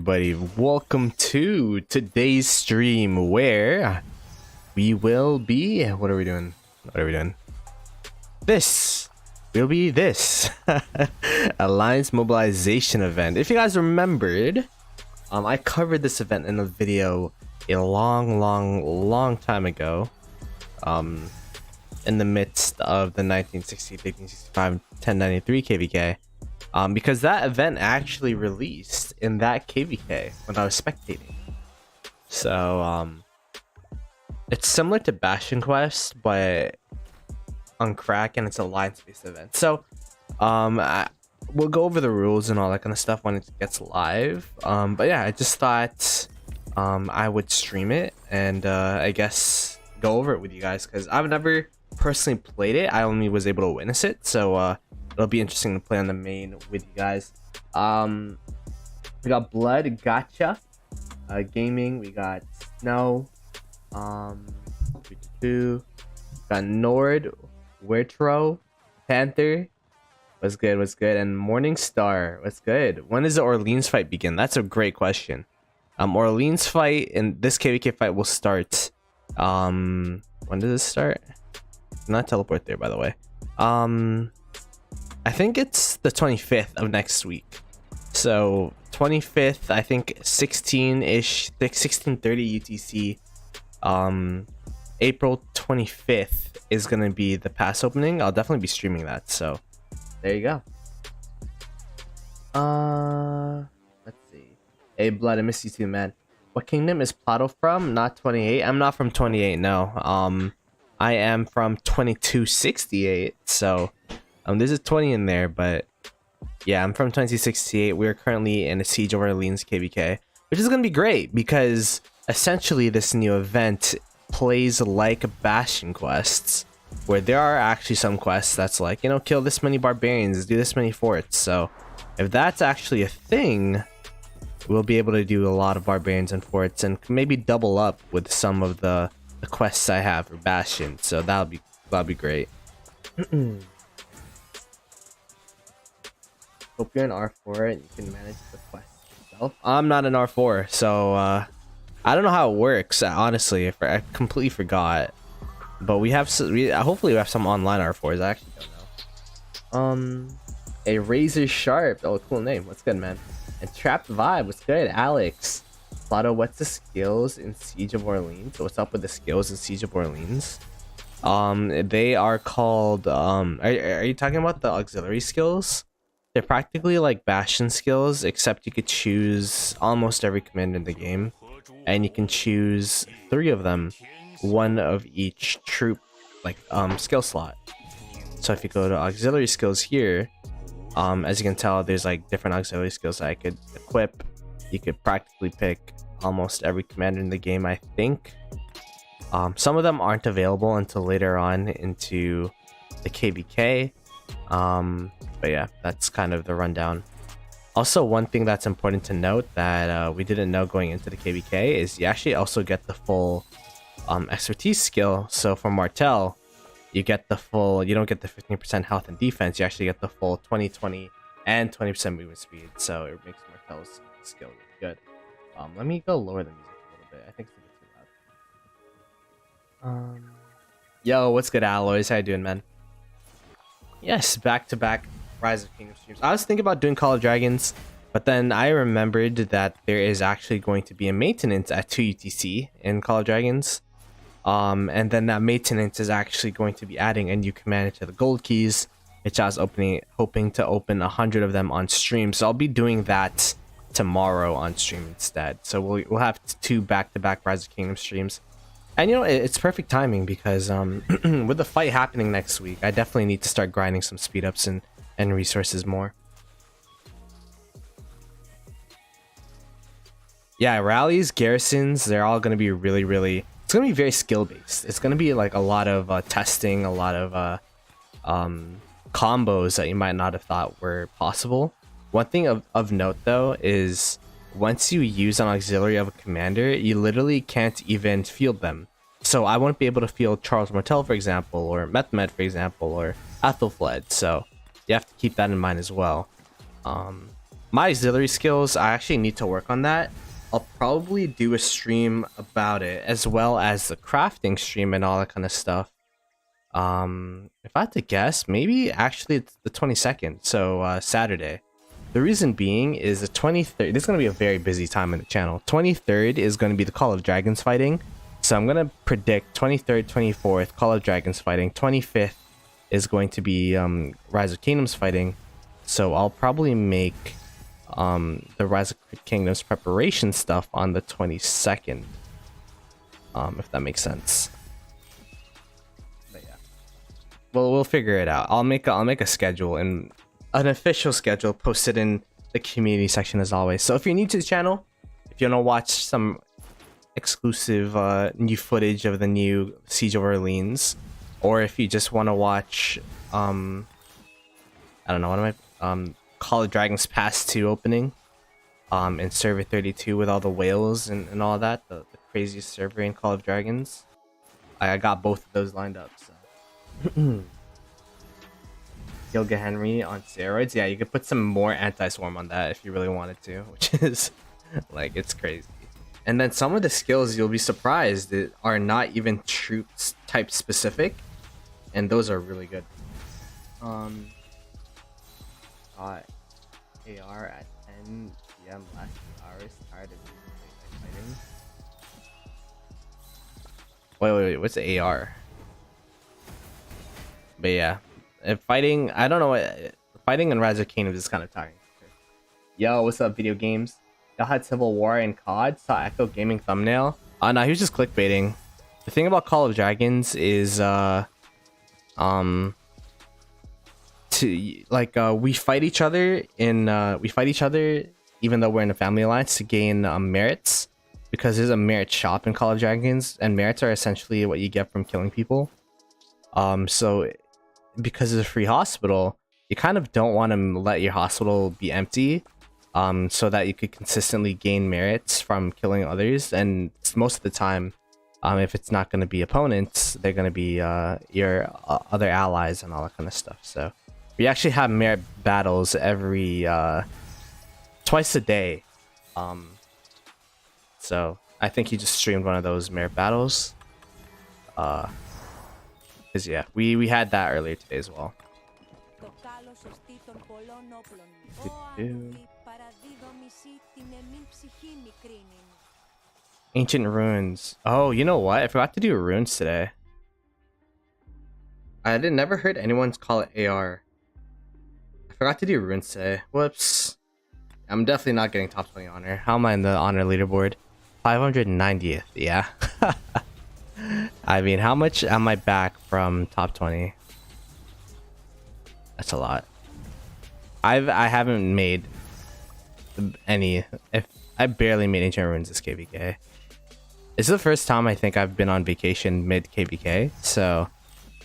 everybody? Welcome to today's stream where we will be... What are we doing? This will be this Alliance Mobilization event. If you guys remembered, I covered this event in a video a long time ago, in the midst of the 1960, 1865, 1093 KVK. Because that event actually released in that KVK when I was spectating. So, it's similar to Bastion Quest, but on crack, and it's a alliance-based event. So, we'll go over the rules and all that kind of stuff when it gets live. But yeah, I just thought I would stream it and I guess go over it with you guys, because I've never personally played it. I only was able to witness it. So, it'll be interesting to play on the main with you guys. We got Blood, Gotcha, Gaming. We got Snow. We got Nord, Wertro, Panther. What's good? And Morningstar. What's good? When does the Orleans fight begin? That's a great question. Orleans fight and this KVK fight will start. When does it start? Not teleport there, by the way. I think it's the 25th of next week. So 25th, I think 16-ish, 16:30 UTC. April 25th is gonna be the pass opening. I'll definitely be streaming that. So there you go. Let's see. Hey Blood, I miss you too, man. What kingdom is Ploto from? Not 28. I'm not from 28. No. I am from 2268. So. There's a 20 in there, but yeah, I'm from 2068. We're currently in a Siege of Orleans KVK, which is going to be great because essentially this new event plays like Bastion quests, where there are actually some quests that's like, you know, kill this many barbarians, do this many forts. So if that's actually a thing, we'll be able to do a lot of barbarians and forts and maybe double up with some of the quests I have for Bastion. So that'll be great. Hope you're an R4 and you can manage the quest yourself. I'm not an R4, so I don't know how it works. Honestly, I completely forgot. But hopefully we have some online R4s. I actually don't know. A Razor Sharp. Oh, cool name. What's good, man? And Trapped Vibe. What's good, Alex? Ploto, what's the skills in Siege of Orleans? What's up with the skills in Siege of Orleans? They are called. Are you talking about the auxiliary skills? They're practically like Bastion skills, except you could choose almost every command in the game, and you can choose 3 of them, one of each troop, like skill slot. So if you go to auxiliary skills here, as you can tell, there's like different auxiliary skills that I could equip. You could practically pick almost every commander in the game, I think. Some of them aren't available until later on into the KVK. But yeah, that's kind of the rundown. Also, one thing that's important to note that we didn't know going into the KVK is you actually also get the full expertise skill. So for Martel, you get the full, you don't get the 15% health and defense, you actually get the full 20, 20, and 20% movement speed. So it makes Martel's skill really good. Let me go lower the music a little bit. I think it's a bit too loud. Yo, what's good, Alloys? How you doing, man? Yes, back-to-back Rise of Kingdom streams. I was thinking about doing Call of Dragons, but then I remembered that there is actually going to be a maintenance at 2 UTC in Call of Dragons. And then that maintenance is actually going to be adding a new commander to the gold keys, which I was hoping to open 100 of them on stream. So I'll be doing that tomorrow on stream instead. So we'll have 2 back-to-back Rise of Kingdom streams. And you know, it's perfect timing because with the fight happening next week, I definitely need to start grinding some speed ups and resources more. Yeah, rallies, garrisons, they're all going to be really, it's going to be very skill based. It's going to be like a lot of testing, a lot of combos that you might not have thought were possible. One thing of note though is once you use an auxiliary of a commander, you literally can't even field them. So I won't be able to field Charles Martel, for example, or Methmed, for example, or Athelfled. So you have to keep that in mind as well. My auxiliary skills, I actually need to work on that. I'll probably do a stream about it, as well as the crafting stream and all that kind of stuff. If I had to guess, maybe actually it's the 22nd, so Saturday. The reason being is the 23rd. This is going to be a very busy time in the channel. 23rd is going to be the Call of Dragons fighting. So I'm going to predict 23rd, 24th, Call of Dragons fighting. 25th is going to be Rise of Kingdoms fighting. So I'll probably make the Rise of Kingdoms preparation stuff on the 22nd. If that makes sense. But yeah. Well, we'll figure it out. I'll make a schedule, and an official schedule posted in the community section as always. So if you're new to the channel, if you want to watch some exclusive new footage of the new Siege of Orleans, or if you just want to watch I don't know, what am I Call of Dragons Pass 2 opening in server 32 with all the whales and all that, the craziest server in Call of Dragons, I got both of those lined up. So Gilga Henry on steroids. Yeah, you could put some more anti-swarm on that if you really wanted to, which is like, it's crazy. And then some of the skills, you'll be surprised, that are not even troops type specific, and those are really good. Got AR at 10 p.m. last 2 hours. Tired of fighting. Wait, what's the AR? But yeah, if fighting, I don't know what fighting in Rise of Kingdoms is kind of tiring. Yo, what's up, video games? Y'all had Civil War in COD. Saw Echo Gaming thumbnail. No, he was just clickbaiting. The thing about Call of Dragons is we fight each other even though we're in a family alliance to gain merits, because there's a merit shop in Call of Dragons, and merits are essentially what you get from killing people. So because it's a free hospital, you kind of don't want to let your hospital be empty, so that you could consistently gain merits from killing others. And most of the time, if it's not going to be opponents, they're going to be your other allies and all that kind of stuff. So we actually have merit battles every twice a day. So I think he just streamed one of those merit battles. Cause yeah, we had that earlier today as well. Ancient runes. Oh, you know what? I forgot to do runes today. I never heard anyone call it AR. I forgot to do runes today. Whoops. I'm definitely not getting top 20 honor. How am I in the honor leaderboard? 590th. Yeah. I mean, how much am I back from top 20? That's a lot. I haven't made any. I barely made ancient runes this KVK. It's the first time I think I've been on vacation mid KVK. So,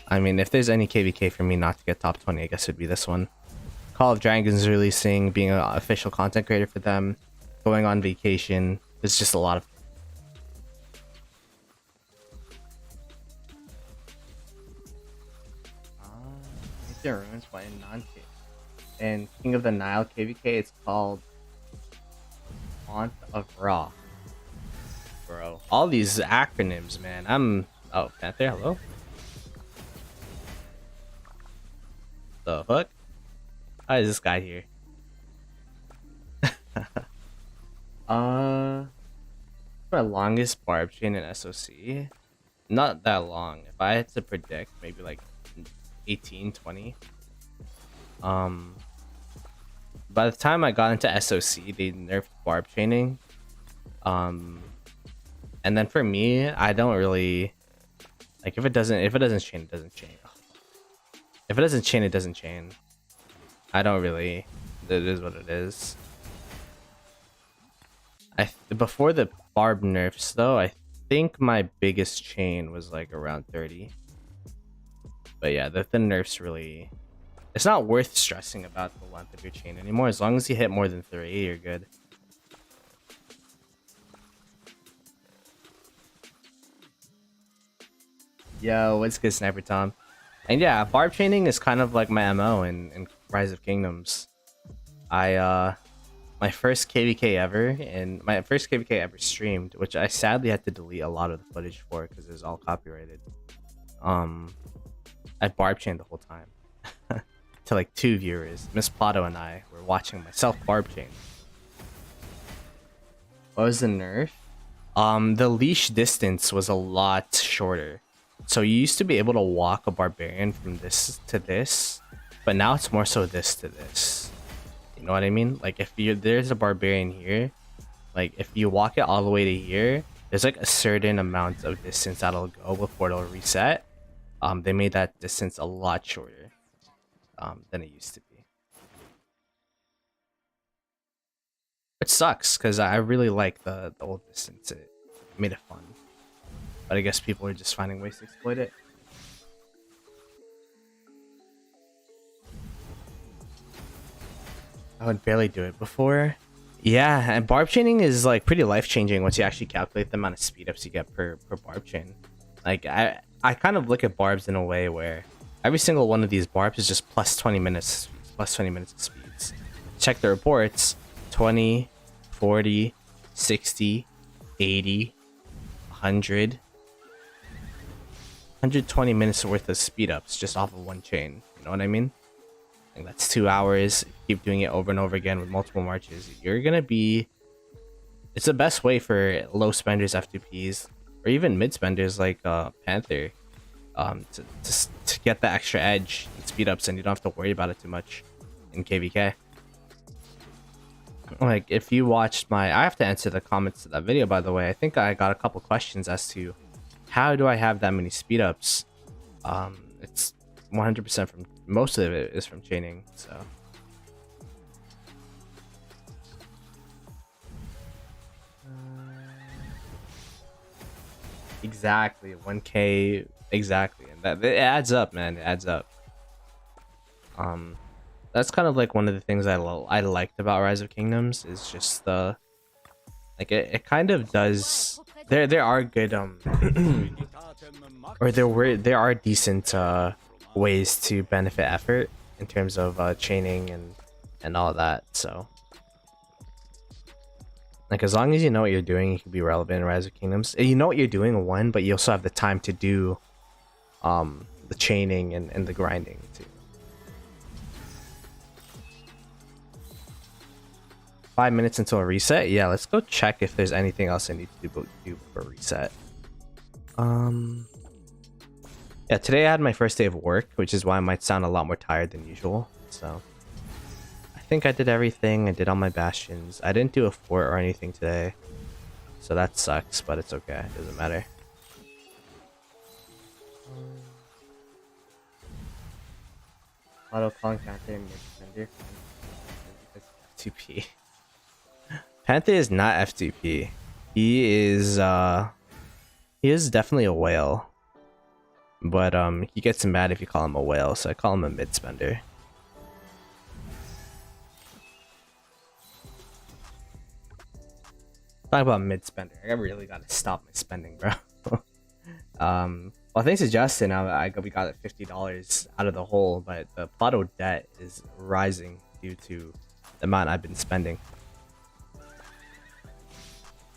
I mean, if there's any KVK for me not to get top 20, I guess it'd be this one. Call of Dragons is releasing, being an official content creator for them, going on vacation. There's just a lot of. Ancient runes, but in non-K. And King of the Nile KVK, it's called Font of Ra. Bro, all these acronyms, man. Oh, Panther, hello. The fuck? How is this guy here? My longest barb chain in SOC? Not that long. If I had to predict, maybe like 18, 20. By the time I got into SOC, they nerfed barb chaining. And then for me, I don't really like, if it doesn't chain, it doesn't chain. If it doesn't chain, it doesn't chain. I don't really. It is what it is. Before the barb nerfs though, I think my biggest chain was like around 30. But yeah, the nerfs really. It's not worth stressing about the length of your chain anymore. As long as you hit more than 3, you're good. Yo, what's good, Sniper Tom? And yeah, barb chaining is kind of like my MO in Rise of Kingdoms. I my first KVK ever, and my first KVK ever streamed, which I sadly had to delete a lot of the footage for because it was all copyrighted. I barb chained the whole time to like 2 viewers. Miss Ploto and I were watching myself barb chain. What was the nerf? The leash distance was a lot shorter. So you used to be able to walk a barbarian from this to this, but now it's more so this to this. You know what I mean? Like if there's a barbarian here, like if you walk it all the way to here, there's like a certain amount of distance that'll go before it'll reset. They made that distance a lot shorter than it used to be. It sucks because I really like the old distance. It made it fun. But I guess people are just finding ways to exploit it. I would barely do it before. Yeah, and barb chaining is like pretty life-changing once you actually calculate the amount of speed ups you get per barb chain. Like I kind of look at barbs in a way where every single one of these barbs is just plus 20 minutes of speeds. Check the reports: 20, 40, 60, 80, 100, 120 minutes worth of speed ups just off of one chain. You know what I mean? Like that's 2 hours. Keep doing it over and over again with multiple marches. You're gonna be. It's the best way for low spenders, F2Ps, or even mid spenders like Panther, to get the extra edge and speed ups, and you don't have to worry about it too much in KVK. Like if you watched I have to answer the comments to that video, by the way. I think I got a couple questions as to how do I have that many speed ups. It's 100% from, most of it is from chaining, so exactly 1K exactly, and that it adds up, man. It adds up. That's kind of like one of the things I liked about Rise of Kingdoms is just the like it kind of does. There are good or there are decent ways to benefit effort in terms of chaining and all that. So like as long as you know what you're doing, you can be relevant in Rise of Kingdoms. You know what you're doing, one, but you also have the time to do the chaining and the grinding too. 5 minutes until a reset. Yeah, let's go check if there's anything else I need to do before reset. Yeah, today I had my first day of work, which is why I might sound a lot more tired than usual. So I think I did everything. I did all my bastions. I didn't do a fort or anything today, so that sucks, but it's okay. It doesn't matter. Auto calling Panther mid-defender. 2P. Panther is not F2P. He is definitely a whale. But he gets mad if you call him a whale, so I call him a mid spender. Talk about mid spender. I really gotta stop my spending, bro. Well, thanks to Justin, we got $50 out of the hole, but the Ploto debt is rising due to the amount I've been spending.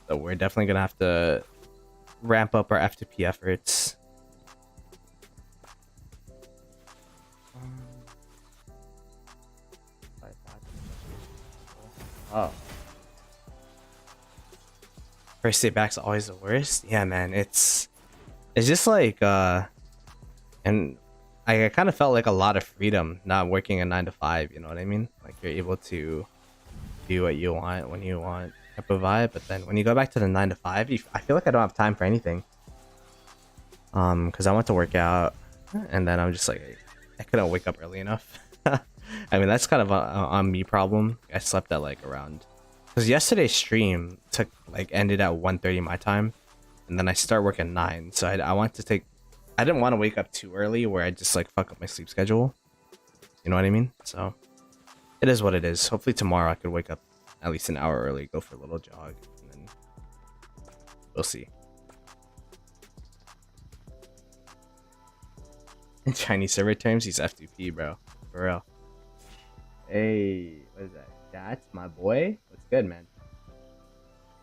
So we're definitely gonna have to ramp up our F2P efforts. Oh. First day back's always the worst. Yeah, man, it's just like and I kind of felt like a lot of freedom not working a 9 to 5, you know what I mean? Like you're able to do what you want when you want type of vibe, but then when you go back to the 9 to 5, I feel like I don't have time for anything. Because I want to work out, and then I'm just like I couldn't wake up early enough. I mean, that's kind of a me problem. I slept at like around, because yesterday's stream ended at 1:30 my time, and then I start work at 9. So I didn't want to wake up too early where I just like fuck up my sleep schedule. You know what I mean? So it is what it is. Hopefully tomorrow I could wake up at least an hour early, go for a little jog, and then we'll see. In Chinese server terms, he's F2P, bro. For real. Hey, what is that? That's my boy. What's good, man?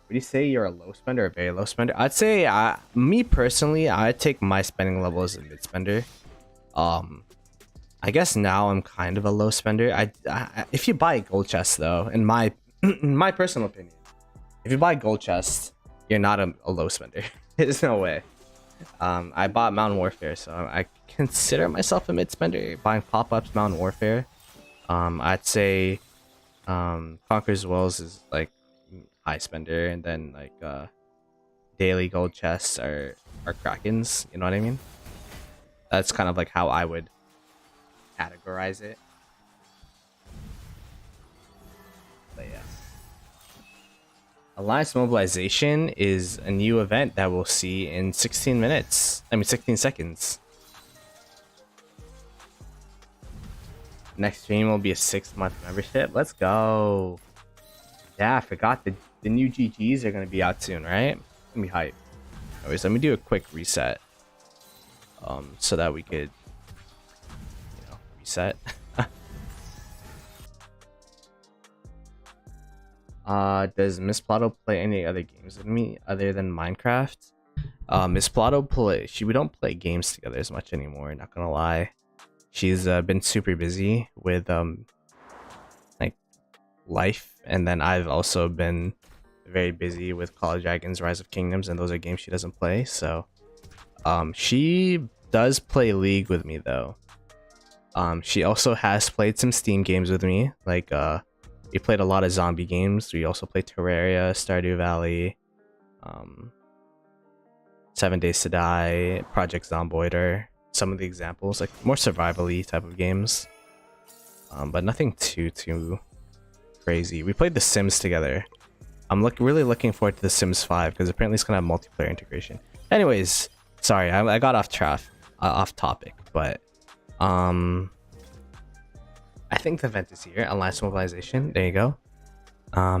Would you say you're a low spender or a very low spender? I'd say, me personally, I'd take my spending level as a mid spender. I guess now I'm kind of a low spender. If you buy a gold chest though, in my in my personal opinion, if you buy gold chest, you're not a low spender. There's no way. I bought Mountain Warfare, so I consider myself a mid spender. Buying pop-ups, Mountain Warfare. I'd say Conqueror's Wells is like high spender, and then like daily gold chests are Krakens. You know what I mean? That's kind of like how I would categorize it. But yeah. Alliance Mobilization is a new event that we'll see in 16 minutes. I mean 16 seconds. Next stream will be a 6-month membership. Let's go. Yeah, I forgot the new GGs are gonna be out soon, right? It's gonna be hype. Anyways, let me do a quick reset. So that we could, you know, reset. Does Miss Ploto play any other games with me other than Minecraft? Miss Ploto we don't play games together as much anymore, not gonna lie. She's been super busy with like life, and then I've also been very busy with Call of Dragons Rise of Kingdoms, and those are games she doesn't play. So she does play League with me though. She also has played some Steam games with me, like we played a lot of zombie games. We also played Terraria, Stardew Valley, 7 Days to Die, Project Zomboider. Some of the examples, like more survival-y type of games, but nothing too crazy. We played The Sims together. I'm really looking forward to The Sims 5 because apparently it's gonna have multiplayer integration. Anyways, sorry, I got off topic, but I think the event is here. Alliance Mobilization. There you go.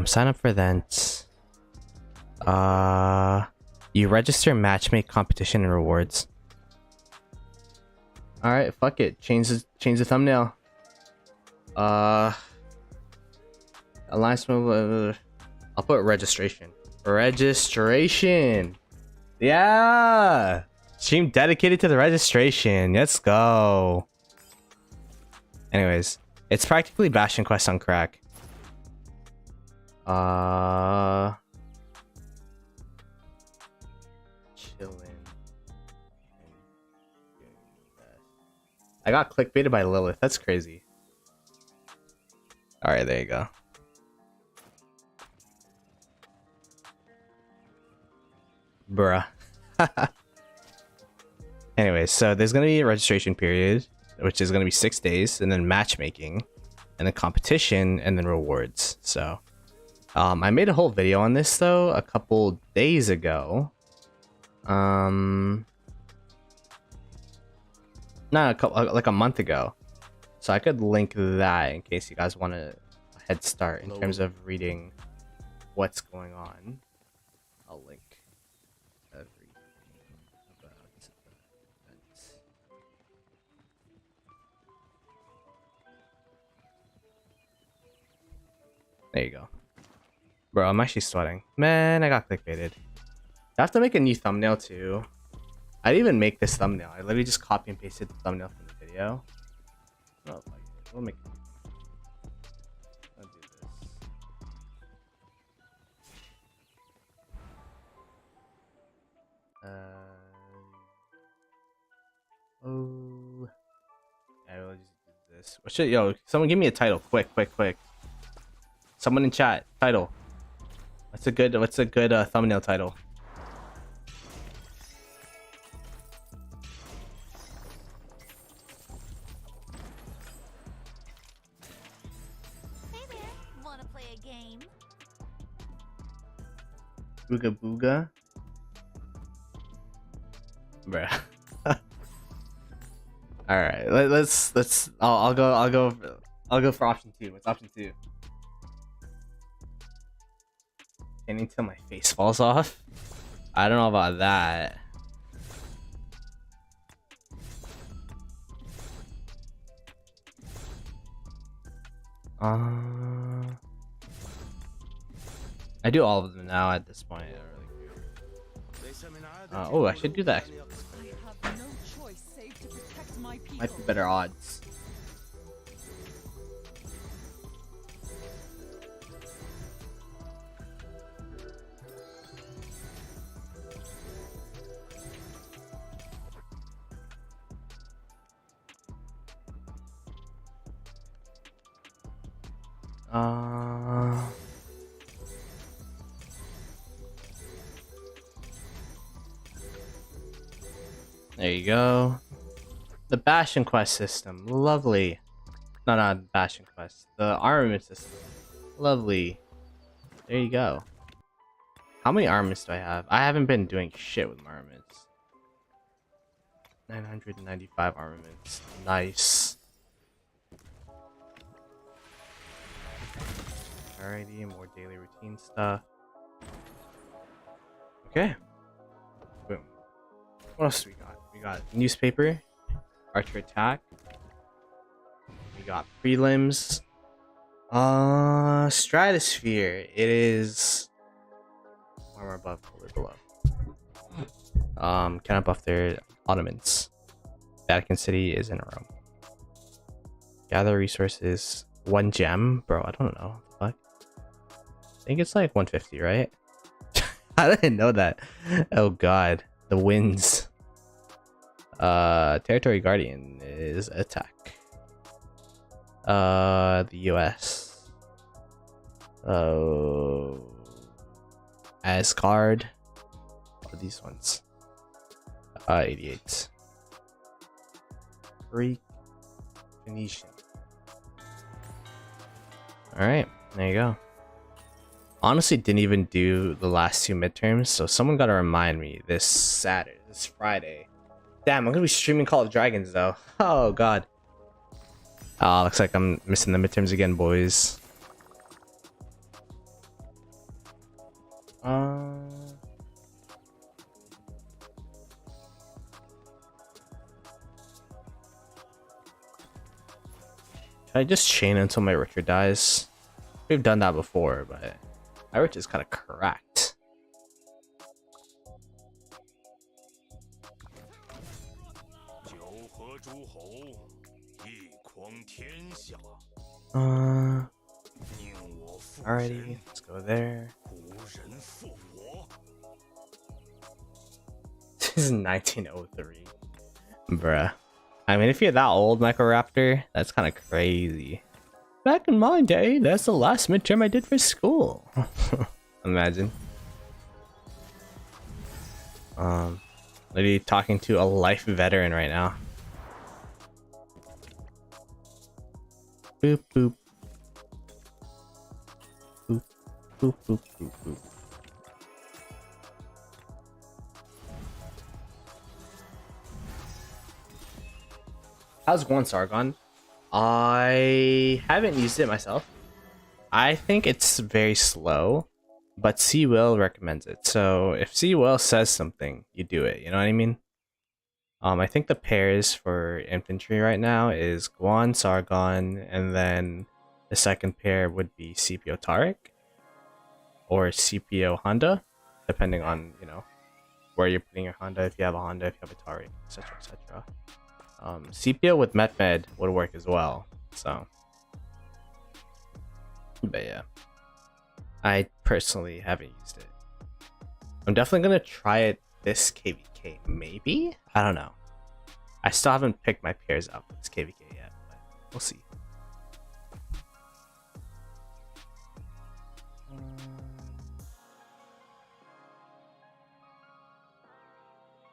Sign up for events. You register, matchmake, competition, and rewards. All right, fuck it. Change the thumbnail. Alliance Mobile. I'll put registration. Registration. Yeah. Stream dedicated to the registration. Let's go. Anyways, it's practically Bastion Quest on crack. Chillin'. I got clickbaited by Lilith. That's crazy. All right, there you go. Bruh. Anyway, so there's gonna be a registration period, which is gonna be 6 days, and then matchmaking, and then competition, and then rewards. So, I made a whole video on this though a couple days ago. Not a couple, like a month ago. So I could link that in case you guys want a head start in terms of reading what's going on. I'll link everything about the events. There you go. Bro, I'm actually sweating. Man, I got clickbaited. I have to make a new thumbnail too. I didn't even make this thumbnail. I literally just copy and pasted the thumbnail from the video. Oh, we'll make it. I'll do this. Oh. I will just do this. What should, yo, someone give me a title. Quick. Someone in chat. Title. What's a good thumbnail title? Booga booga, bruh. All right, let's. I'll go for option 2. What's option 2? Can't until my face falls off. I don't know about that. I do all of them now at this point. I don't really care. Oh, I should do that. I have no choice save to protect my people. Might be better odds. There you go. The Bastion quest system, lovely. No, not Bastion quest. The armament system, lovely. There you go. How many armaments do I have? I haven't been doing shit with my armaments. 995 armaments. Nice. Alrighty, more daily routine stuff. Okay. Boom. What else do we got? We got newspaper, archer attack. We got prelims. Stratosphere. It is armor above, color below. Cannot buff their Ottomans. Vatican City is in Rome. Gather resources. 1 gem, bro. I don't know. What? I think it's like 150, right? I didn't know that. Oh god, the winds. Territory Guardian is attack. The US. Oh, Asgard. Oh, these ones. 88. Greek. Phoenician. All right, there you go. Honestly, didn't even do the last 2 midterms, so someone gotta remind me this Friday. Damn, I'm gonna be streaming Call of Dragons though. Oh god. Looks like I'm missing the midterms again, boys. Should I just chain until my Richard dies? We've done that before, but my Richard is kind of cracked. Alrighty, let's go there. This is 1903. Bruh. I mean, if you're that old, Microraptor, that's kind of crazy. Back in my day, that's the last midterm I did for school. Imagine. Literally talking to a life veteran right now. Boop boop. Boop boop boop boop boop. How's Guan Sargon? I haven't used it myself. I think it's very slow, but C Will recommends it. So if C Will says something, you do it. You know what I mean? I think the pairs for infantry right now is Guan Sargon, and then the second pair would be CPO Tariq or CPO Honda, depending on where you're putting your Honda. If you have a Honda, if you have a Tariq, etc., etc. CPO with MetMed would work as well. So, but yeah, I personally haven't used it. I'm definitely gonna try it this KVK, maybe. I don't know. I still haven't picked my pairs up with this KVK yet, but we'll see.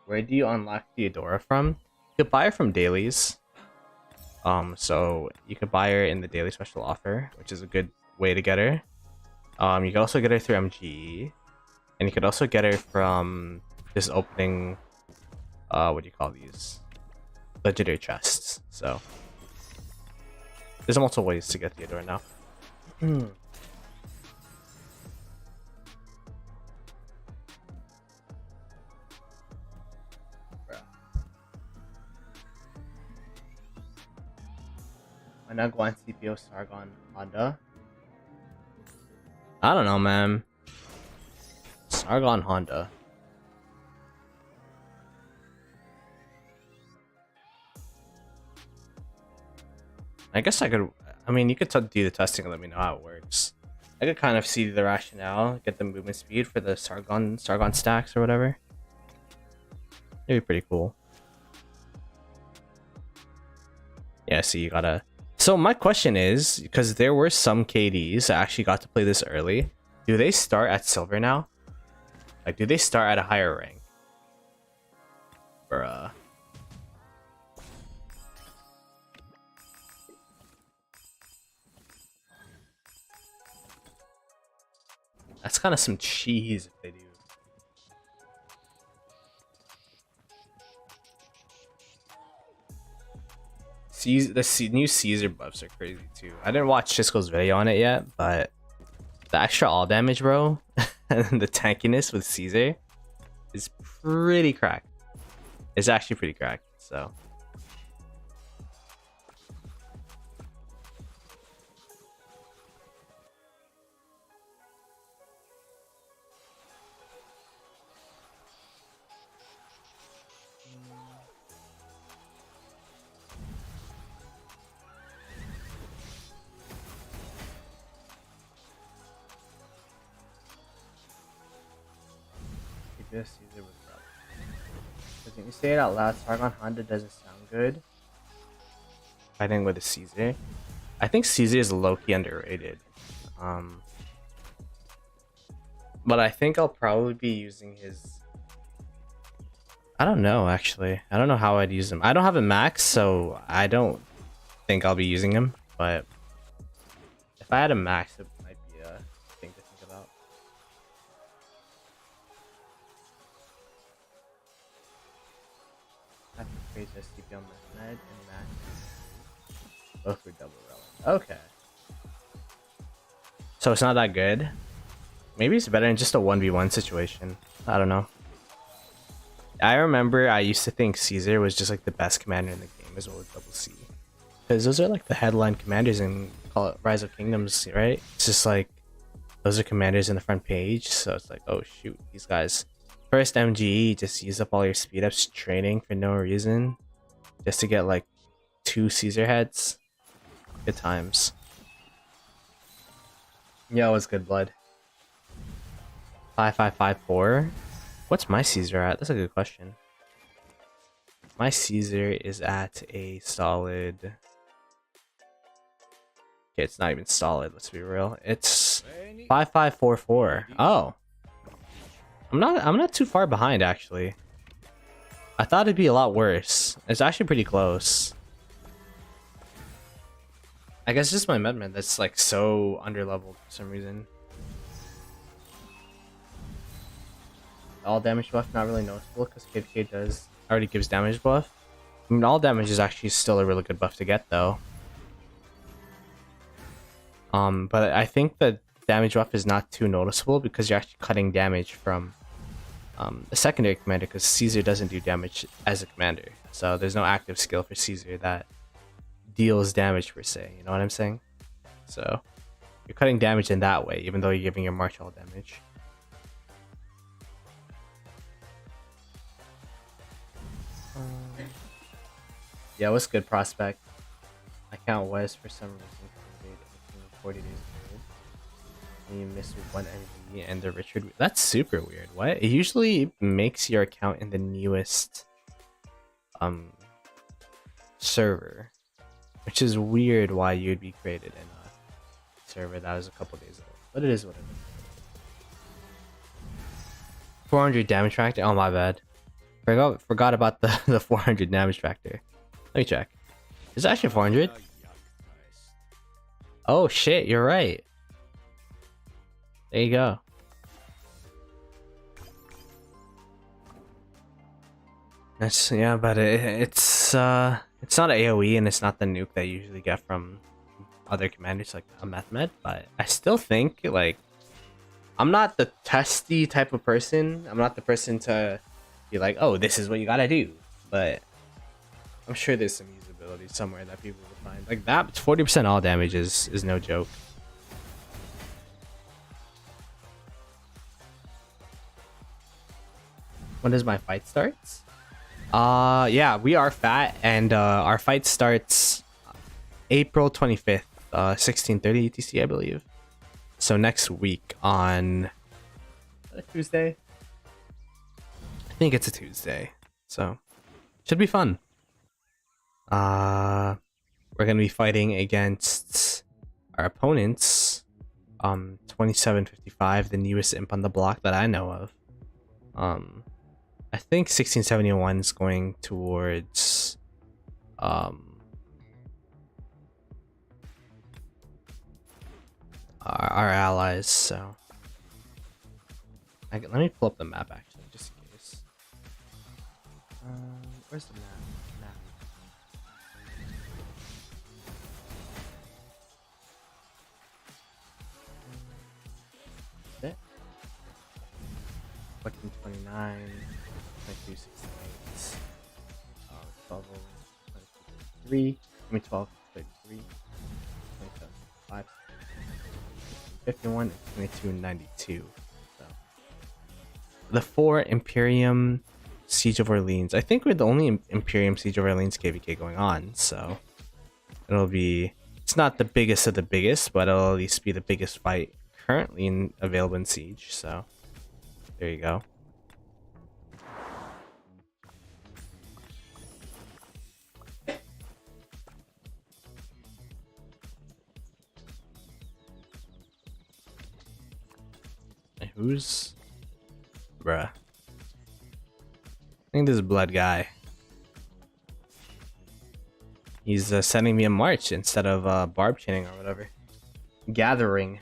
Where do you unlock Theodora from? You could buy her from dailies. So you could buy her in the daily special offer, which is a good way to get her. You could also get her through MG, and you could also get her from just opening what do you call these? Legendary chests. So there's multiple ways to get Theodora now. Why not go on CPO Sargon Honda? I don't know, man. Sargon Honda. I guess I could. I mean, you could do the testing and let me know how it works. I could kind of see the rationale, get the movement speed for the Sargon stacks or whatever. It'd be pretty cool. Yeah, see, you gotta. So my question is, because there were some KDs that actually got to play this early, do they start at silver now? Like, do they start at a higher rank? Bruh. That's kind of some cheese if they do. The new Caesar buffs are crazy too. I didn't watch Chisco's video on it yet, but the extra all damage, bro, and the tankiness with Caesar is pretty cracked. It's actually pretty cracked, so. Caesar was rough. Because when you say it out loud, Sargon Honda doesn't sound good. Fighting with a Caesar. I think Caesar is low-key underrated. But I think I'll probably be using his... I don't know, actually. I don't know how I'd use him. I don't have a max, so I don't think I'll be using him. But if I had a max, it might be a thing to think about. I have to create STP on my med and max. Both were double relic. Okay. So it's not that good. Maybe it's better in just a 1v1 situation. I don't know. I remember I used to think Caesar was just like the best commander in the game as well as Double C. Because those are like the headline commanders in Rise of Kingdoms, right? It's just like, those are commanders in the front page. So it's like, oh shoot, these guys. First MGE, just use up all your speed ups training for no reason. Just to get like 2 Caesar heads. Good times. Yeah, it was good blood. 5554. What's my Caesar at? That's a good question. My Caesar is at a solid... Okay, it's not even solid, let's be real. It's 5544. Oh. I'm not too far behind actually. I thought it'd be a lot worse. It's actually pretty close. I guess just my Medman that's like so underleveled for some reason. All damage buff not really noticeable because KDK already gives damage buff. I mean, all damage is actually still a really good buff to get though. But I think the damage buff is not too noticeable because you're actually cutting damage from the secondary commander, because Caesar doesn't do damage as a commander. So there's no active skill for Caesar that deals damage per se, you know what I'm saying? So you're cutting damage in that way, even though you're giving your march all damage. Yeah, what's good, prospect? I count was for some reason 40 days old. And you missed with 1 MV and the Richard. That's super weird. What? It usually makes your account in the newest server, which is weird why you'd be created in a server that was a couple days old. But it is what it is. 400 damage factor. Oh my bad. Forgot about the 400 damage factor. Let me check. Is it actually 400? Oh shit, you're right. There you go. That's, yeah, but it's not AoE and it's not the nuke that you usually get from other commanders like a Methmed, but I still think like I'm not the testy type of person. I'm not the person to be like, oh, this is what you gotta do, but I'm sure there's some usability somewhere that people will find. Like that 40% all damage is no joke. When does my fight starts? Yeah, we are fat, and our fight starts April 25th, 16:30 UTC, I believe. So next week on a Tuesday. I think it's a Tuesday. So should be fun. We're gonna be fighting against our opponents. 2755, the newest imp on the block that I know of. I think 1671 is going towards our allies, so let me pull up the map actually, just in case. Where's the map? Is it? 1429, 2268, 12, 23, 12, 33, 27, 5, 51, and 2292. So the 4 Imperium Siege of Orleans. I think we're the only Imperium Siege of Orleans KVK going on, so it'll be, it's not the biggest of the biggest, but it'll at least be the biggest fight currently available in Siege, so there you go. Who's... Bruh. I think this is Blood guy. He's sending me a march instead of barb chaining or whatever. Gathering.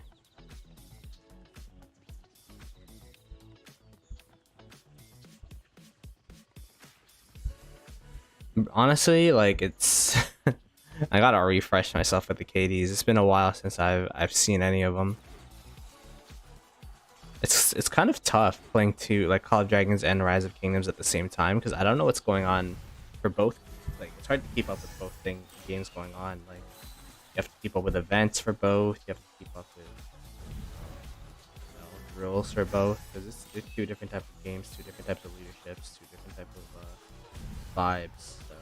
Honestly, like, it's... I gotta refresh myself with the KDs. It's been a while since I've seen any of them. It's kind of tough playing like Call of Dragons and Rise of Kingdoms at the same time, because I don't know what's going on for both. Like, it's hard to keep up with both games going on. Like, you have to keep up with events for both. You have to keep up with rules for both, because it's 2 different types of games, 2 different types of leaderships, 2 different types of vibes. So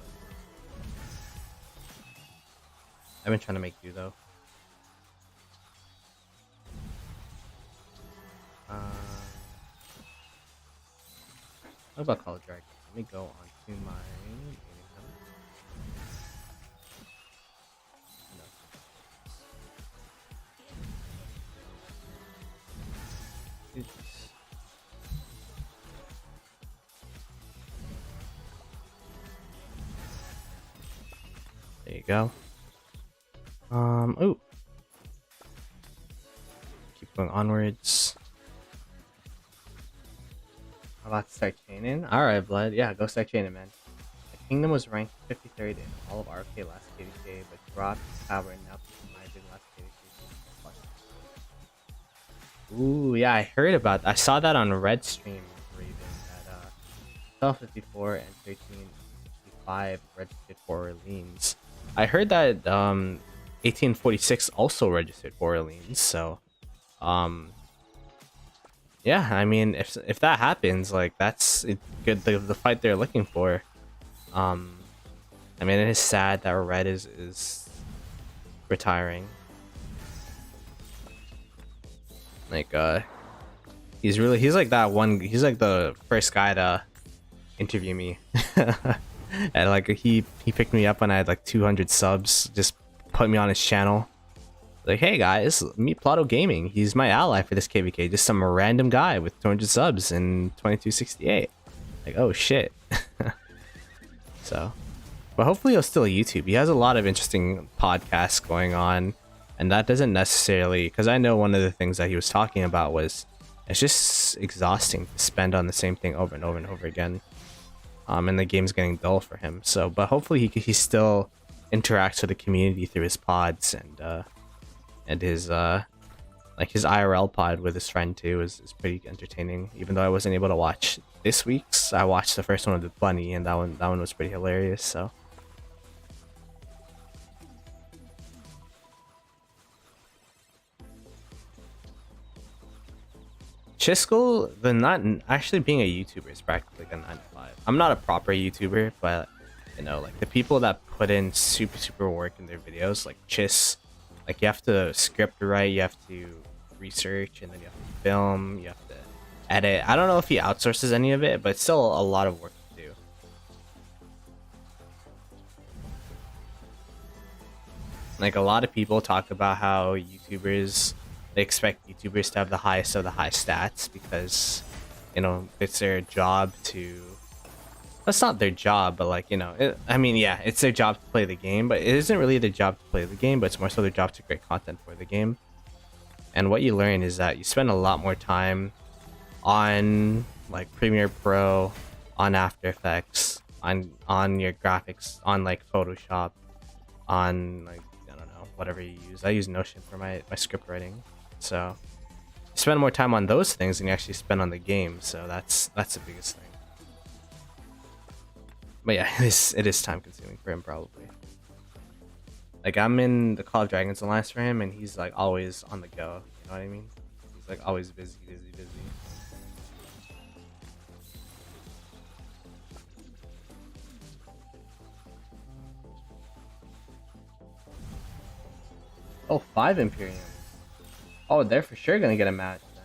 I've been trying to make do though. What about Call of Dragons? Let me go on to my... No. There you go. Oh. Keep going onwards. About to start chaining? Alright, Blood. Yeah, go start chaining, man. The Kingdom was ranked 53rd in all of RK last KDK, but dropped power and now in last KDK. Ooh, yeah, I heard about that. I saw that on Red Stream, Raven, that 1254 and 1365 registered for Orleans. I heard that 1846 also registered for Orleans, so yeah, I mean, if that happens, like, that's good. The fight they're looking for. I mean, it is sad that Red is retiring. Like, he's like that one. He's like the first guy to interview me, and like he picked me up when I had like 200 subs. Just put me on his channel. Like, hey guys, meet Ploto Gaming. He's my ally for this KVK. Just some random guy with 200 subs and 2268. Like, oh shit. So, but hopefully he'll still YouTube. He has a lot of interesting podcasts going on, and that doesn't necessarily, because I know one of the things that he was talking about was it's just exhausting to spend on the same thing over and over and over again. And the game's getting dull for him. So, but hopefully he still interacts with the community through his pods and his like his IRL pod with his friend too is pretty entertaining. Even though I wasn't able to watch this week's, I watched the first one with Bunny, and that one was pretty hilarious. So Chisco, the not actually being a YouTuber is practically like a 9 to 5. I'm not a proper YouTuber, but you know, like the people that put in super work in their videos, like Chis, like you have to script write, you have to research, and then you have to film, you have to edit. I don't know if he outsources any of it, but it's still a lot of work to do. Like a lot of people talk about how they expect YouTubers to have the highest of the high stats because, you know, it's their job to. That's not their job, but like, you know, I mean, yeah, it's their job to play the game, but it isn't really their job to play the game, but it's more so their job to create content for the game. And what you learn is that you spend a lot more time on like Premiere Pro, on After Effects, on your graphics, on like Photoshop, on like, I don't know, whatever you use. I use Notion for my script writing. So you spend more time on those things than you actually spend on the game. So that's the biggest thing. But yeah, it is time consuming for him probably. Like I'm in the Call of Dragons Alliance for him, and he's like always on the go. You know what I mean? He's like always busy. Oh, 5 Imperium. Oh, they're for sure gonna get a match then.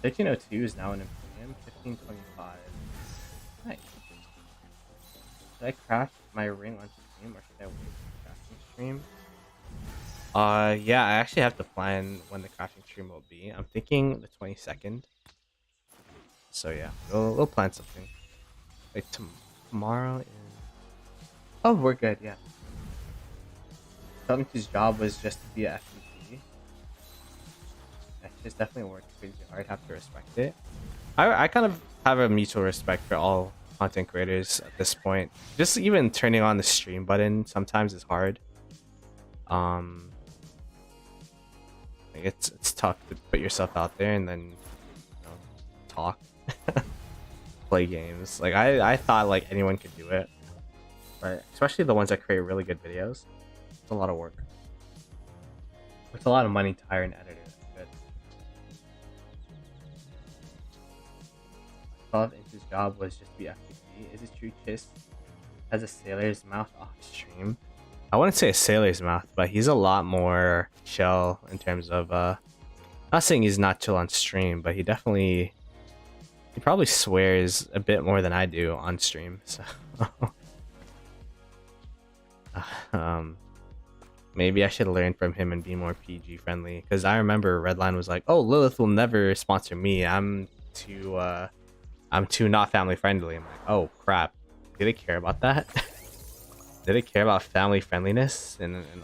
1302 is now an Imperium. 1525. Nice. Should I craft my ring on stream or should I wait for the crafting stream? Yeah, I actually have to plan when the crafting stream will be. I'm thinking the 22nd. So yeah, we'll plan something. Like tomorrow is. Oh, we're good. Yeah. His job was just to be a FPP. Just definitely worked crazy hard. Have to respect it. I kind of have a mutual respect for all content creators at this point. Just even turning on the stream button sometimes is hard. Like it's tough to put yourself out there and then, you know, talk, play games. Like I thought like anyone could do it, but especially the ones that create really good videos. It's a lot of work. It's a lot of money to hire an editor. Good. 12 Inch's job was just to be FPP. Is it true Chis has a sailor's mouth off stream? I wouldn't say a sailor's mouth, but he's a lot more chill in terms of not saying he's not chill on stream, but he probably swears a bit more than I do on stream. So maybe I should learn from him and be more PG friendly, because I remember Redline was like, oh, Lilith will never sponsor me, I'm too not family friendly. I'm like, oh crap, did they care about that? Did they care about family friendliness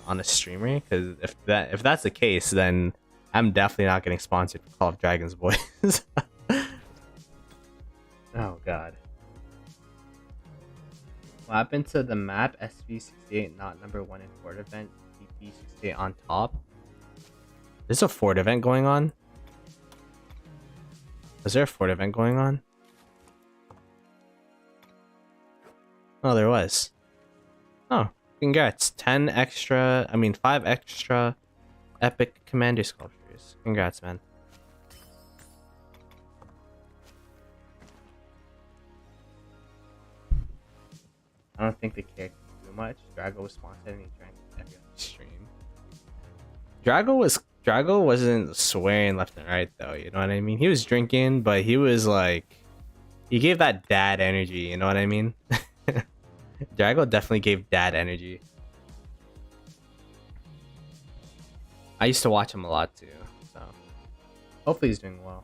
on a streamer? Because if that's the case, then I'm definitely not getting sponsored for Call of Dragons, boys. Oh god. What happened to the map SV68 not number 1 in Fort event? PP68 on top? There's a Fort event going on? Was there a Fort event going on? Oh, there was. Oh, congrats. 5 extra epic commander sculptures. Congrats, man. I don't think they cared too much. Drago was sponsored and he drank every other stream. Drago wasn't swearing left and right though, you know what I mean? He was drinking, but he was like, he gave that dad energy, you know what I mean? Drago definitely gave dad energy. I used to watch him a lot too, so hopefully he's doing well.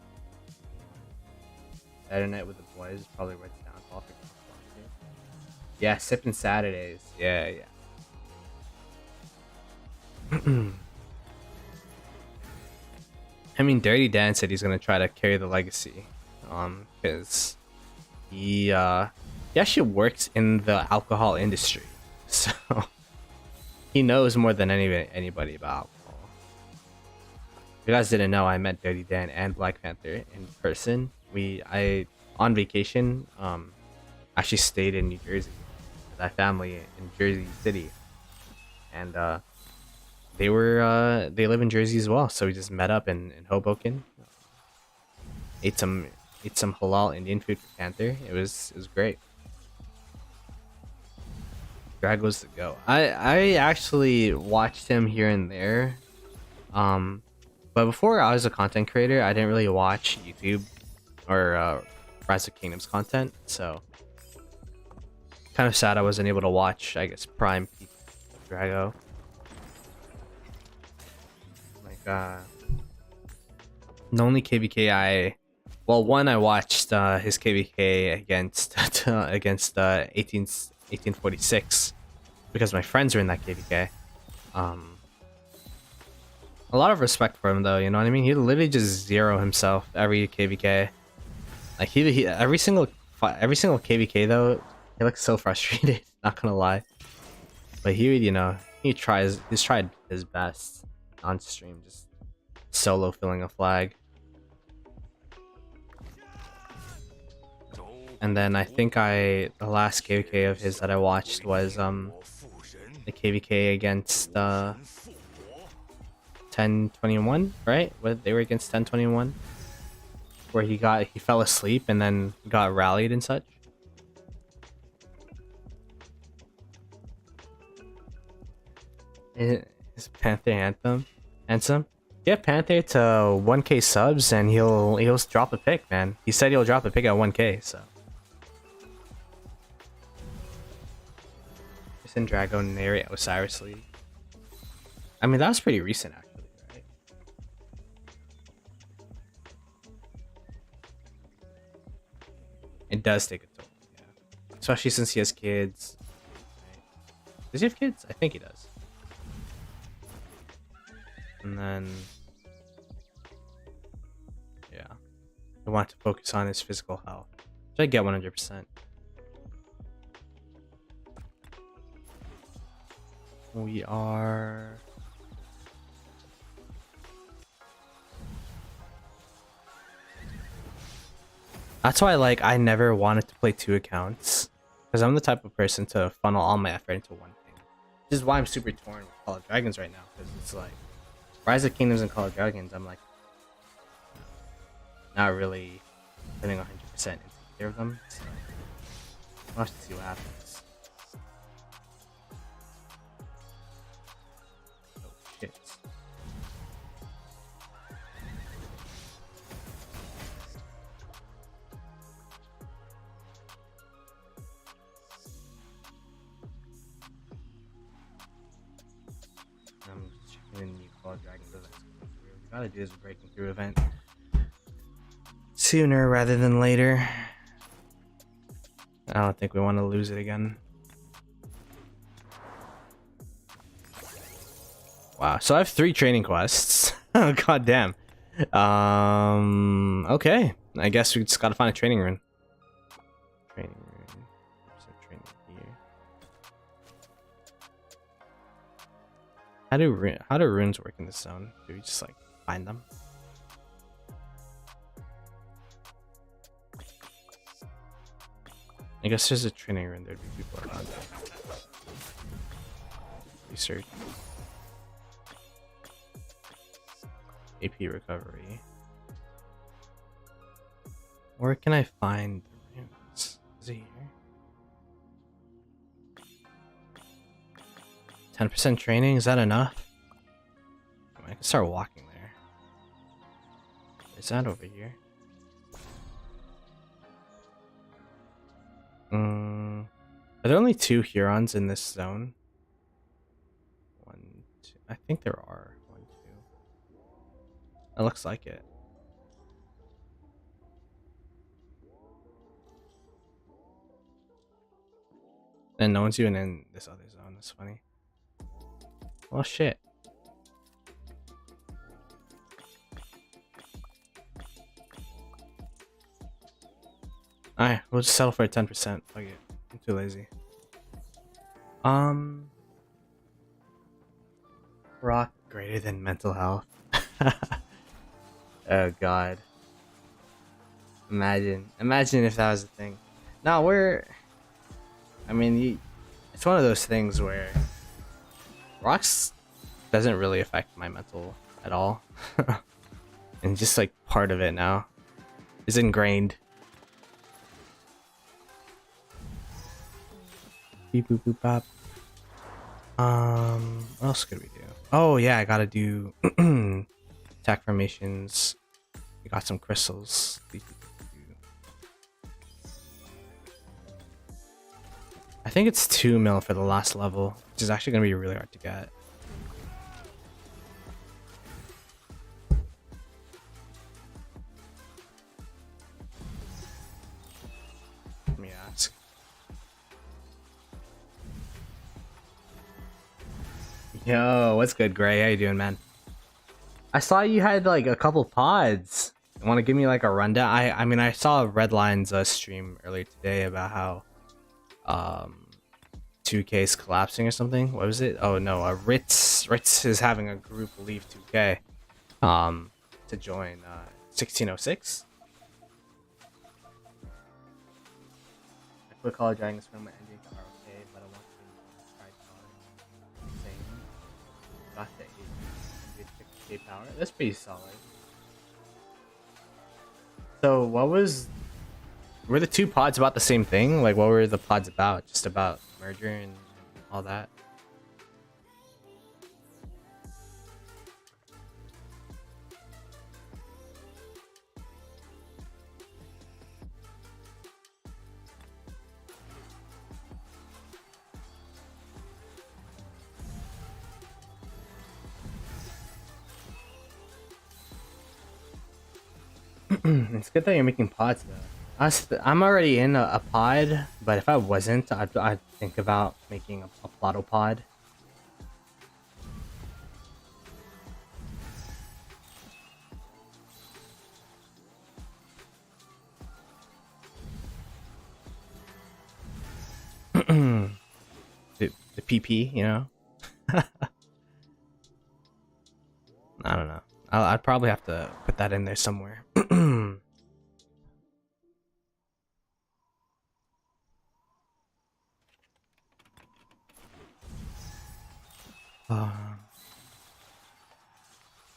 Saturday night with the boys is probably where it's downfall for California. Yeah, sipping Saturdays. Yeah. I mean, Dirty Dan said he's gonna try to carry the legacy, because he actually works in the alcohol industry, so he knows more than anybody about alcohol. If you guys didn't know, I met Dirty Dan and Black Panther in person. On vacation, actually stayed in New Jersey with my family in Jersey City, and they live in Jersey as well, so we just met up in Hoboken. Ate some halal Indian food for Panther. It was great. Drago's the go. I actually watched him here and there. But before I was a content creator, I didn't really watch YouTube or Rise of Kingdoms content, so kind of sad I wasn't able to watch, I guess, Prime Peak Drago. Like the only KVK one I watched his KVK against against 1846 because my friends are in that KVK. A lot of respect for him though, you know what I mean? He literally just zero himself every KVK. Like he every single KVK though, he looks so frustrated, not gonna lie. But he would, you know, he's tried his best on stream, just solo filling a flag. And then I think the last KVK of his that I watched was the KVK against 1021, right? Where they were against 1021, where he fell asleep and then got rallied and such. Is Panther handsome? Get Panther to 1k subs and he'll drop a pick, man. He said he'll drop a pick at 1k, so. Jason Drago narrate Osiris League. I mean, that was pretty recent, actually, right? It does take a toll, yeah. Especially since he has kids. Right? Does he have kids? I think he does. And then, yeah, I want to focus on his physical health, which I get 100%. We are... That's why, like, I never wanted to play 2 accounts, because I'm the type of person to funnel all my effort into one thing. This is why I'm super torn with Call of Dragons right now, because it's like Rise of Kingdoms and Call of Dragons, I'm like not really putting 100% into either of them. So we'll have to see what happens. Oh shit. I'm checking in the Call of Dragons events. We gotta do this breaking through event sooner rather than later. I don't think we want to lose it again. Wow, so I have 3 training quests. Oh god damn. Okay. I guess we just gotta find a training rune. Training rune. There's a training here. How do runes work in this zone? Do we just like find them? I guess there's a training rune, there'd be people around. Research. AP recovery. Where can I find the runes? Is it here? 10% training, is that enough? I can start walking there. Is that over here? Are there only 2 Hurons in this zone? 1, 2. I think there are. 1, 2. It looks like it. And no one's even in this other zone. That's funny. Well, shit. Alright, we'll just settle for 10%. Fuck it. I'm too lazy. Rock greater than mental health. Oh god. Imagine if that was a thing. No, I mean, it's one of those things where rocks doesn't really affect my mental at all. And just like part of it now. is ingrained. Beep boop boop bop. What else could we do? Oh yeah, I gotta do attack formations. We got some crystals. I think it's 2 mil for the last level, which is actually gonna be really hard to get. Let me ask. Yo, what's good, Gray? How you doing, man? I saw you had like a couple pods. Want to give me like a rundown? I mean, I saw Redline's stream earlier today about how 2K is collapsing or something. What was it? Oh no, Ritz is having a group leave 2K to join 1606. I quit Call of Dragon from my ending to ROK, but I want to try Call Same. Got the 850k power. That's pretty solid. So what was... Were the two pods about the same thing? Like, what were the pods about? Just about merger and all that? It's good that you're making pods, though. I'm already in a pod, but if I wasn't, I'd think about making a Ploto pod. the PP, you know? I don't know. I'd probably have to put that in there somewhere. um,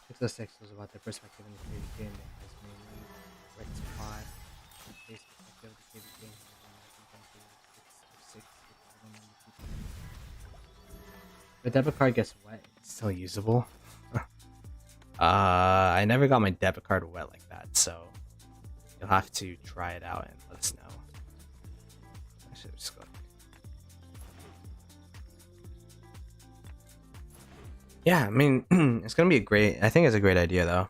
606 was about the perspective in the KV game. It has mainly Rick's pod, base perspective of the KV game. The debit card gets wet. It's still usable. I never got my debit card wet like that, so you'll have to try it out and let us know. I should just go. Yeah, I mean, it's gonna be a great. I think it's a great idea though.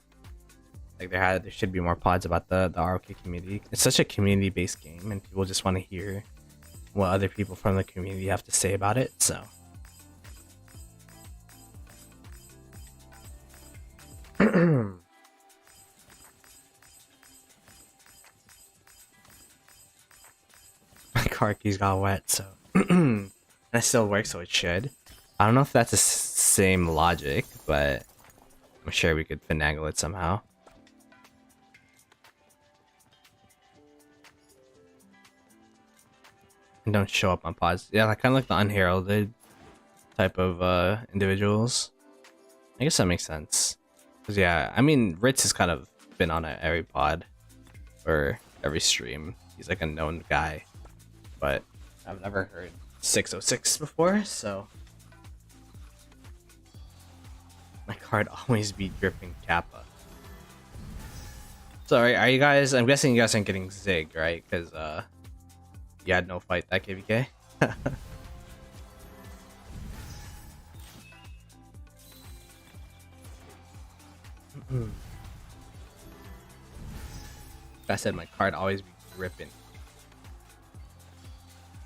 Like there should be more pods about the ROK community. It's such a community-based game, and people just want to hear what other people from the community have to say about it. So. My car keys got wet, so that still works, so it should. I don't know if that's the same logic, but I'm sure we could finagle it somehow. And don't show up on pods. Yeah, like kind of like the unheralded type of individuals. I guess that makes sense. Cause yeah, I mean, Ritz has kind of been on every pod or every stream. He's like a known guy, but I've never heard 606 before, so my card always be dripping Kappa. So are you guys? I'm guessing you guys aren't getting zigged, right? Because you had no fight that KVK. I said my card always be dripping.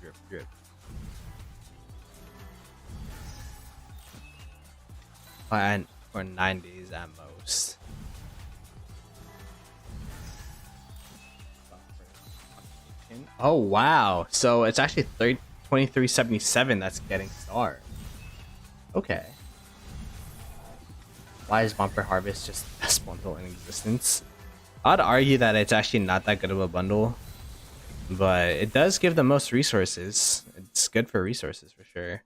Drip, drip. For 9 days at most. Oh wow! So it's actually 2377 that's getting star. Okay. Why is Bumper Harvest just the best bundle in existence? I'd argue that it's actually not that good of a bundle, but it does give the most resources. It's good for resources for sure.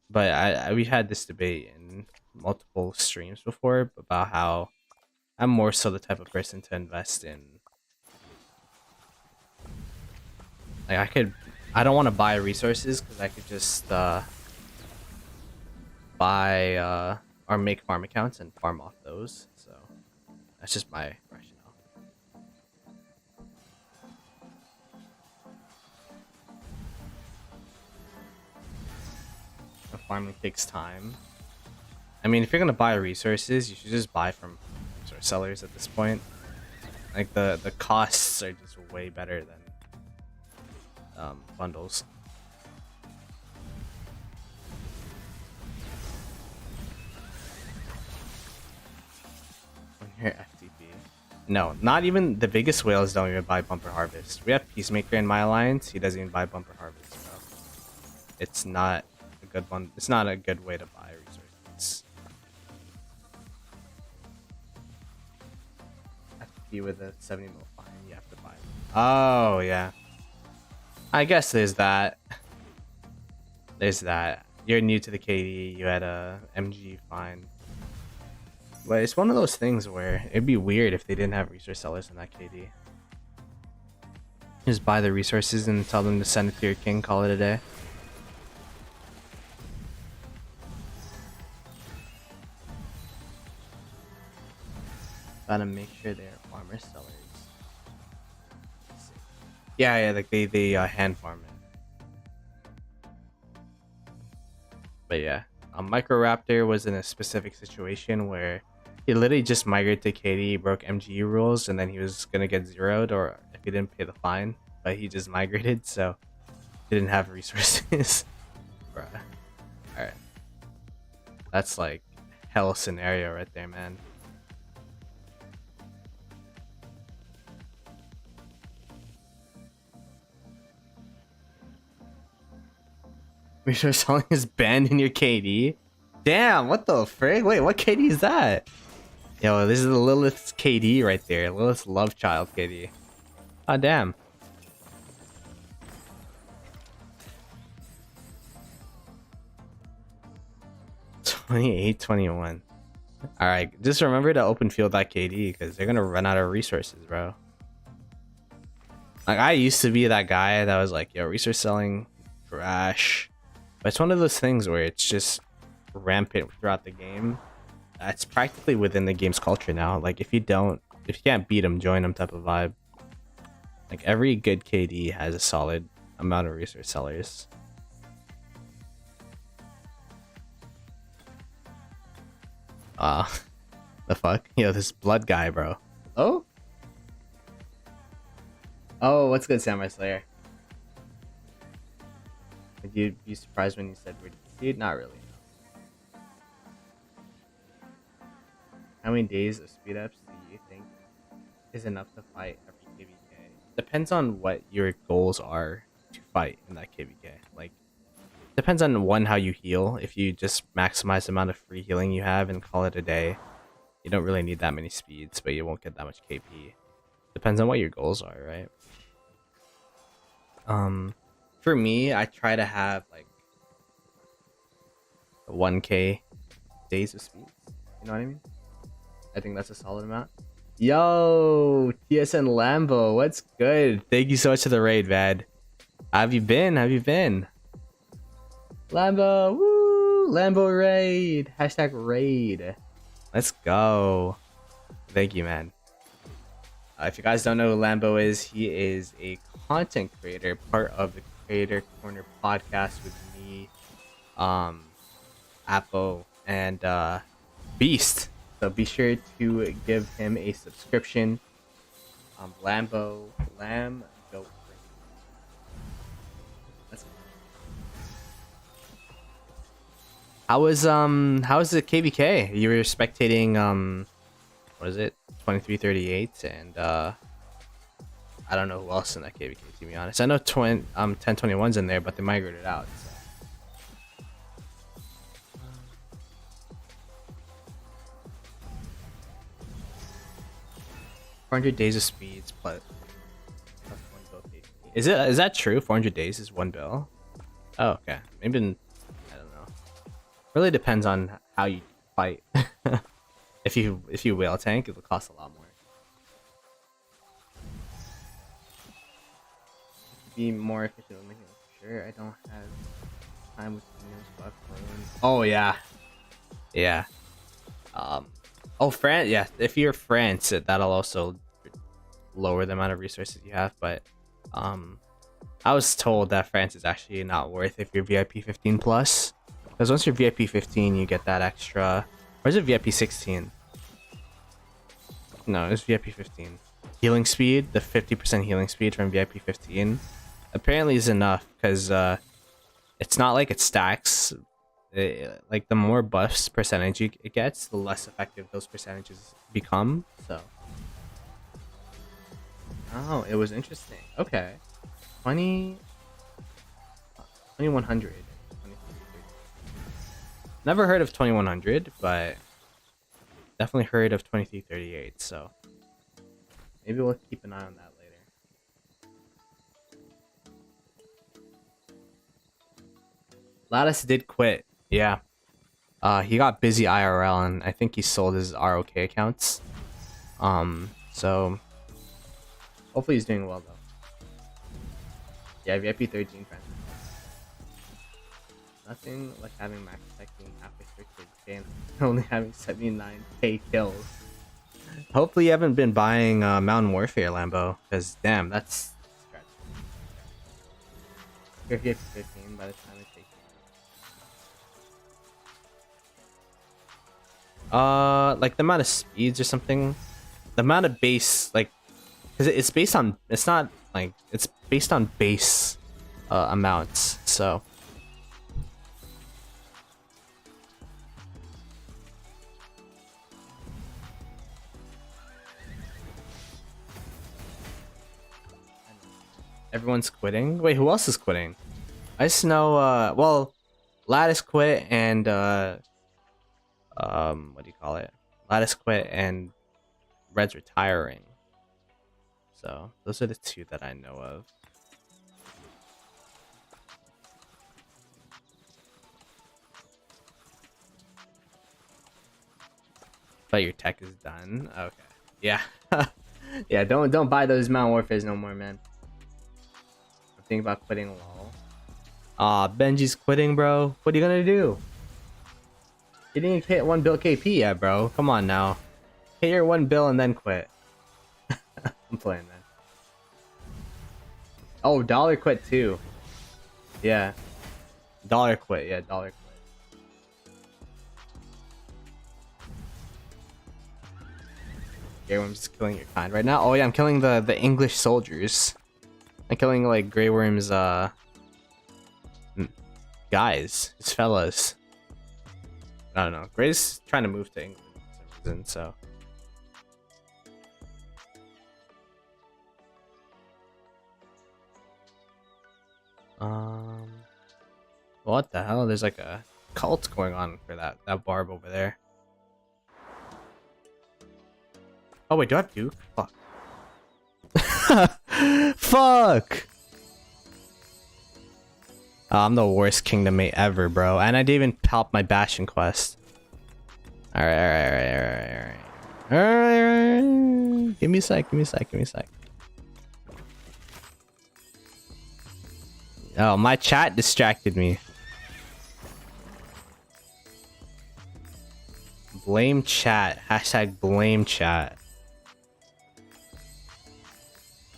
But we've had this debate in multiple streams before about how I'm more so the type of person to invest in. Like I don't want to buy resources because I could just buy or make farm accounts and farm off those. So that's just my rationale. The farming takes time. I mean, if you're gonna buy resources, you should just buy from resource sellers at this point. Like the costs are just way better than bundles. When you're FTP. No, not even the biggest whales don't even buy bumper harvest. We have Peacemaker in my alliance. He doesn't even buy bumper harvest, bro. It's not a good one. It's not a good way to buy resources. FTP with a 70 mil fine, you have to buy them. Oh yeah. I guess there's that. There's that. You're new to the KD. You had a MG fine. But it's one of those things where it'd be weird if they didn't have resource sellers in that KD. Just buy the resources and tell them to send it to your king, call it a day. Gotta make sure they're farmer sellers. Yeah, like they hand farm it. But yeah, Microraptor was in a specific situation where he literally just migrated to KD, broke MGE rules, and then he was gonna get zeroed or if he didn't pay the fine. But he just migrated, so he didn't have resources. Bruh. Alright. That's like hell scenario right there, man. Resource selling is banned in your KD? Damn, what the frig? Wait, what KD is that? Yo, this is the Lilith's KD right there. Lilith's love child KD. Ah, damn. $28.21. Alright, just remember to open field that KD because they're gonna run out of resources, bro. Like, I used to be that guy that was like, yo, resource selling, trash. But it's one of those things where it's just rampant throughout the game. It's practically within the game's culture now. Like, if you can't beat them, join them type of vibe. Like, every good KD has a solid amount of resource sellers. The fuck? Yo, this blood guy, bro. Oh? Oh, what's good, Samurai Slayer? Would you be surprised when you said we're dude? Not really. No. How many days of speed ups do you think is enough to fight every KVK? Depends on what your goals are to fight in that KVK. Like, depends on one, how you heal. If you just maximize the amount of free healing you have and call it a day, you don't really need that many speeds, but you won't get that much KP. Depends on what your goals are, right? For me, I try to have like 1k days of speeds. You know what I mean? I think that's a solid amount. Yo, TSN Lambo, what's good? Thank you so much for the raid, man. How have you been? How have you been? Lambo, woo! Lambo raid. Hashtag raid. Let's go. Thank you, man. If you guys don't know who Lambo is, he is a content creator, part of the Creator Corner podcast with me, Appo, and Beast. So be sure to give him a subscription. Lambo. How was the KVK? You were spectating what is it? 2338 and I don't know who else in that KVK, to be honest. I know 1021's in there, but they migrated out. So. 400 days of speeds plus 1 bill KP. Is that true? 400 days is 1 bill? Oh, okay. Maybe I don't know. Really depends on how you fight. if you whale tank, it'll cost a lot more. Be more efficient with making sure I don't have time with buff. Oh yeah. Yeah. Oh, France. Yeah, if you're France, that'll also lower the amount of resources you have. But I was told that France is actually not worth if you're VIP 15 plus, because once you're VIP 15, you get that extra. Or is it VIP 16? No, it's VIP 15. Healing speed, the 50% healing speed from VIP 15, apparently is enough because it's not like it stacks. Like the more buffs percentage it gets, the less effective those percentages become. So, oh, it was interesting. Okay, 2100. Never heard of 2100, but definitely heard of 2338. So maybe we'll keep an eye on that later. Lattice did quit. Yeah. He got busy IRL and I think he sold his ROK accounts. So hopefully he's doing well though. Yeah, VIP 13 friends. Nothing like having max tech being halfway through and only having 79k kills. Hopefully you haven't been buying Mountain Warfare Lambo, because damn, that's stretch. You're VIP 15 by the time it takes you. Like the amount of speeds or something, the amount of base, like, because it's based on, it's not like, it's based on base amounts, so everyone's quitting. Wait, who else is quitting? I just know well, Lattice quit and what do you call it? Lattice quit and Red's retiring. So those are the two that I know of. But your tech is done. Okay. Yeah. Yeah, don't buy those Mount Warfares no more, man. I'm thinking about quitting LOL. Aw, Benji's quitting, bro. What are you gonna do? You didn't hit 1 bill KP yet, bro. Come on now. Hit your 1 bill and then quit. I'm playing, man. Oh, Dollar quit too. Yeah. Dollar quit. Yeah, Dollar quit. Grey Worm's just killing your kind right now. Oh yeah, I'm killing the English soldiers. I'm killing like Grey Worm's guys, his fellas. I don't know. Gray's trying to move to England for some reason, so. What the hell? There's like a cult going on for that barb over there. Oh wait, do I have Duke? Fuck. Fuck! Oh, I'm the worst kingdom mate ever, bro. And I didn't even pop my Bastion quest. Alright. Give me a sec. Oh, my chat distracted me. Blame chat. Hashtag blame chat.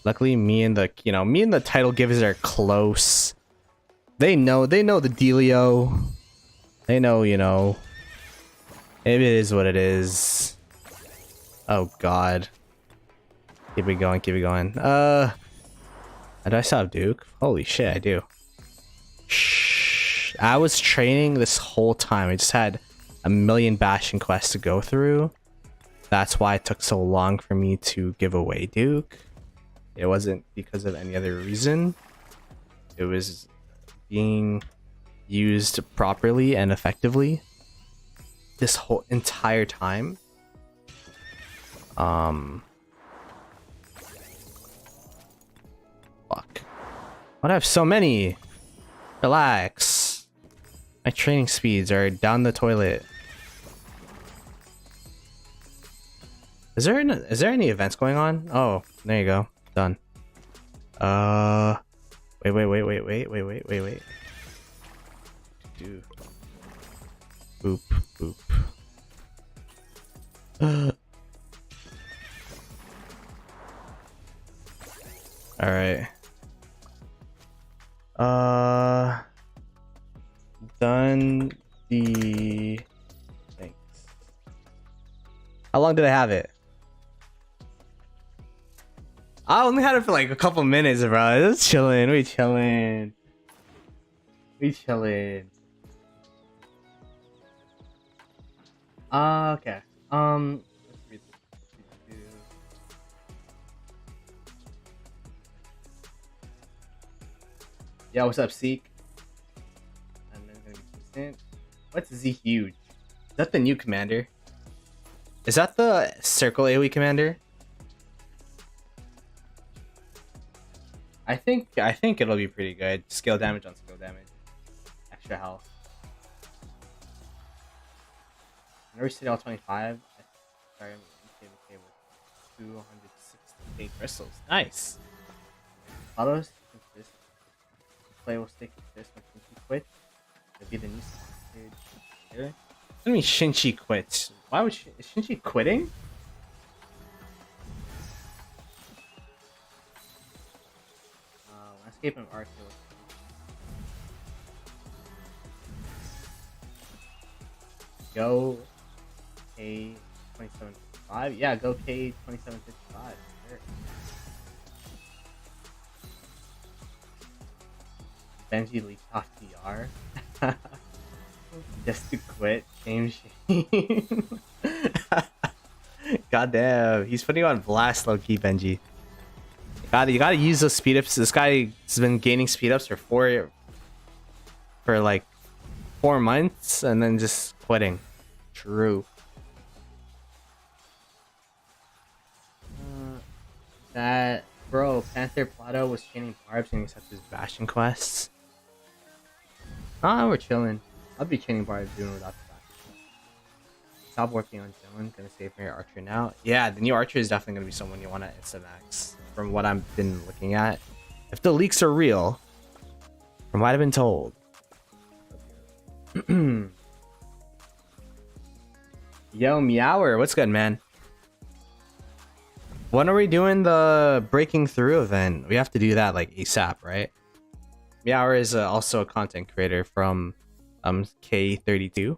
Luckily, me and the title givers are close. They know the dealio. They know, it is what it is. Oh god. Keep it going. Do I still have Duke? Holy shit, I do. Shh. I was training this whole time. I just had a million Bastion quests to go through. That's why it took so long for me to give away Duke. It wasn't because of any other reason. It was being used properly and effectively this whole entire time. Fuck. Why do I have so many? Relax. My training speeds are down the toilet. Is there any events going on? Oh, there you go. Done. Wait. Do. Boop, boop. All right. Done the things. How long did I have it? I only had it for like a couple minutes, bro. Just chilling. We chilling. Okay. Let's read this. Yeah, what's up, Seek? And then gonna be decent. What's Z Huge? Is that the new commander? Is that the circle AoE commander? I think it'll be pretty good. Skill damage on skill damage. Extra health. Never City all 25. Sorry, I'm with 268 crystals. Nice. Autos. Play will stick with this when Shinchi quits. It'll be the new stage here. What do you mean Shinchi quits? Why would is Shinchi quitting? Landscape and art. Go K 2755. Yeah, go K 2755. Sure. Benji leaked off PR. Just to quit. Shame. Goddamn, he's putting you on blast, low key, Benji. You gotta use those speed ups. This guy has been gaining speed ups for like 4 months and then just quitting. True. That bro, Panther Ploto was chaining barbs and accepted his Bastion quests. Ah, we're chilling. I'll be chaining barbs doing without the Bastion. Stop working on chilling. Gonna save my archer now. Yeah, the new archer is definitely gonna be someone you want to instamax. From what I've been looking at, if the leaks are real, from what I've been told. Yo, Meower, what's good, man? When are we doing the breaking through event? We have to do that like ASAP, right? Meower is also a content creator from K32.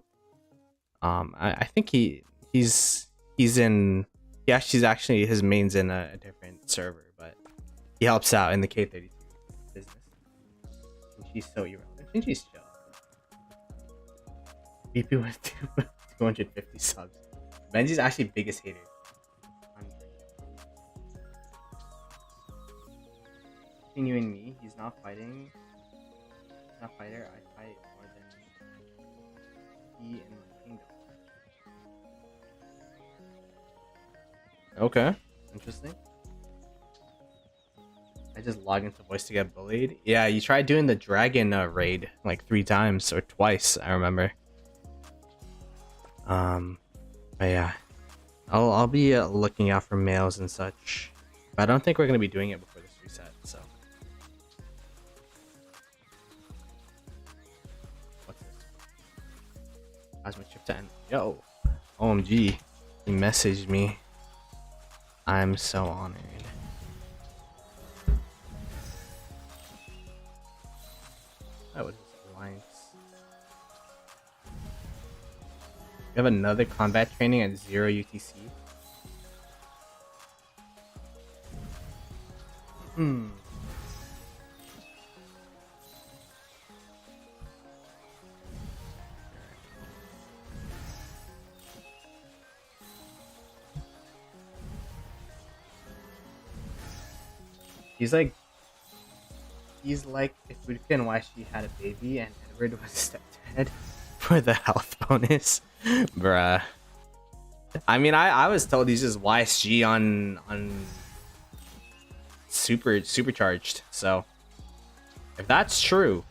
I think he's in actually his main's in a different server, but he helps out in the K32 business. And she's so irrelevant. And she's chill. BP with 250 subs. Benji's actually biggest hater. Continuing me, he's not fighting. He's not a fighter. I fight more than he in my kingdom. Okay, interesting. I just log into voice to get bullied. Yeah, you tried doing the dragon raid like 3 times or twice, I remember. But yeah, I'll be looking out for mails and such. But I don't think we're gonna be doing it before this reset. So what's this? Plasma chip 10. Yo, OMG, he messaged me. I'm so honored. That was his alliance. You have another combat training at 0 UTC. He's like if Ruka and Washi had a baby and Edward was stepdad for the health bonus. Bruh. I mean, I was told he's just YSG on supercharged. So if that's true,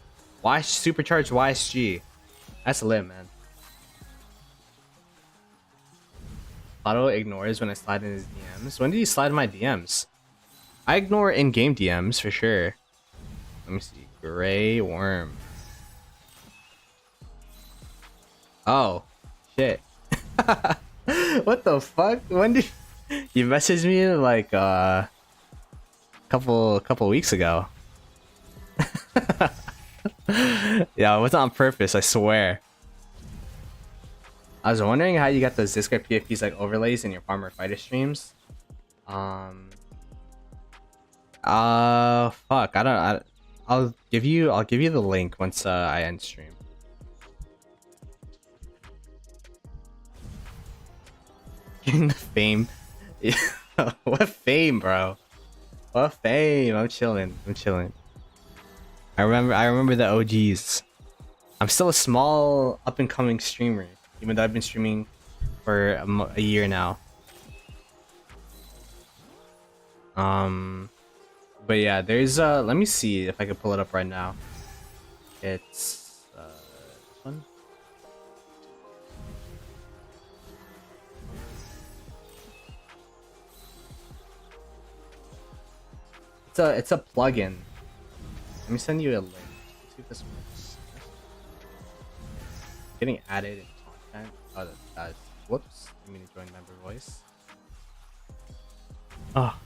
why supercharged YSG? That's lit, man. Ploto ignores when I slide in his DMs. When did he slide in my DMs? I ignore in-game DMs for sure. Let me see. Gray worm. Oh, shit. What the fuck? When did you message me like couple weeks ago? Yeah, it wasn't on purpose, I swear. I was wondering how you got those Discord PFPs like overlays in your farmer fighter streams. Fuck, I'll give you the link once I end stream. Getting the fame. What fame, bro? What fame? I'm chilling. I remember the OGs. I'm still a small up and coming streamer, even though I've been streaming for a year now. But yeah, there's let me see if I can pull it up right now. It's this one. It's a plugin. Let me send you a link. Let's see if this works. Getting added in content. Oh, that's whoops. I mean to join member voice. Oh.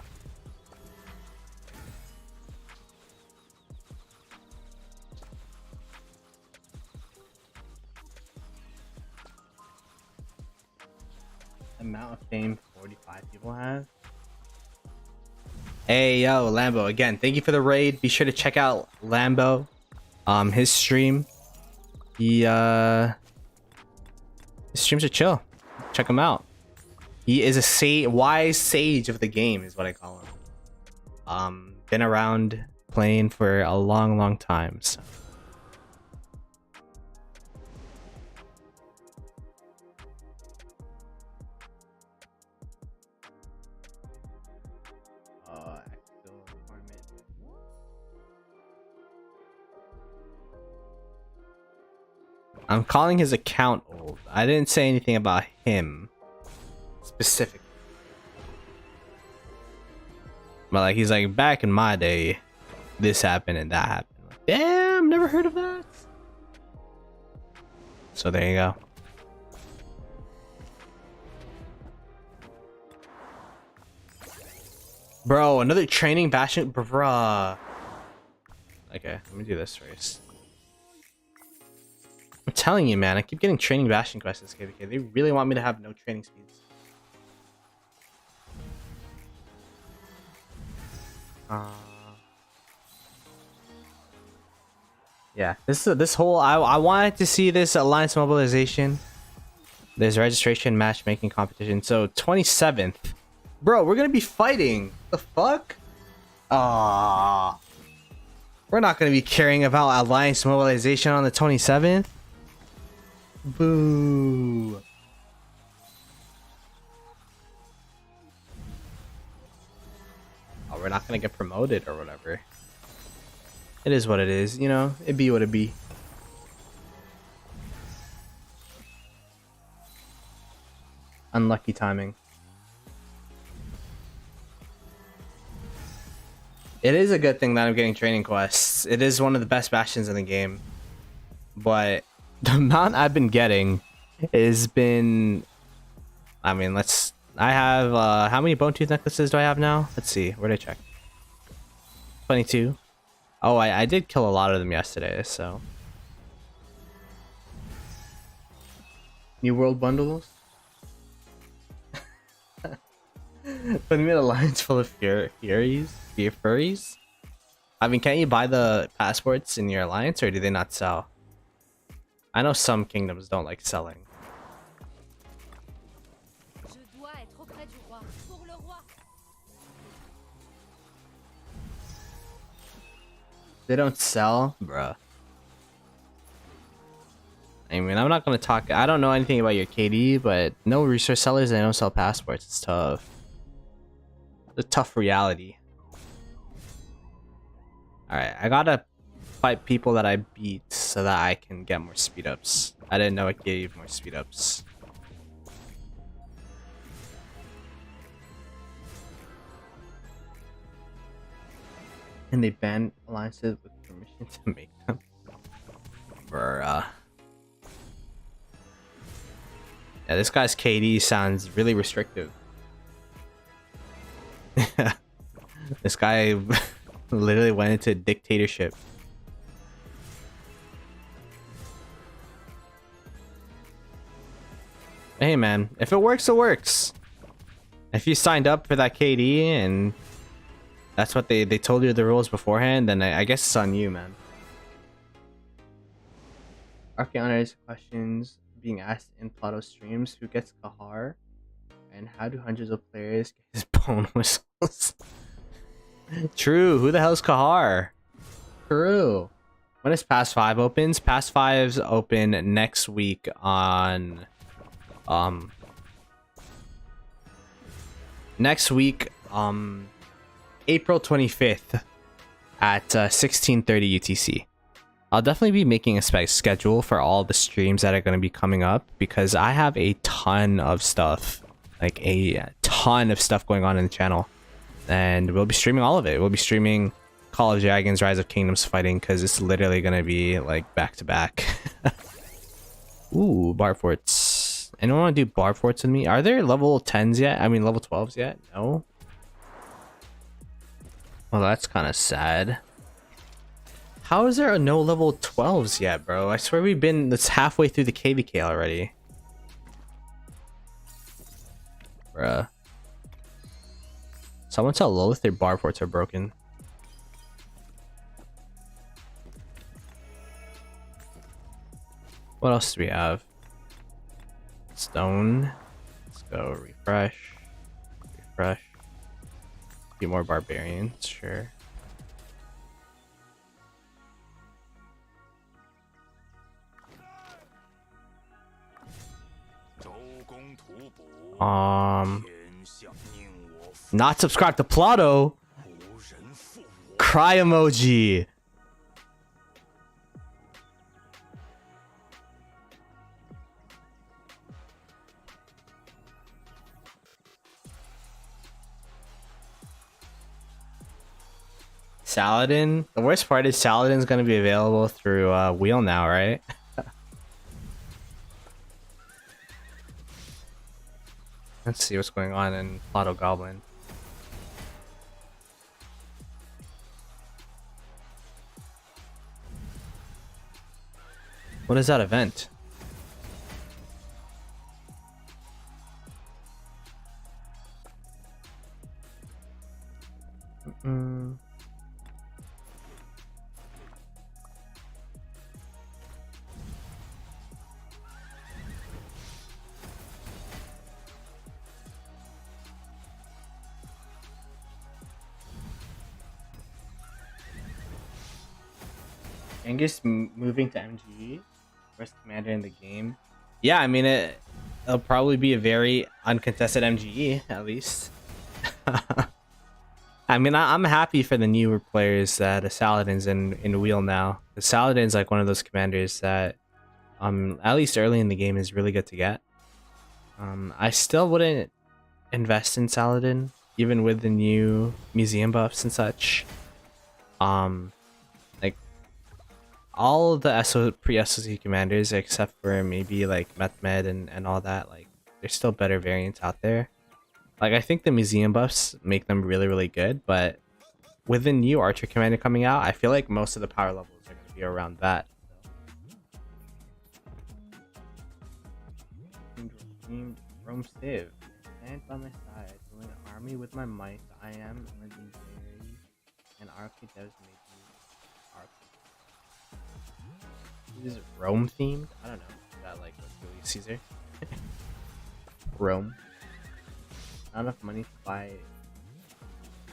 Amount of fame 45 people have. Hey yo, Lambo, again, thank you for the raid. Be sure to check out Lambo, his stream. His streams are chill. Check him out. He is a wise sage of the game, is what I call him. Been around playing for a long time. So. I'm calling his account old. I didn't say anything about him specifically. But like he's like, back in my day, this happened and that happened. Like, damn, never heard of that. So there you go. Bro, another training Bastion, bruh. Okay, let me do this first. I'm telling you, man, I keep getting training Bastion quests this KVK. They really want me to have no training speeds. Yeah, this whole I wanted to see this alliance mobilization. There's registration matchmaking competition. So 27th, bro, we're gonna be fighting. The fuck? We're not gonna be caring about alliance mobilization on the 27th. Boo. Oh, we're not gonna get promoted or whatever. It is what it is, you know? It be what it be. Unlucky timing. It is a good thing that I'm getting training quests. It is one of the best Bastions in the game. But the amount I've been getting has been... I mean, I have... how many bone tooth necklaces do I have now? Let's see. Where did I check? 22. Oh, I did kill a lot of them yesterday, so... New World bundles? Putting me in an alliance full of furries? I mean, can't you buy the passports in your alliance, or do they not sell? I know some kingdoms don't like selling. They don't sell? Bruh. I mean, I'm not gonna talk... I don't know anything about your KD, but no resource sellers, they don't sell passports. It's tough. It's a tough reality. Alright, I gotta fight people that I beat so that I can get more speed ups. I didn't know it gave more speed ups. And they banned alliances with permission to make them. Bruh. Yeah, this guy's KD sounds really restrictive. This guy literally went into dictatorship. Hey man, if it works, it works. If you signed up for that KD and that's what they told you the rules beforehand, then I guess it's on you, man. Arcane honors questions being asked in Ploto streams: who gets Kahar? And how do hundreds of players get his bone whistles? True, who the hell's Kahar? True. When is Pass 5 opens? Pass 5's open next week on April 25th at 16:30 UTC. I'll definitely be making a schedule for all the streams that are going to be coming up because I have a ton of stuff, like a ton of stuff going on in the channel, and we'll be streaming all of it. We'll be streaming Call of Dragons Rise of Kingdoms fighting because it's literally going to be like back to back. Ooh, barb forts. Anyone want to do barb forts with me? Are there level 10s yet? I mean level 12s yet? No. Well, that's kind of sad. How is there no level 12s yet, bro? I swear we've been this halfway through the KVK already. Bruh. Someone tell Lilith their barb forts are broken. What else do we have? Stone. Let's go refresh. Refresh. A few more barbarians, sure. Not subscribe to Ploto. Cry emoji. Saladin. The worst part is Saladin's gonna be available through Wheel now, right? Let's see what's going on in Ploto Goblin. What is that event? Angus moving to MGE, first commander in the game. Yeah, I mean it'll probably be a very uncontested MGE at least. I mean I'm happy for the newer players that Saladin's in Wheel now. The Saladin's like one of those commanders that at least early in the game is really good to get. I still wouldn't invest in Saladin even with the new museum buffs and such. Like all of the pre-SOC commanders except for maybe like Methmed and all that, like there's still better variants out there. Like I think the museum buffs make them really, really good, but with the new Archer commander coming out, I feel like most of the power levels are going to be around that. Rome Civ, stand by my side, building an army with my might. I am legendary, and Arcade devs made me Arcade. Is it Rome themed? I don't know. Is that like what Julius Caesar? Rome. Not enough money to buy a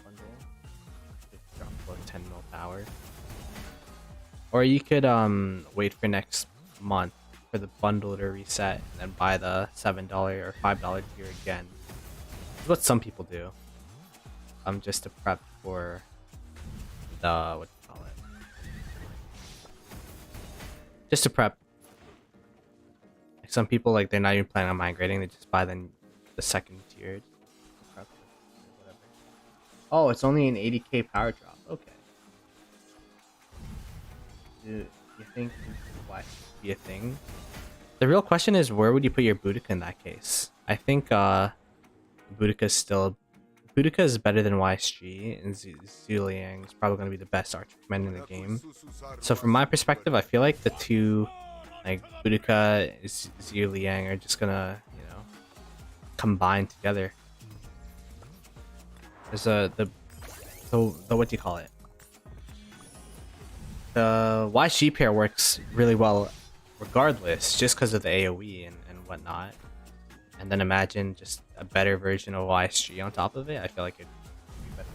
bundle. Just drop below 10 mil power. Or you could wait for next month for the bundle to reset and then buy the $7 or $5 tier again. That's what some people do. Just to prep for the what do you call it? Just to prep. Like some people, like they're not even planning on migrating, they just buy the second tier. Oh, it's only an 80k power drop. Okay. Do you think West would be a thing? The real question is, where would you put your Boudica in that case? I think Boudica is better than YSG, and Zuliang is probably going to be the best Archcommand in the game. So from my perspective, I feel like the two, like Boudica and Zuliang, are just gonna, you know, combine together. There's the what do you call it? The YSG pair works really well regardless, just because of the AoE and whatnot. And then imagine just a better version of YSG on top of it. I feel like it'd be better.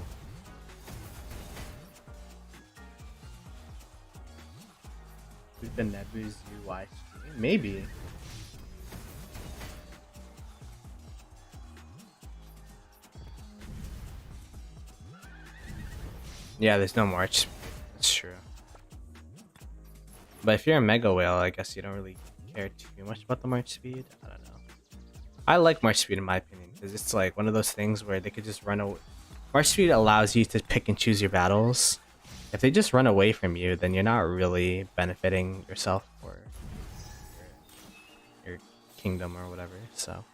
With the Nebu's YSG? Maybe. Yeah, there's no March. That's true. But if you're a Mega Whale, I guess you don't really care too much about the March speed. I don't know. I like March speed in my opinion, because it's like one of those things where they could just run away. March speed allows you to pick and choose your battles. If they just run away from you, then you're not really benefiting yourself or your kingdom or whatever, so.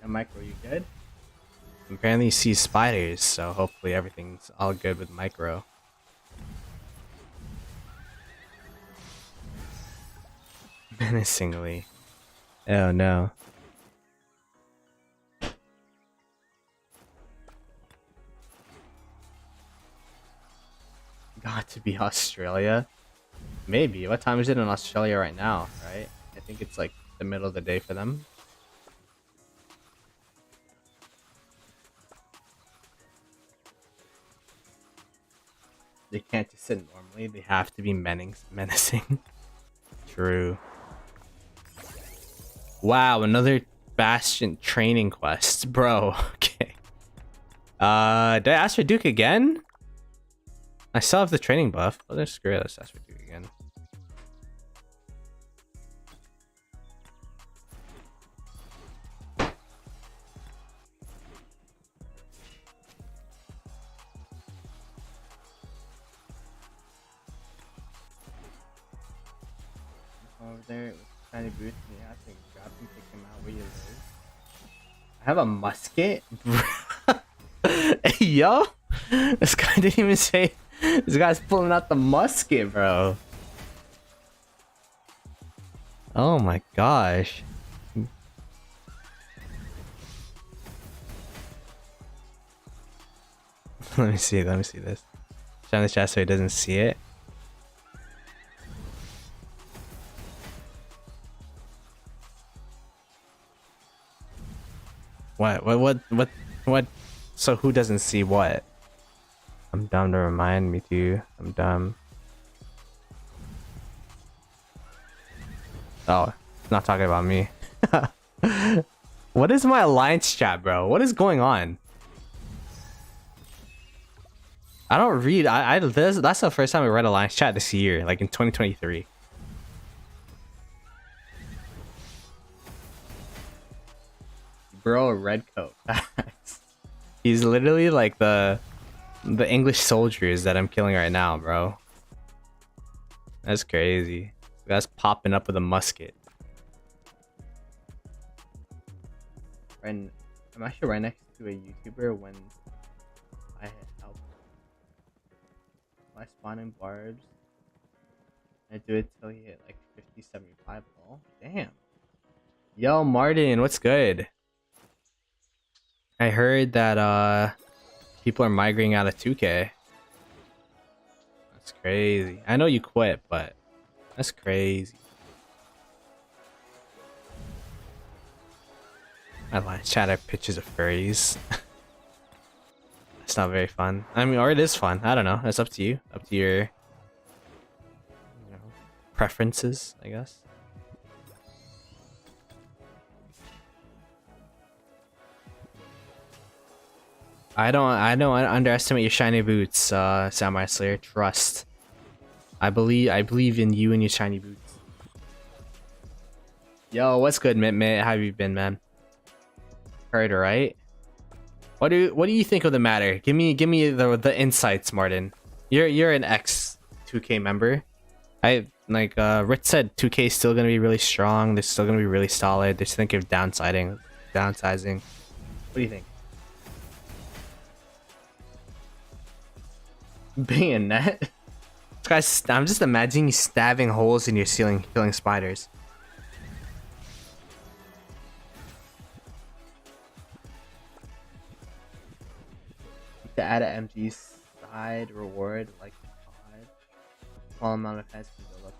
And Micro, you good? Apparently he sees spiders, so hopefully everything's all good with Micro. Menacingly. Oh no. Got to be Australia? Maybe. What time is it in Australia right now, right? I think it's like the middle of the day for them. They can't just sit normally, they have to be menacing. True. Wow, another Bastion training quest. Bro, okay. Did I ask for Duke again? I still have the training buff. Oh, that's great. Let's ask for Duke again. Over there with tiny boots, and you have to grab him, take him out where you live. I have a musket? Hey, yo! This guy didn't even say. This guy's pulling out the musket, bro. Oh my gosh. Let me see this. Shine the chat so he doesn't see it. What? So who doesn't see what? I'm dumb to remind me to. I'm dumb. Oh, not talking about me. What is my alliance chat, bro? What is going on? I don't read. That's the first time I read alliance chat this year, like in 2023. Bro, red coat. He's literally like the English soldiers that I'm killing right now, bro. That's crazy. That's popping up with a musket. And I'm actually right next to a YouTuber when I help my spawning barbs. I do it till you hit like 50, 75 ball. Damn. Yo, Martin, what's good? I heard that people are migrating out of 2K. That's crazy. I know you quit, but that's crazy. I like chat out pictures of furries. It's not very fun. I mean, or it is fun. I don't know. It's up to you. Up to your, you know, preferences, I guess. I don't underestimate your shiny boots, Samurai Slayer. Trust. I believe in you and your shiny boots. Yo, what's good, Mint? How have you been, man? Heard, right? What do you think of the matter? Give me the insights, Martin. You're an ex 2K member. I like Rich said 2K is still gonna be really strong. They're still gonna be really solid. They're just thinking of downsizing. What do you think? Bayonet? Guys, I'm just imagining you stabbing holes in your ceiling, killing spiders. To add an MG side reward like 5. Small amount of heads can build up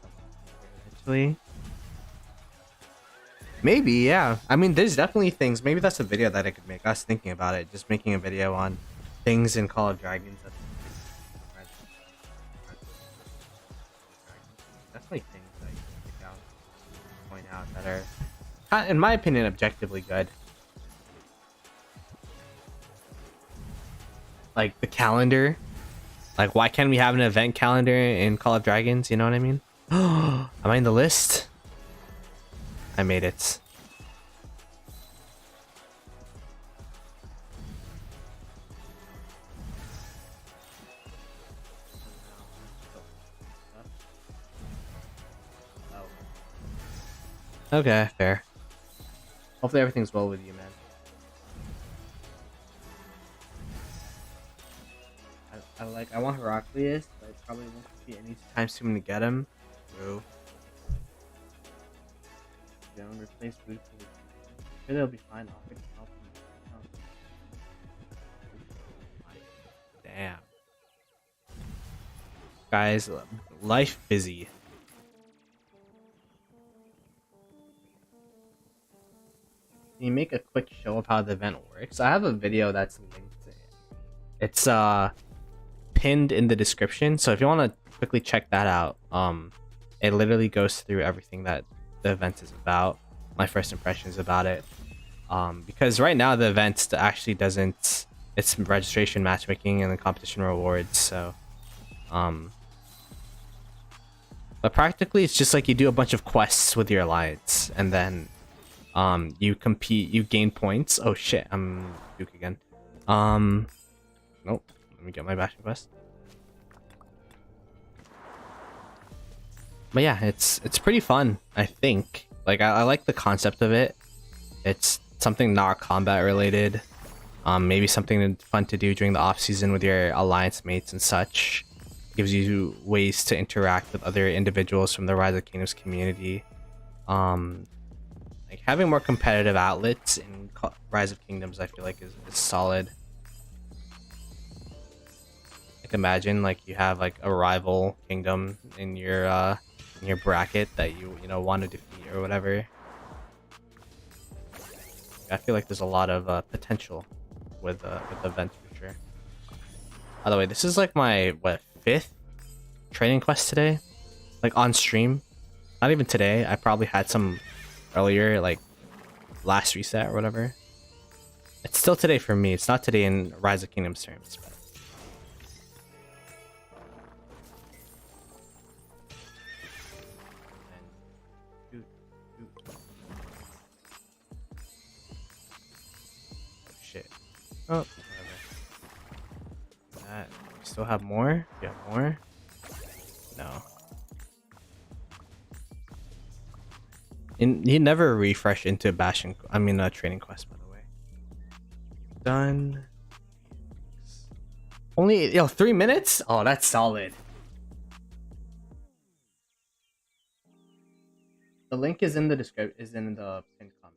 eventually. Maybe, yeah. I mean, there's definitely things. Maybe that's a video that I could make. I was thinking about it, just making a video on things in Call of Dragons. Definitely things that I can pick out, point out that are, in my opinion, objectively good. Like the calendar. Like, why can't we have an event calendar in Call of Dragons? You know what I mean? Am I in the list? I made it. Okay, fair. Hopefully everything's well with you, man. I want Heraclius, but it probably won't be any time soon to get him. True. Don't replace Boots. Sure, they'll be fine. I'll fix help them. Damn. Guys, life busy. Can you make a quick show of how the event works? I have a video that's linked to it. It's pinned in the description, so if you want to quickly check that out, it literally goes through everything that the event is about, my first impressions about it, because right now the event actually doesn't, it's registration, matchmaking, and the competition rewards, so but practically it's just like you do a bunch of quests with your alliance, and then you compete, you gain points. Oh shit, I'm Duke again. Nope. Let me get my Bastion quest. But yeah, it's pretty fun, I think. Like, I like the concept of it. It's something not combat related. Maybe something fun to do during the off season with your alliance mates and such. Gives you ways to interact with other individuals from the Rise of Kingdoms community. Like, having more competitive outlets in Rise of Kingdoms, I feel like is solid. Like, imagine like you have like a rival kingdom in your bracket that you want to defeat or whatever. I feel like there's a lot of potential with the event for sure. By the way, this is like my 5th training quest today, like on stream. Not even today. I probably had some earlier, like last reset or whatever. It's still today for me. It's not today in Rise of Kingdoms terms, but oh, whatever. That, we still have more? Do you have more? No. You never refresh into Bastion. I mean, a training quest, by the way. Done. Only 3 minutes? Oh, that's solid. The link is in the description. Is in the pinned comment.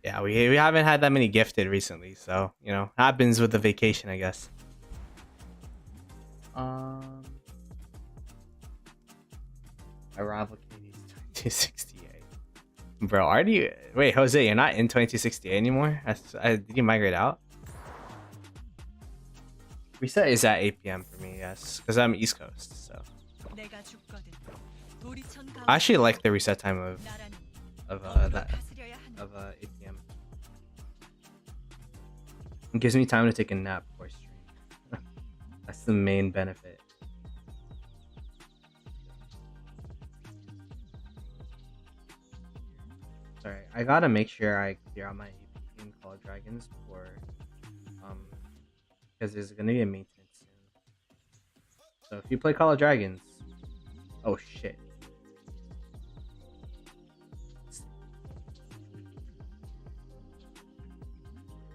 Yeah, we haven't had that many gifted recently, so happens with the vacation, I guess. Arrival Katie's 2068. Bro, are you? Wait, Jose, you're not in 2068 anymore? Did you migrate out? Reset is at 8 p.m. for me, yes, because I'm East Coast, so. I actually like the reset time of 8 p.m. It gives me time to take a nap before stream. That's the main benefit. Sorry, I gotta make sure I clear out my AP in Call of Dragons before, because there's gonna be a maintenance soon. So if you play Call of Dragons, oh shit.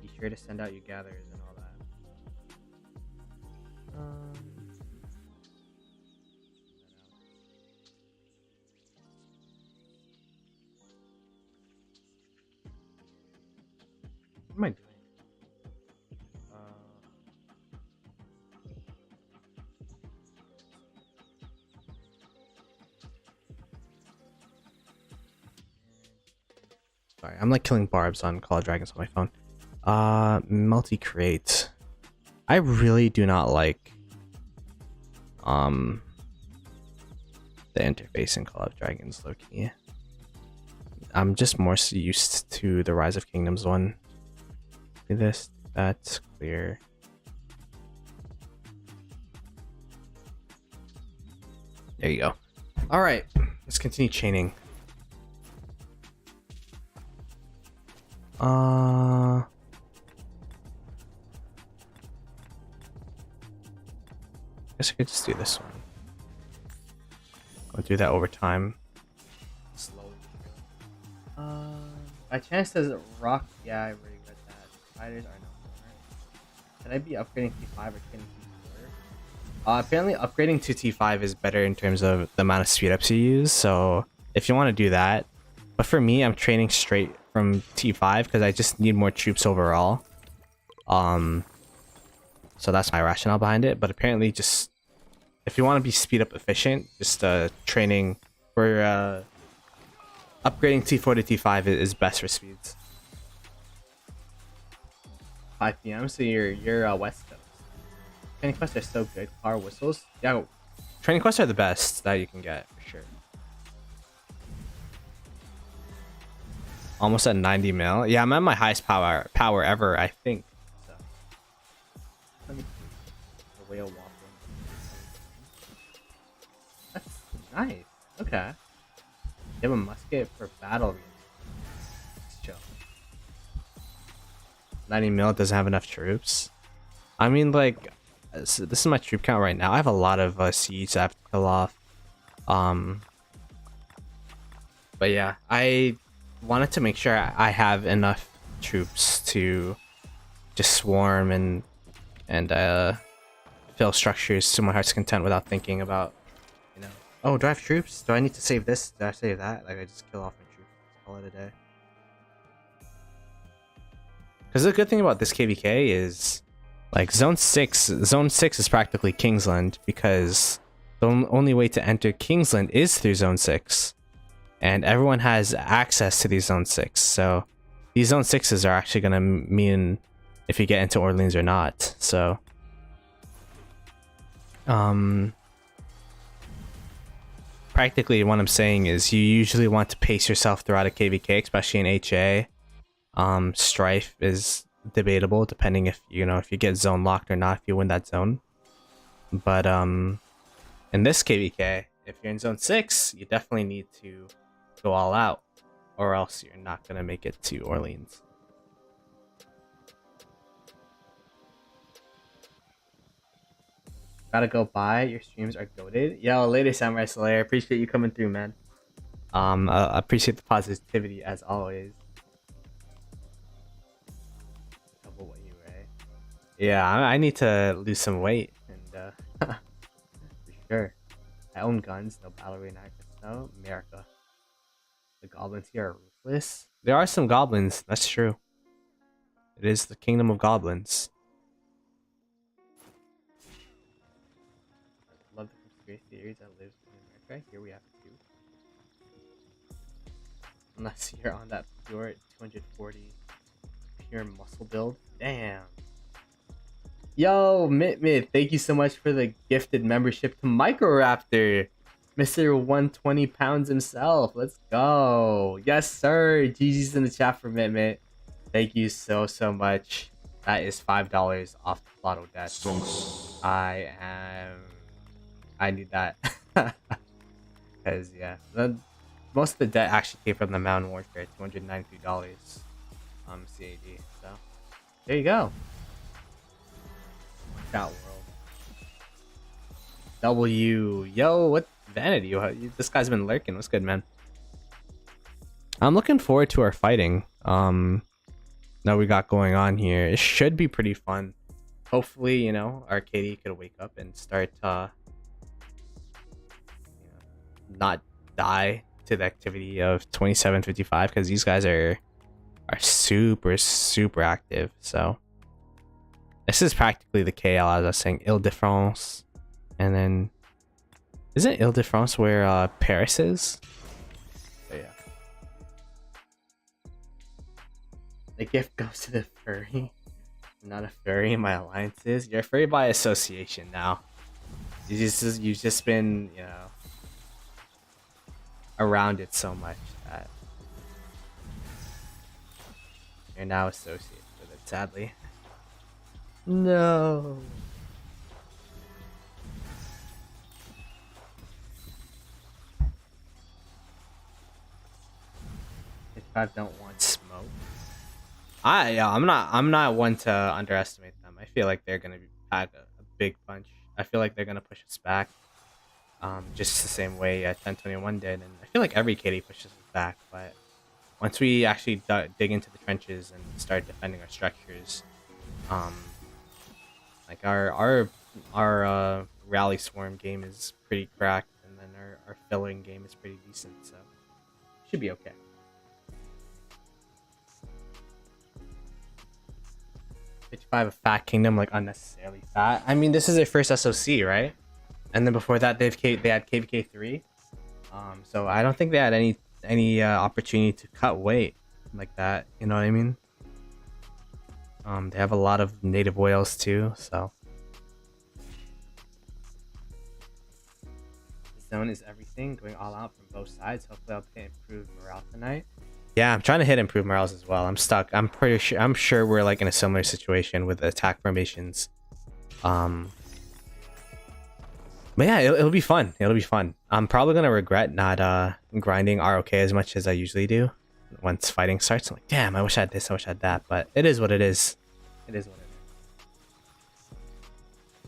Be sure to send out your gatherers and all that. What am I doing? Sorry, I'm like killing barbs on Call of Dragons on my phone. Multi-create. I really do not like the interface in Call of Dragons, low-key. I'm just more so used to the Rise of Kingdoms one. Do this, that's clear. There you go. All right, let's continue chaining. Guess I could just do this one. I'll do that over time. Slowly. By chance does it rock? Yeah, I already read that. Spiders are no more. Should I be upgrading T5 or T4? Apparently upgrading to T5 is better in terms of the amount of speed ups you use. So if you want to do that, but for me, I'm training straight from T5 because I just need more troops overall. So that's my rationale behind it. But apparently, just if you want to be speed up efficient, just training for upgrading T4 to T5 is best for speeds. 5 p.m. So you're West Coast. Training quests are so good. Car whistles. Yeah, training quests are the best that you can get for sure. Almost at 90 mil. Yeah, I'm at my highest power ever, I think. So. Let me see. The whale walking. That's nice. Okay. You have a musket for battle. Let's chill. 90 mil doesn't have enough troops. I mean, like, so this is my troop count right now. I have a lot of siege I have to kill off. But yeah, I wanted to make sure I have enough troops to just swarm and fill structures to my heart's content without thinking about, you know, oh, do I have troops? Do I need to save this? Do I save that? Like, I just kill off my troops. Call it a day. Because the good thing about this KVK is, like, Zone 6 is practically Kingsland, because the only way to enter Kingsland is through Zone 6. And everyone has access to these Zone 6. So these Zone 6s are actually going to mean if you get into Orleans or not. So practically what I'm saying is you usually want to pace yourself throughout a KVK, especially in HA. Strife is debatable depending if you get zone locked or not if you win that zone. But in this KVK, if you're in Zone 6, you definitely need to go all out, or else you're not gonna make it to Orleans. Gotta go by. Your streams are goated. Yo, later, Samurai Slayer. Appreciate you coming through, man. I appreciate the positivity as always. Double what you weigh. Yeah, I need to lose some weight, and for sure. I own guns. No battle reenactments. No, America. The goblins here are ruthless. There are some goblins. That's true. It is the kingdom of goblins. I love the conspiracy theories that lives in America. Here we have two. Unless you're on that pure 240 pure muscle build. Damn. Yo, Mit, thank you so much for the gifted membership to Microraptor. Mr. 120 pounds himself. Let's go. Yes, sir. GG's in the chat for Mit. Thank you so much. That is $5 off the Ploto debt. Stonks. I need that. Because, yeah. Most of the debt actually came from the Mountain Warfare, $293 CAD. So, there you go. Chat world. W. Yo, what vanity? This guy's been lurking. What's good, man? I'm looking forward to our fighting that we got going on here. It should be pretty fun. Hopefully, you know, our KD could wake up and start not die to the activity of 2755, because these guys are super active. So this is practically the KL, as I was saying. Ile-de-France, and then isn't Ile-de-France where Paris is? So, yeah. The gift goes to the furry. I'm not a furry in my alliances. You're a furry by association now. You've just been, you know, around it so much that you're now associated with it, sadly. No. If I don't want smoke. I'm not one to underestimate them. I feel like they're gonna pack a big punch. I feel like they're gonna push us back. Just the same way 1021 did, and I feel like every KD pushes us back. But once we actually dig into the trenches and start defending our structures, like our rally swarm game is pretty cracked, and then our filling game is pretty decent, so should be okay. 55 a fat kingdom, like unnecessarily fat. I mean, this is their first SOC, right? And then before that, they had KVK 3. So I don't think they had any opportunity to cut weight like that. You know what I mean? They have a lot of native whales too. So the zone is everything, going all out from both sides. Hopefully, I'll get improved morale tonight. Yeah, I'm trying to hit improved morales as well. I'm stuck. I'm sure we're like in a similar situation with attack formations. But yeah, it'll be fun. It'll be fun. I'm probably gonna regret not grinding ROK as much as I usually do once fighting starts. I'm like, damn, I wish I had this, I wish I had that. But it is what it is. It is what it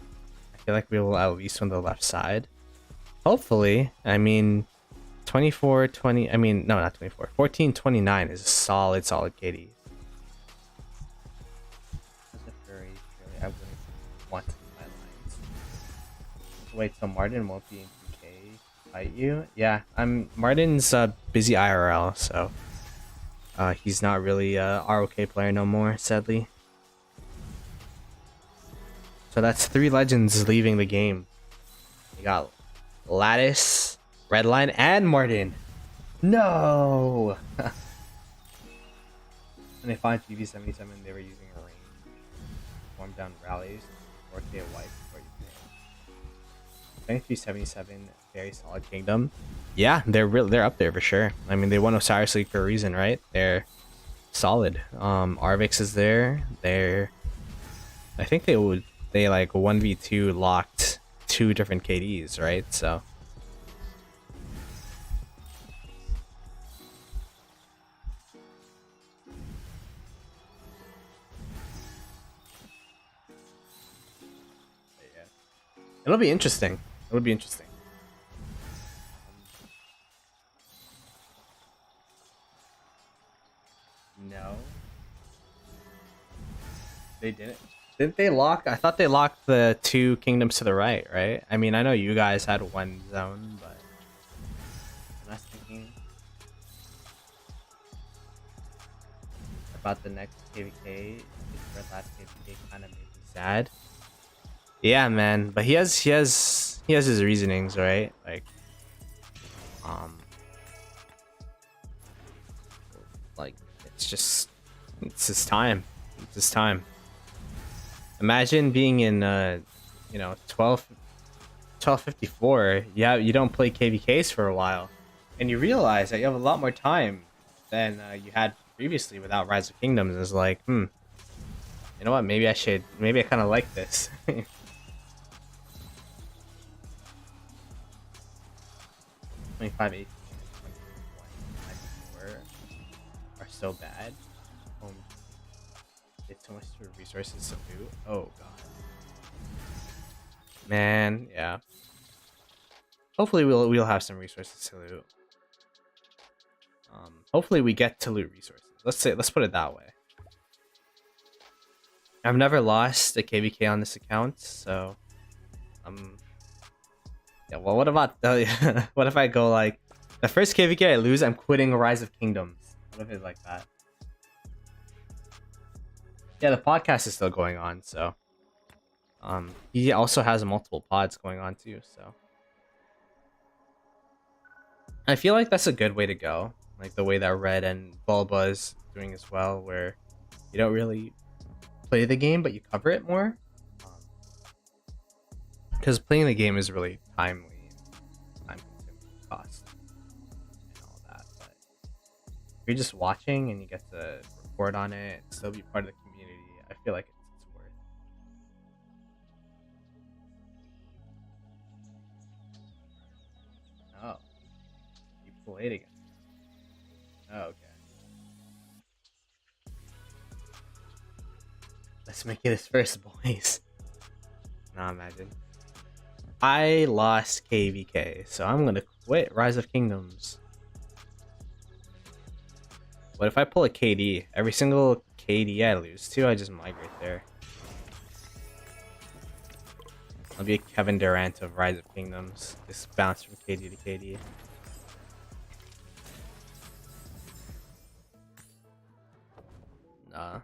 is. I feel like we will at least from the left side. Hopefully. I mean, 24-20. I mean, no, not 24. 14-29 is a solid KD. I wouldn't want to. Wait, so Martin won't be in PK fight you? Yeah, Martin's busy IRL, so he's not really a ROK player no more, sadly. So that's 3 legends leaving the game. You got Lattice, Redline, and Martin. No. When they find GV77, they were using a range, form down rallies, 4K white. 2377, very solid kingdom. Yeah, they're up there for sure. I mean, they won Osiris League for a reason, right? They're solid. Arvix is there. I think they like 1v2 locked 2 different KDs, right? So yeah, it'll be interesting. It would be interesting. No. They didn't. Didn't they lock? I thought they locked the 2 kingdoms to the right, right? I mean, I know you guys had 1 zone, but I'm not thinking about the next KVK. The last KVK kind of made me sad. Yeah, man, but he has his reasonings, right? Like it's his time. It's his time. Imagine being in 1254. Yeah, you don't play KVKs for a while, and you realize that you have a lot more time than you had previously without Rise of Kingdoms. It's like, You know what? Maybe I should. Maybe I kind of like this. 25, 18, 21, 24 are so bad. It's so much resources to do. Oh god. Man, yeah. Hopefully we'll have some resources to loot. Hopefully we get to loot resources. Let's put it that way. I've never lost a KVK on this account, so yeah, well what about what if I go like the first KVK I lose, I'm quitting Rise of Kingdoms. What if it's like that? Yeah, the podcast is still going on, so he also has multiple pods going on too, so I feel like that's a good way to go. Like the way that Red and Bulba is doing as well, where you don't really play the game, but you cover it more. Because playing the game is really timely and time-consuming cost and all that. But if you're just watching and you get to report on it and still be part of the community, I feel like it's worth it. Oh, you played again. Oh, okay. Let's make it his first, boys. Nah, imagine. I lost KVK, so I'm gonna quit Rise of Kingdoms. What if I pull a KD? Every single KD I lose to, I just migrate there. I'll be a Kevin Durant of Rise of Kingdoms. Just bounce from KD to KD. Nah.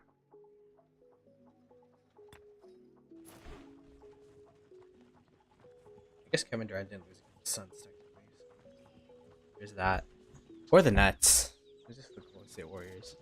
I guess Kevin Durant didn't lose against the Suns technically. So there's that. Or the Nets. It's just the Golden State Warriors.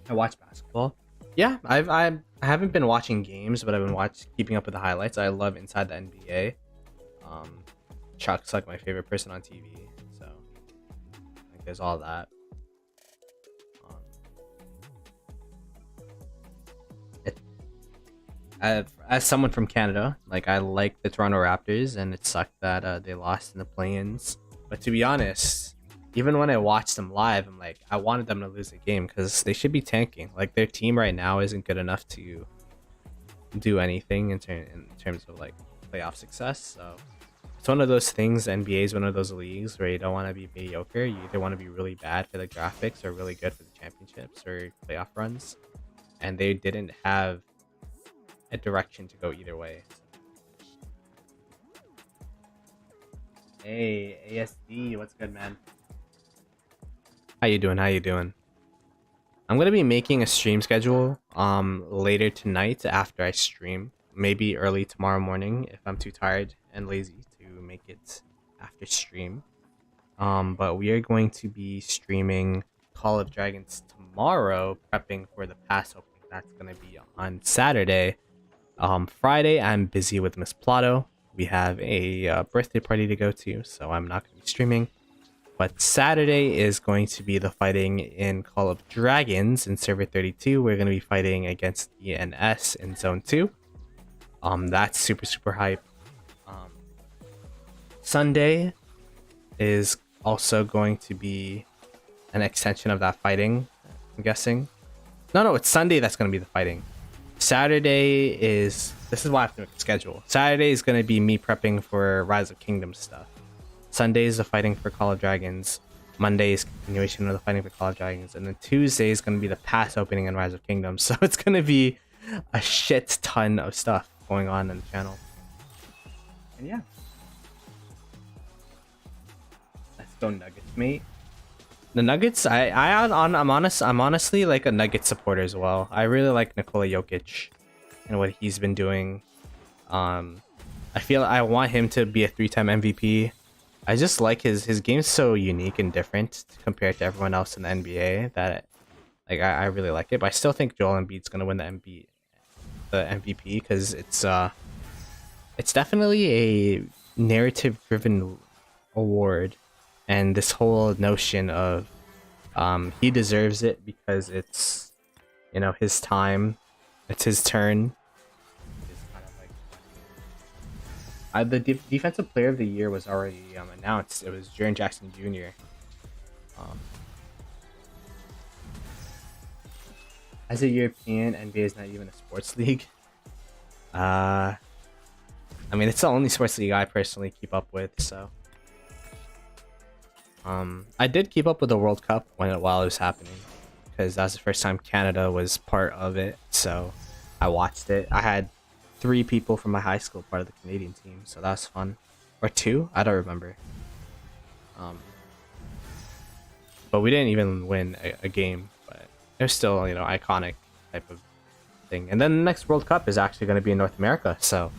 I watch basketball. Yeah, I haven't been watching games, but I've been keeping up with the highlights. I love Inside the NBA. Chuck's like my favorite person on TV, so like there's all that. As someone from Canada, like I like the Toronto Raptors, and it sucked that they lost in the play-ins. But to be honest, even when I watched them live, I'm like, I wanted them to lose the game because they should be tanking. Like their team right now isn't good enough to do anything in terms of like playoff success. So it's one of those things. NBA is one of those leagues where you don't want to be mediocre. You either want to be really bad for the graphics or really good for the championships or playoff runs. And they didn't have a direction to go either way. Hey, ASD, what's good, man? How you doing? How you doing? I'm gonna be making a stream schedule later tonight after I stream. Maybe early tomorrow morning if I'm too tired and lazy to make it after stream. But we are going to be streaming Call of Dragons tomorrow, prepping for the pass opening. That's gonna be on Saturday. Friday I'm busy with Miss Ploto. We have a birthday party to go to, so I'm not going to be streaming. But Saturday is going to be the fighting in Call of Dragons in Server 32. We're going to be fighting against ENS in Zone 2. That's super hype. Sunday is also going to be an extension of that fighting, I'm guessing. No, it's Sunday that's going to be the fighting. Saturday is... This is why I have to make a schedule. Saturday is going to be me prepping for Rise of Kingdoms stuff. Sunday is the fighting for Call of Dragons. Monday is continuation of the fighting for Call of Dragons. And then Tuesday is going to be the pass opening in Rise of Kingdoms. So it's going to be a shit ton of stuff going on the channel. And yeah. Let's go Nuggets, mate. The Nuggets, I'm honestly like a Nuggets supporter as well. I really like Nikola Jokic and what he's been doing. I feel I want him to be a 3-time MVP. I just like his game's so unique and different compared to everyone else in the NBA that like I really like it. But I still think Joel Embiid's gonna win the the MVP because it's definitely a narrative driven award, and this whole notion of he deserves it because it's, you know, his time, it's his turn, is kind of like the defensive player of the year was already announced. It was Jaren Jackson Jr. Um, as a European, NBA is not even a sports league. I mean, it's the only sports league I personally keep up with, so. I did keep up with the World Cup while it was happening, because that was the first time Canada was part of it, so I watched it. I had 3 people from my high school part of the Canadian team, so that was fun. Or 2? I don't remember. But we didn't even win a game, but it was still, you know, iconic type of thing. And then the next World Cup is actually going to be in North America, so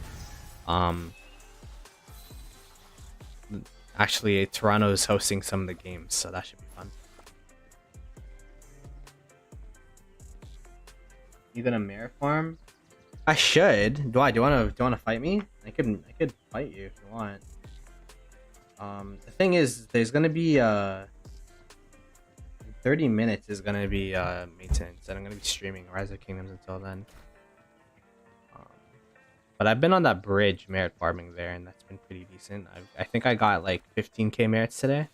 actually Toronto is hosting some of the games, so that should be fun. You gonna mare farm? I should. Do you wanna fight me? I could fight you if you want. The thing is, there's gonna be 30 minutes is gonna be maintenance, and I'm gonna be streaming Rise of Kingdoms until then. But I've been on that bridge merit farming there, and that's been pretty decent. I think I got like 15k merits today.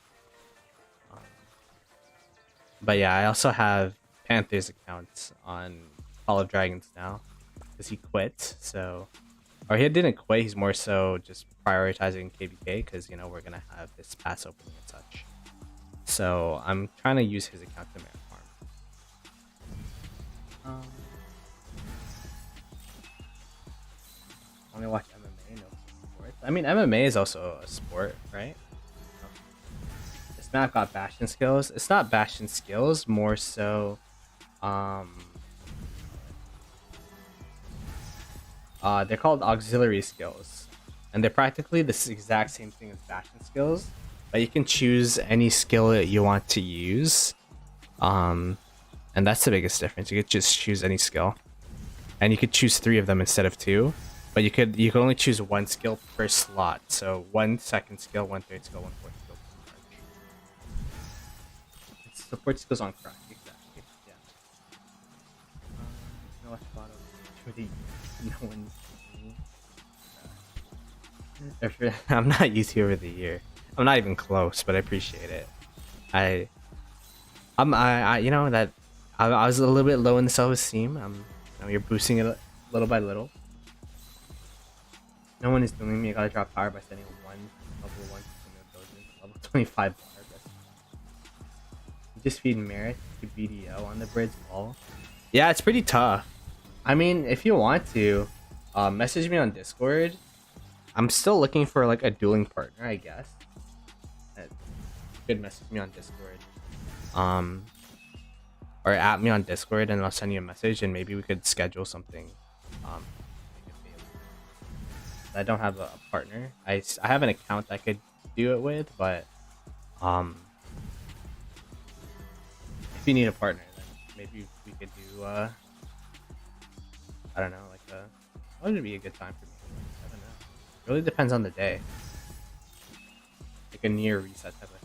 But yeah, I also have Panthers accounts on Call of Dragons now, because he quit. So, or he didn't quit. He's more so just prioritizing KBK, because, you know, we're gonna have this pass opening and such. So I'm trying to use his account to merit farm. I only watch MMA, no sports. I mean, MMA is also a sport, right? This map got Bastion skills. It's not Bastion skills, more so, they're called auxiliary skills, and they're practically the exact same thing as Bastion skills, but you can choose any skill that you want to use, and that's the biggest difference. You could just choose any skill, and you could choose 3 of them instead of 2. But you could only choose 1 skill per slot. So 1 second skill, 1 third skill, 1 fourth skill. It's support skills on crack, exactly. Yeah. No Ploto. No one's I'm not YouTuber of the year. I'm not even close, but I appreciate it. I you know that I was a little bit low in the self-esteem. You know, you're boosting it little by little. No one is doing me. I gotta drop power by sending level 1 level 25 bar. You just feed merit to BDO on the bridge wall. Yeah, it's pretty tough. I mean, if you want to, message me on Discord. I'm still looking for like a dueling partner, I guess. You could message me on Discord. Or at me on Discord, and I'll send you a message, and maybe we could schedule something. I don't have a partner. I have an account I could do it with, but if you need a partner, then maybe we could do I don't know, like what would be a good time for me? I don't know. It really depends on the day. Like a near reset type of thing.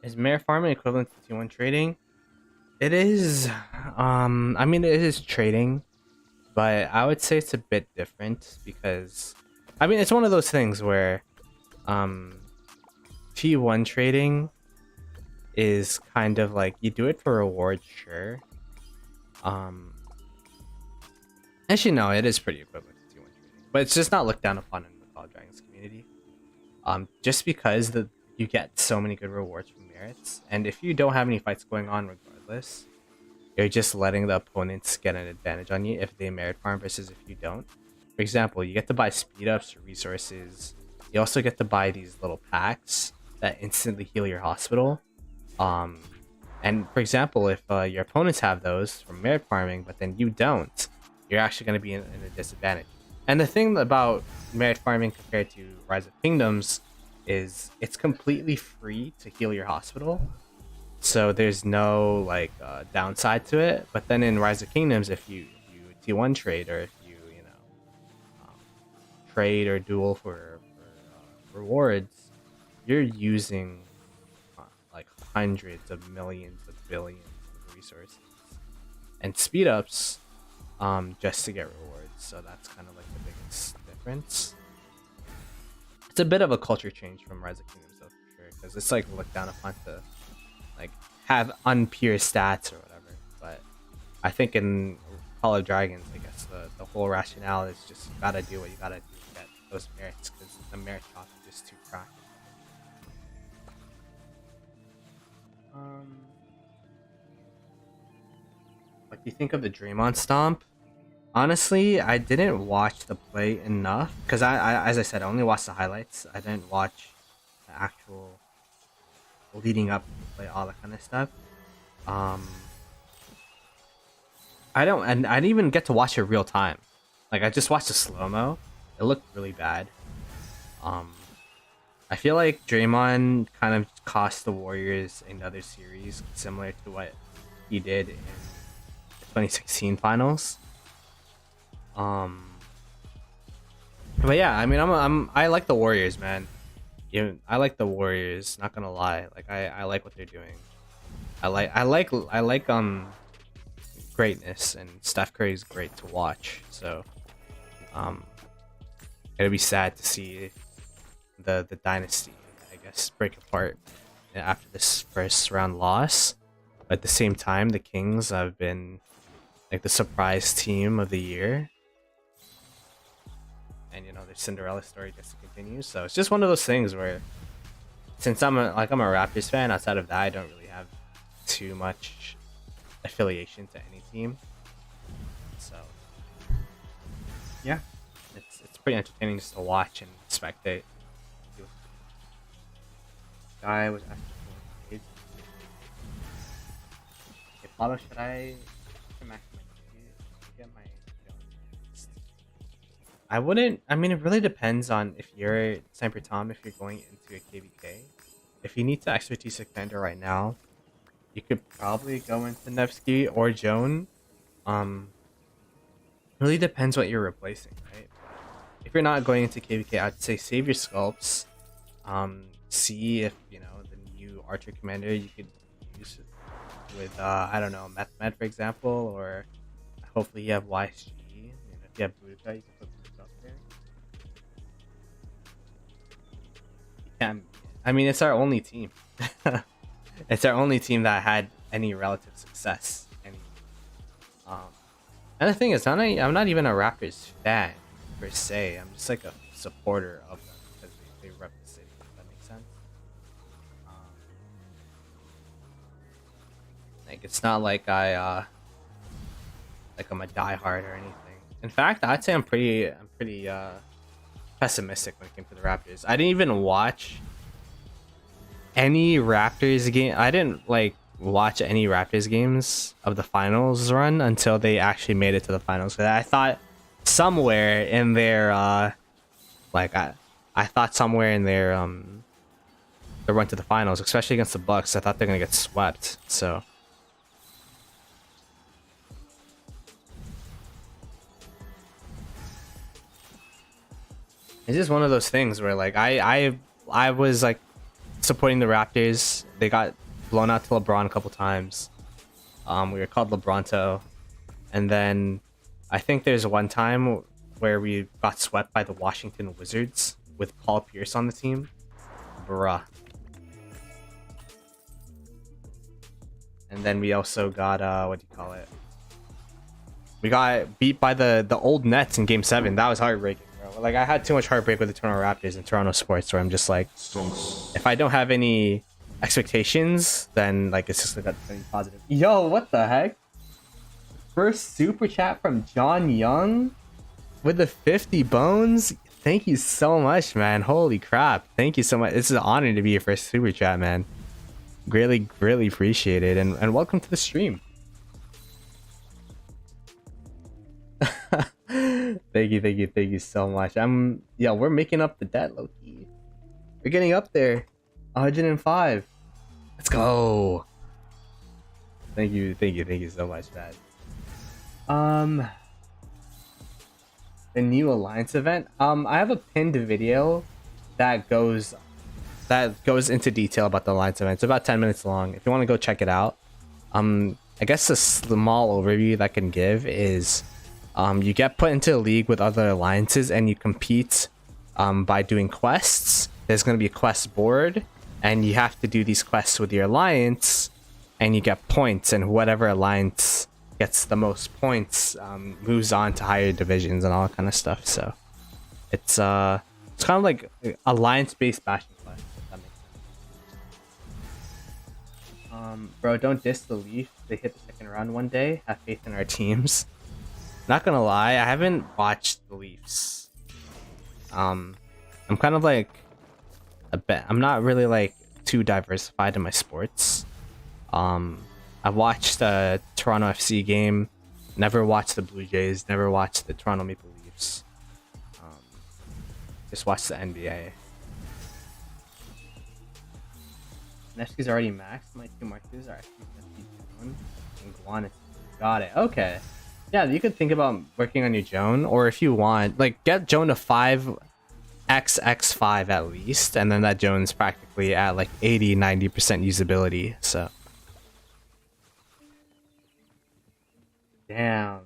Is mare farming equivalent to T1 trading? It is. I mean, it is trading, but I would say it's a bit different because, I mean, it's one of those things where, T1 trading is kind of like you do it for rewards, sure. Actually, no, it is pretty equivalent to T1 trading, but it's just not looked down upon in the Call of Dragons community. Just because you get so many good rewards from merits, and if you don't have any fights going on regardless, you're just letting the opponents get an advantage on you if they merit farm versus if you don't. For example, you get to buy speed ups or resources. You also get to buy these little packs that instantly heal your hospital. And for example, if your opponents have those from merit farming, but then you don't, you're actually going to be in a disadvantage. And the thing about merit farming compared to Rise of Kingdoms is it's completely free to heal your hospital, so there's no like downside to it. But then in Rise of Kingdoms, if you T1 trade, or if you know, trade or duel for rewards, you're using like hundreds of millions of billions of resources and speed ups just to get rewards. So that's kind of like the biggest difference. It's a bit of a culture change from Rise of Kingdoms though, for sure, because it's like looked down upon to like have unpure stats or whatever. But I think in Call of Dragons, I guess the whole rationale is just you gotta do what you gotta do to get those merits, because the merit shop is just too cracked. What do you think of the Draymond stomp? Honestly, I didn't watch the play enough because as I said, I only watched the highlights. I didn't watch the actual leading up to the play, all that kind of stuff. I didn't even get to watch it real time. Like I just watched the slow mo. It looked really bad. I feel like Draymond kind of cost the Warriors another series similar to what he did in the 2016 finals. But yeah, I mean, I like the Warriors, man. I like the Warriors. Not gonna lie, like I like what they're doing. I like greatness, and Steph Curry is great to watch. So, it'll be sad to see the dynasty, I guess, break apart after this first round loss. But at the same time, the Kings have been like the surprise team of the year, and you know their Cinderella story gets to continue. So it's just one of those things where, since I'm a Raptors fan, outside of that, I don't really have too much affiliation to any team. So yeah, it's pretty entertaining just to watch and spectate. Guy was asking for grades. Okay, Ploto, should I max my get my I wouldn't. I mean, it really depends on if you're Sniper Tom, if you're going into a KVK. If you need to expertise extender right now, you could probably go into Nevsky or Joan. Really depends what you're replacing, right? If you're not going into KVK, I'd say save your sculpts. See if you know the new Archer Commander you could use with I don't know, Med for example, or hopefully you have YSG. And if you have Budoka, you can put Budoka up there. I mean, it's our only team. It's our only team that had any relative success. And the thing is, I'm not even a Raptors fan per se. I'm just like a supporter of them because they rep the city. If that makes sense. Like it's not like I'm a diehard or anything. In fact, I'd say I'm pretty pessimistic when it came to the Raptors. I didn't even watch any Raptors game. I didn't watch any Raptors games of the finals run until they actually made it to the finals. Because I thought somewhere in their I thought somewhere in their the run to the finals, especially against the Bucks, I thought they're gonna get swept. So it's just one of those things where I was supporting the Raptors. They got blown out to LeBron a couple times. We were called LeBronto, and then I think there's one time where we got swept by the Washington Wizards with Paul Pierce on the team. Bruh. And then we also got what do you call it? We got beat by the old Nets in Game 7. That was heartbreaking, bro. I had too much heartbreak with the Toronto Raptors and Toronto sports, where I'm just like, if I don't have any expectations, then it's just gonna be positive. Yo, what the heck? First super chat from John Young with the 50 bones. Thank you so much, man. Holy crap. Thank you so much. This is an honor to be your first super chat, man. Greatly appreciate it, and welcome to the stream. Thank you so much. Yeah, we're making up the debt, Loki. We're getting up there. 105. Let's go. Thank you so much, man. The new alliance event. I have a pinned video that goes into detail about the alliance event. It's about 10 minutes long. If you want to go check it out. I guess a small overview that I can give is you get put into a league with other alliances and you compete by doing quests. There's going to be a quest board and you have to do these quests with your alliance and you get points, and whatever alliance gets the most points moves on to higher divisions and all that kind of stuff. So it's kind of like alliance-based Bastion quest, if that makes sense. Bro, don't diss the Leaf. They hit the second round one day. Have faith in our teams. Not gonna lie, I haven't watched the Leafs. I'm kind of like I'm not really like too diversified in my sports. I watched the Toronto FC game, never watched the Blue Jays, never watched the Toronto Maple Leafs. Just watched the NBA. Nevsky's already maxed. My two markers are actually Joan and Guanis. Got it. Okay. Yeah, you could think about working on your Joan, or if you want, like get Joan to 5xx5 at least, and then that Joan's practically at like 80-90% usability. So damn,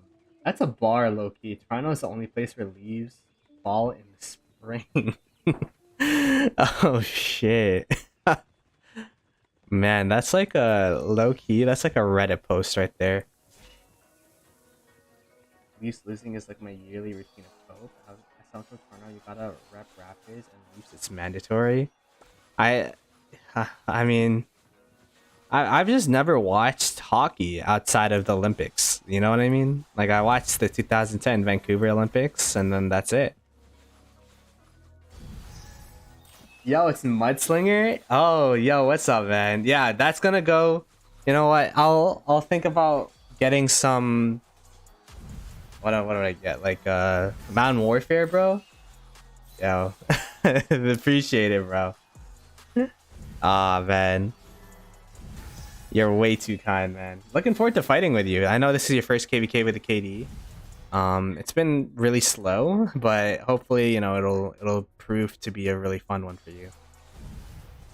that's a bar, low-key. Toronto is the only place where leaves fall in the spring. Oh shit. Man, that's like a low-key, that's like a Reddit post right there. Leafs losing is like my yearly routine of hope. I saw from Toronto, you gotta rep Raptors, and Leafs it's mandatory. I mean, I've just never watched hockey outside of the Olympics. You know what I mean? Like I watched the 2010 Vancouver Olympics, and then that's it. Yo, it's Mudslinger. Oh, yo, what's up, man? Yeah, that's gonna go. You know what? I'll think about getting some. What do I get? Like Mountain Warfare, bro. Yo, appreciate it, bro. Ah, man. You're way too kind, man. Looking forward to fighting with you. I know this is your first KVK with a KD. It's been really slow, but hopefully, you know, it'll prove to be a really fun one for you.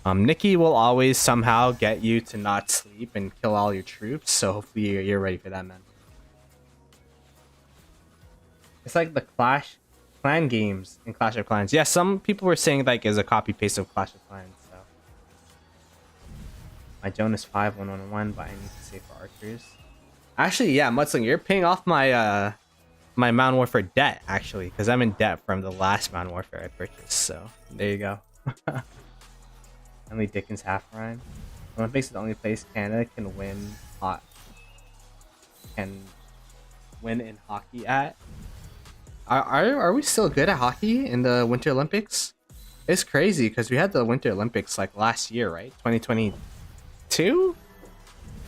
Nikki will always somehow get you to not sleep and kill all your troops, so hopefully you're ready for that, man. It's like the Clan games in Clash of Clans. Yeah, some people were saying like is a copy paste of Clash of Clans. So my Jonas 5111, but I need to save for archers. Actually, yeah, Mudsling, you're paying off my my Mountain Warfare debt actually, because I'm in debt from the last Mountain Warfare I purchased. So there you go. Only Dickens half rhyme. Olympics is the only place Canada can win in hockey at. Are we still good at hockey in the Winter Olympics? It's crazy because we had the Winter Olympics like last year, right? 2022.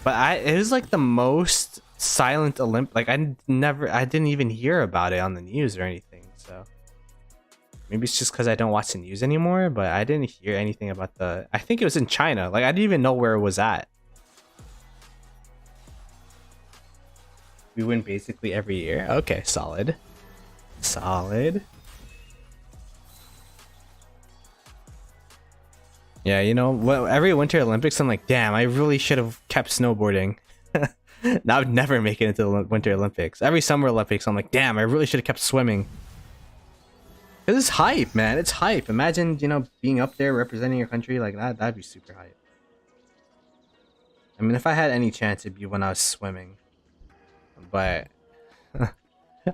But it was like the most silent Olympic. Like I didn't even hear about it on the news or anything. So maybe it's just because I don't watch the news anymore. But I didn't hear anything about the. I think it was in China. Like I didn't even know where it was at. We win basically every year. Okay, solid. Yeah, you know, every Winter Olympics, I'm like, damn, I really should have kept snowboarding. Now I would never make it into the Winter Olympics. Every Summer Olympics, I'm like, damn, I really should have kept swimming. Cause it's hype, man. It's hype. Imagine, you know, being up there representing your country like that. That'd be super hype. I mean, if I had any chance, it'd be when I was swimming. But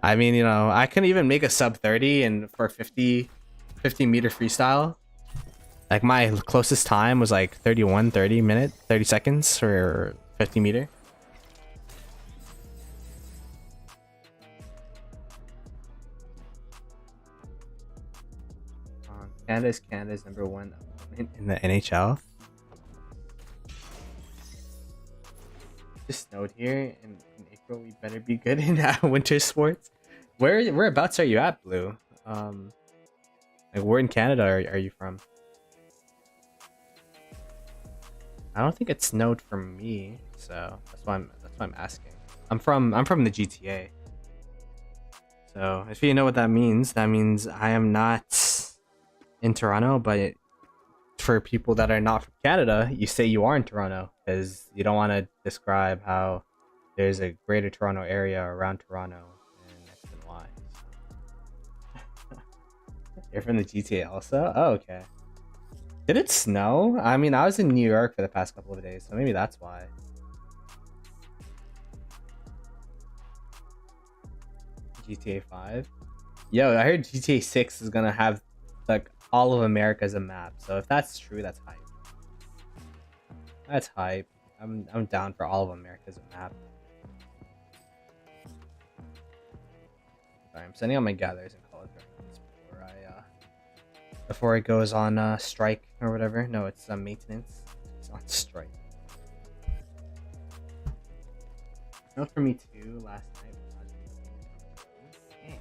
I mean, you know, I couldn't even make a sub 30 and for 50 meter freestyle. Like my closest time was like 30 seconds for 50 meter. Canada's number one in the NHL. just snowed here in April. We better be good in winter sports. Whereabouts are you at, Blue? Like where in Canada are you from? I don't think it snowed for me, so that's why I'm asking. I'm from the GTA. So if you know what that means I am not in Toronto, but for people that are not from Canada, you say you are in Toronto because you don't want to describe how there's a greater Toronto area around Toronto and X and Y. You're from the GTA also? Oh, okay. Did it snow? I mean, I was in New York for the past couple of days, so maybe that's why. GTA 5? Yo, I heard GTA 6 is gonna have like all of America as a map, so if that's true, that's hype. That's hype. I'm down for all of America as a map. Sorry, I'm sending out my gatherers and college records before it goes on strike or whatever. No, it's maintenance. It's on strike. No, for me too. Last night. Damn.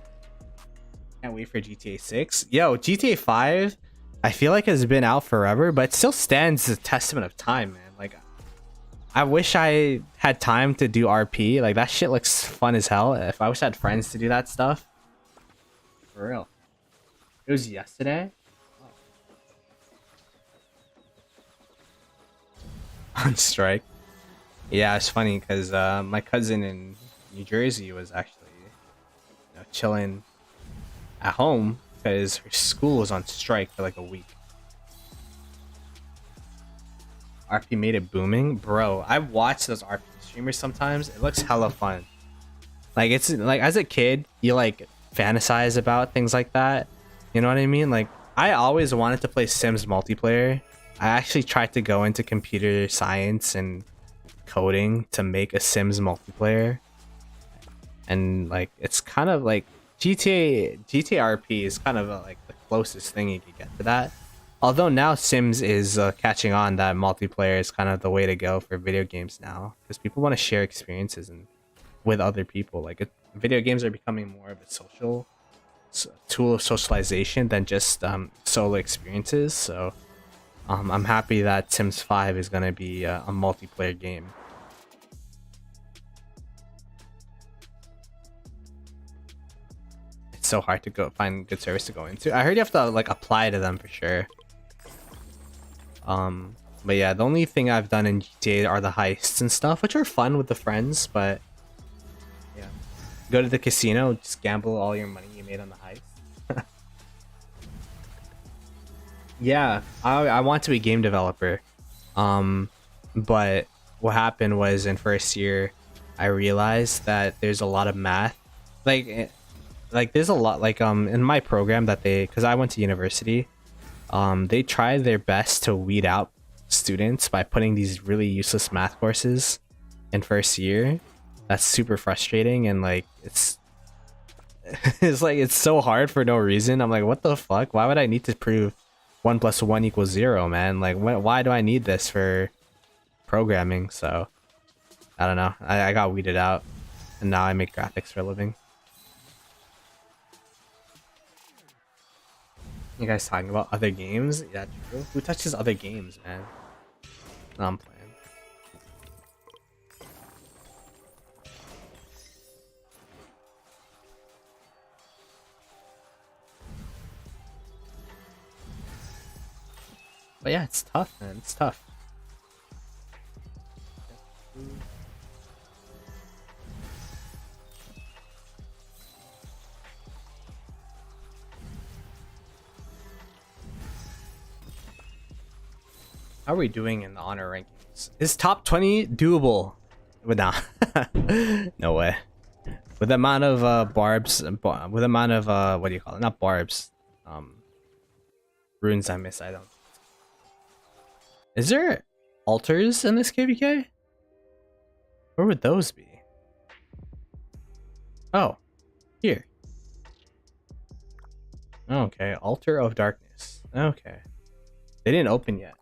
Can't wait for GTA 6. Yo, GTA 5. I feel like it's been out forever, but it still stands as a testament of time, man. Like, I wish I had time to do RP. Like, that shit looks fun as hell. If I wish I had friends to do that stuff. For real. It was yesterday. On strike. Yeah, it's funny because my cousin in New Jersey was actually chilling at home because her school was on strike for like a week. RP made it booming, bro. I watch those RP streamers sometimes. It looks hella fun. Like, it's like as a kid, you like fantasize about things like that. You know what I mean? Like, I always wanted to play Sims multiplayer. I actually tried to go into computer science and coding to make a Sims multiplayer, and like it's kind of like GTA RP is kind of like the closest thing you could get to that. Although now Sims is catching on that multiplayer is kind of the way to go for video games now, because people want to share experiences and with other people. Like video games are becoming more of a social tool of socialization than just solo experiences. So I'm happy that Sims 5 is gonna be a multiplayer game. It's so hard to go find good service to go into. I heard you have to like apply to them for sure. But yeah, the only thing I've done in GTA are the heists and stuff, which are fun with the friends. But yeah, go to the casino, just gamble all your money you made on the heist. Yeah, I want to be a game developer. But what happened was in first year, I realized that there's a lot of math. Like there's a lot in my program that because I went to university, they try their best to weed out students by putting these really useless math courses in first year. That's super frustrating, and like it's like it's so hard for no reason. I'm like, what the fuck? Why would I need to prove 1 + 1 = 0, man? Like, why do I need this for programming? So I don't know. I got weeded out, and now I make graphics for a living. You guys talking about other games? Yeah, true. Who touches other games, man? No, I'm playing. But yeah, it's tough, man. It's tough. How are we doing in the honor rankings? Is top 20 doable? But nah. No way. With the amount of barbs, with the amount of what do you call it? Not barbs. Runes I miss. I don't. Is there altars in this KVK? Where would those be? Oh, here. Okay, altar of darkness. Okay, they didn't open yet.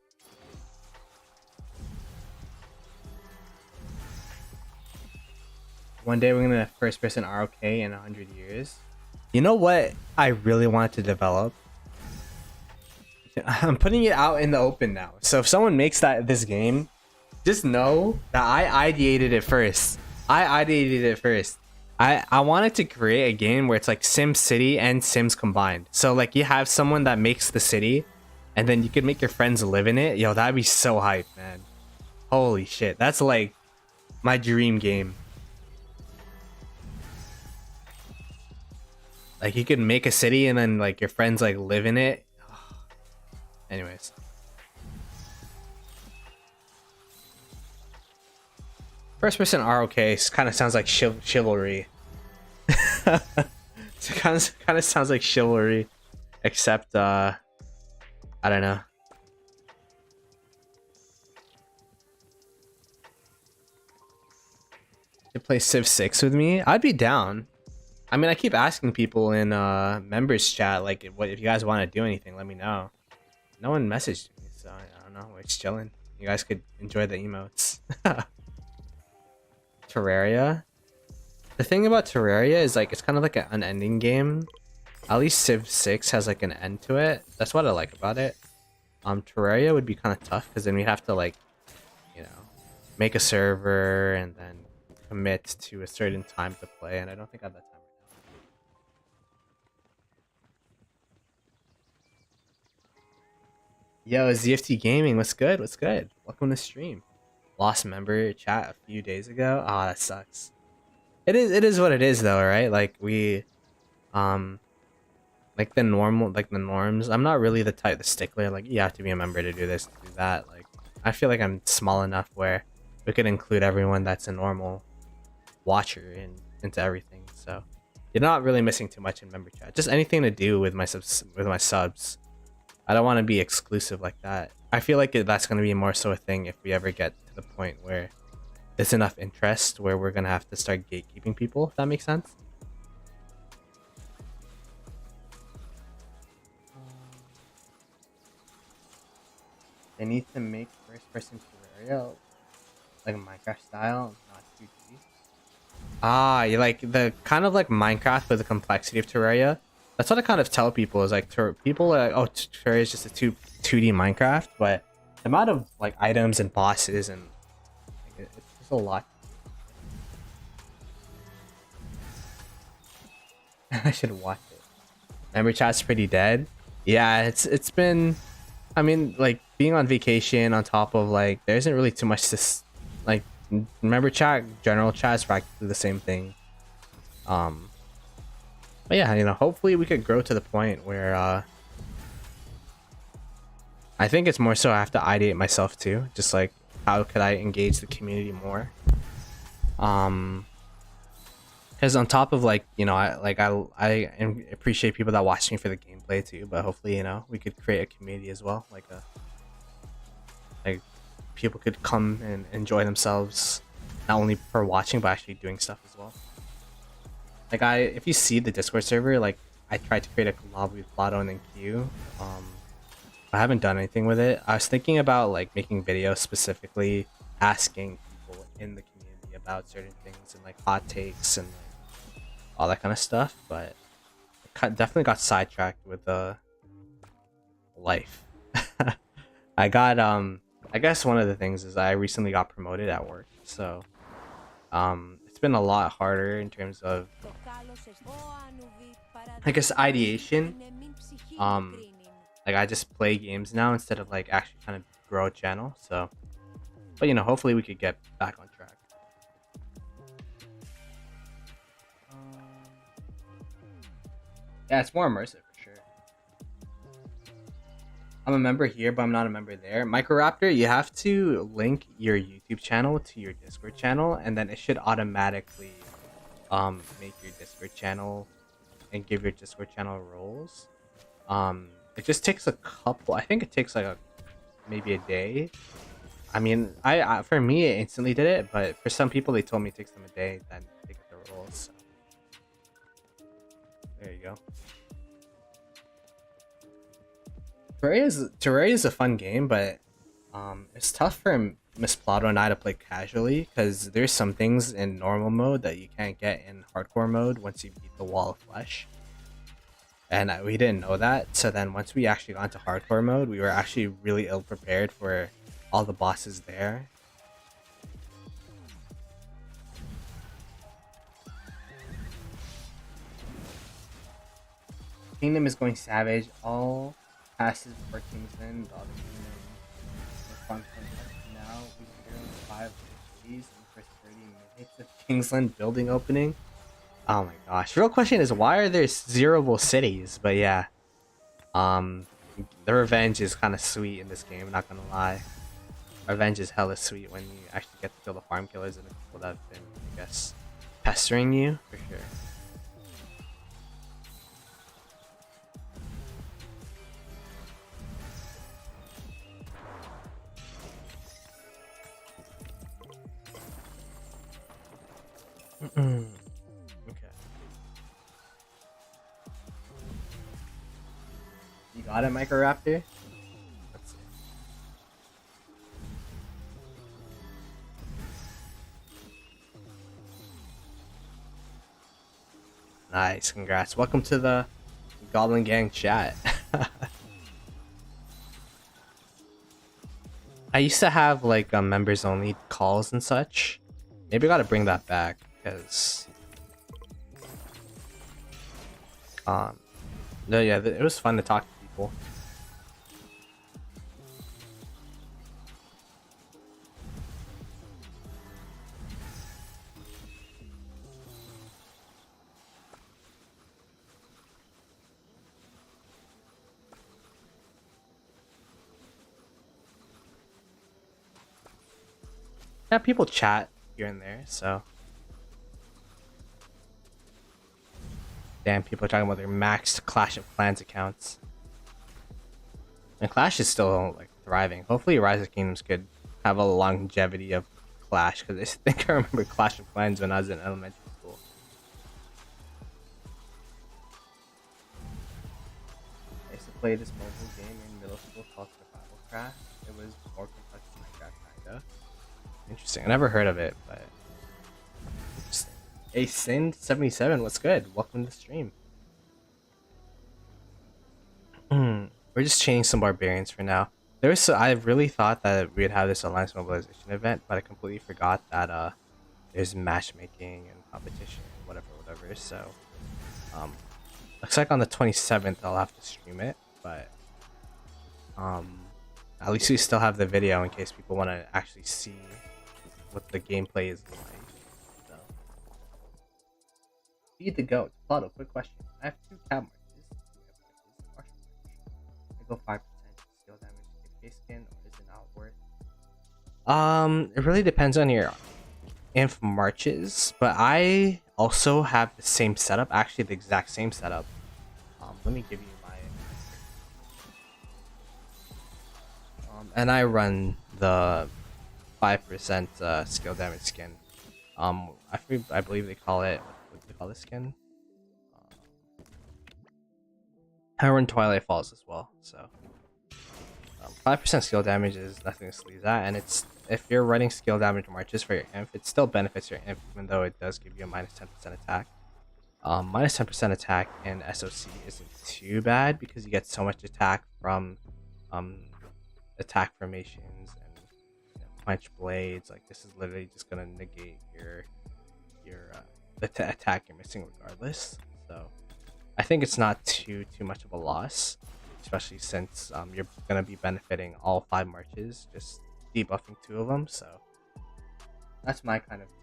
One day we're gonna first person ROK in 100 years. You know what I really wanted to develop? I'm putting it out in the open now. So if someone makes this game, just know that I ideated it first. I wanted to create a game where it's like Sim City and Sims combined. So like you have someone that makes the city, and then you could make your friends live in it. Yo, that'd be so hype, man. Holy shit, that's like my dream game. Like you could make a city and then like your friends like live in it. Anyways. First person ROK kind of sounds like chivalry. It kind of sounds like chivalry, except I don't know. To play Civ 6 with me, I'd be down. I mean, I keep asking people in members chat, like, what if you guys want to do anything, let me know. No one messaged me, so I don't know. We're just chilling. You guys could enjoy the emotes. Terraria. The thing about Terraria is like it's kind of like an unending game. At least Civ 6 has like an end to it. That's what I like about it. Terraria would be kind of tough because then we have to like, you know, make a server and then commit to a certain time to play, and I don't think I have that time right now. Yo, ZFT Gaming, what's good? What's good? Welcome to stream. Lost member chat a few days ago. Ah, that sucks. It is what it is though, right? Like we like the norms. I'm not really the stickler like you have to be a member to do this, to do that. Like I feel like I'm small enough where we could include everyone that's a normal watcher into everything. So you're not really missing too much in member chat. Just anything to do with my subs. I don't want to be exclusive like that. I feel like that's going to be more so a thing if we ever get to the point where there's enough interest where we're going to have to start gatekeeping people, if that makes sense. They need to make first person Terraria like a Minecraft style, not 2D. Ah, you like the kind of like Minecraft with the complexity of Terraria. That's what I kind of tell people is like people are like, oh, Terraria is just a 2D Minecraft, but the amount of like items and bosses and like, it's just a lot. I should watch it. Member chat's pretty dead. Yeah, it's been. I mean, like being on vacation on top of like there isn't really too much to like. Member chat, general chat is practically the same thing. But yeah, you know, hopefully we could grow to the point where I think it's more so I have to ideate myself too, just like how could I engage the community more. Because on top of like, you know, I appreciate people that watch me for the gameplay too, but hopefully, you know, we could create a community as well, like people could come and enjoy themselves not only for watching but actually doing stuff as well. Like if you see the Discord server, like I tried to create a collab with Ploto and then Q. I haven't done anything with it. I was thinking about like making videos specifically asking people in the community about certain things and like hot takes and like all that kind of stuff, but definitely got sidetracked with life. I got I guess one of the things is I recently got promoted at work, so it's been a lot harder in terms of I guess ideation. Like I just play games now instead of like actually trying to grow a channel. So, but you know, hopefully we could get back on track. Yeah, it's more immersive for sure. I'm a member here, but I'm not a member there. Microraptor, you have to link your YouTube channel to your Discord channel, and then it should automatically make your Discord channel and give your Discord channel roles. It just takes a couple. I think it takes like maybe a day. I mean, I for me it instantly did it, but for some people they told me it takes them a day then they get the roles. So. There you go. Terraria is a fun game, but it's tough Miss Ploto and I to play casually, because there's some things in normal mode that you can't get in hardcore mode once you beat the wall of flesh. And we didn't know that, so then once we actually got into hardcore mode, we were actually really ill prepared for all the bosses there. Kingdom is going savage. All passes for Kingsland. The other kingdom were functioning now. We barely 5 days in the first 30 minutes of Kingsland building opening. Oh my gosh. Real question is, why are there zeroable cities? But yeah. The revenge is kind of sweet in this game, not gonna lie. Revenge is hella sweet when you actually get to kill the farm killers and the people that have been, I guess, pestering you, for sure. Okay. You got it, Microraptor? Let's see. Nice, congrats. Welcome to the Goblin Gang chat. I used to have like members only calls and such. Maybe I gotta bring that back because no, yeah, it was fun to talk to people. Yeah, people chat here and there, so. Damn, people are talking about their maxed Clash of Clans accounts. And Clash is still like thriving. Hopefully Rise of Kingdoms could have a longevity of Clash, because I think I remember Clash of Clans when I was in elementary school. I used to play this mobile game in middle school called Survival Craft. It was more complex than Minecraft, kinda. Interesting. I never heard of it, but interesting. Hey, Sin77, what's good? Welcome to the stream. We're just chaining some barbarians for now. I really thought that we'd have this alliance mobilization event, but I completely forgot that there's matchmaking and competition and whatever. So looks like on the 27th I'll have to stream it, but at least we still have the video in case people want to actually see what the gameplay is like. So feed the goat. Ploto, quick question. I have 2 tab marches. I go 5% skill damage to get case skin, or is it not worth? It really depends on your inf marches, but I also have the same setup, actually the exact same setup. Let me give you my and I run the 5% skill damage skin. I believe they call it, what do they call this skin? I run Twilight Falls as well, so 5% skill damage is nothing to sneeze at, and it's, if you're running skill damage marches for your inf, it still benefits your inf, even though it does give you a minus 10% attack. Minus 10% attack in SOC isn't too bad because you get so much attack from attack formations and punch blades. Like, this is literally just gonna negate your the attack you're missing regardless. So I think it's not too much of a loss, especially since you're gonna be benefiting all 5 marches, just debuffing 2 of them. So that's my kind of take.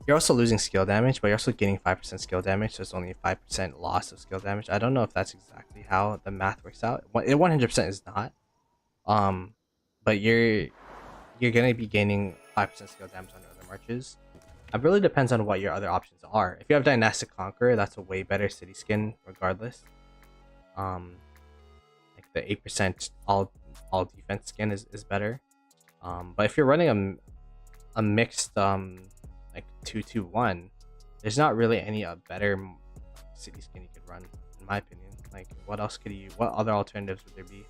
You're also losing skill damage, but you're also getting 5% skill damage, so it's only a 5% loss of skill damage. I don't know if that's exactly how the math works out. It 100% is not. But you're gonna be gaining 5% skill damage on other marches. It really depends on what your other options are. If you have Dynastic Conqueror, that's a way better city skin regardless. Like the 8% all defense skin is better. But if you're running a mixed like 2-2-1, there's not really any better city skin you could run, in my opinion. Like, what other alternatives would there be?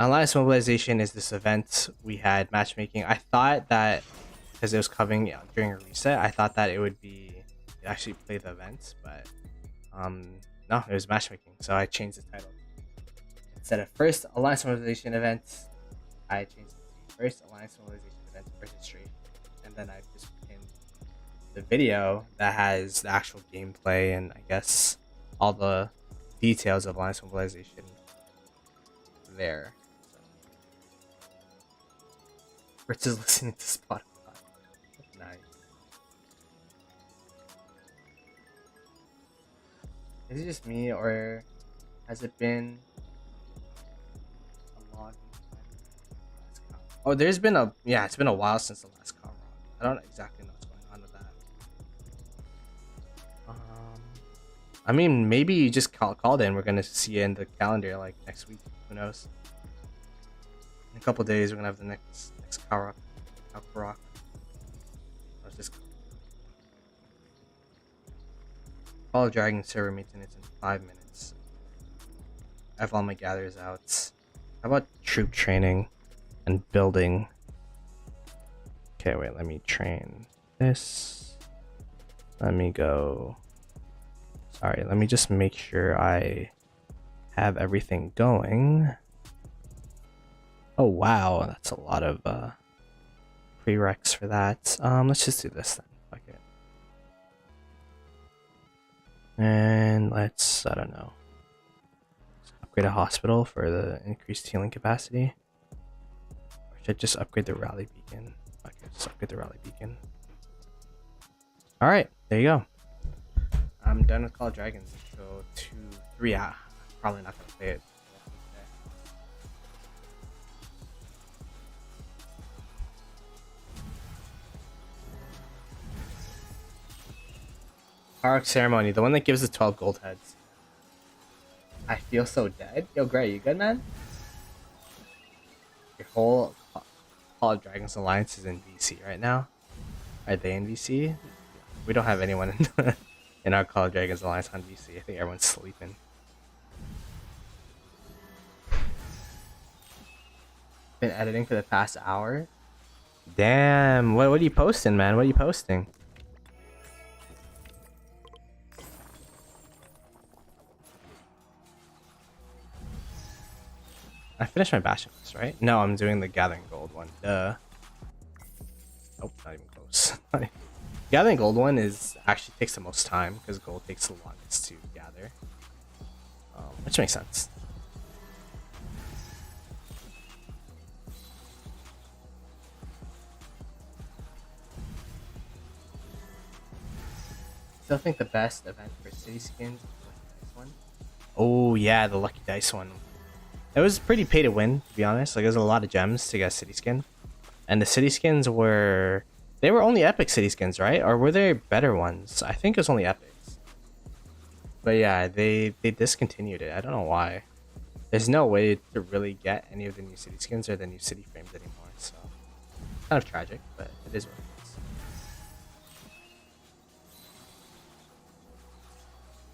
Alliance Mobilization is this event we had matchmaking. I thought that because it was coming during a reset, I thought that it would be actually play the events, but no, it was matchmaking. So I changed the title. Instead of first Alliance Mobilization event, I changed it to first Alliance Mobilization event registration, and then I just put in the video that has the actual gameplay and I guess all the details of Alliance Mobilization there. Versus listening to Spotify. Nice. Is it just me, or has it been a long time? Oh, there's been a it's been a while since the last con. I don't exactly know what's going on with that. I mean, maybe you just called in. We're gonna see you in the calendar like next week. Who knows? In a couple days, we're gonna have the next Kakarot. I was just Call of Dragon server maintenance in 5 minutes. I have all my gatherers out. How about troop training and building? Okay, wait, let me train this. Let me go. Sorry, let me just make sure I have everything going. Oh wow, that's a lot of prereqs for that. Let's just do this then. Fuck it. And let's, I don't know, upgrade a hospital for the increased healing capacity. Or should I just upgrade the rally beacon? Okay, just upgrade the rally beacon. Alright, there you go. I'm done with Call of Dragons. So 2, 3 out. Probably not gonna play it. Park Ceremony, the one that gives the 12 gold heads. I feel so dead. Yo, Gray, you good, man? Your whole Call of Dragons Alliance is in VC right now. Are they in VC? We don't have anyone in our Call of Dragons Alliance on VC. I think everyone's sleeping. Been editing for the past hour. Damn, what are you posting, man? What are you posting? I finished my Bastions, right? No, I'm doing the Gathering Gold one. Duh. Nope, not even close. Gathering Gold one is actually takes the most time because gold takes the longest to gather, which makes sense. Still think the best event for city skins was the Lucky Dice one. Oh yeah, the Lucky Dice one. It was pretty pay to win, to be honest. Like, there's a lot of gems to get a city skin, and the city skins were only epic city skins, right? Or were there better ones? I think it was only epics. But yeah, they discontinued it. I don't know why. There's no way to really get any of the new city skins or the new city frames anymore. So kind of tragic, but it is what it is.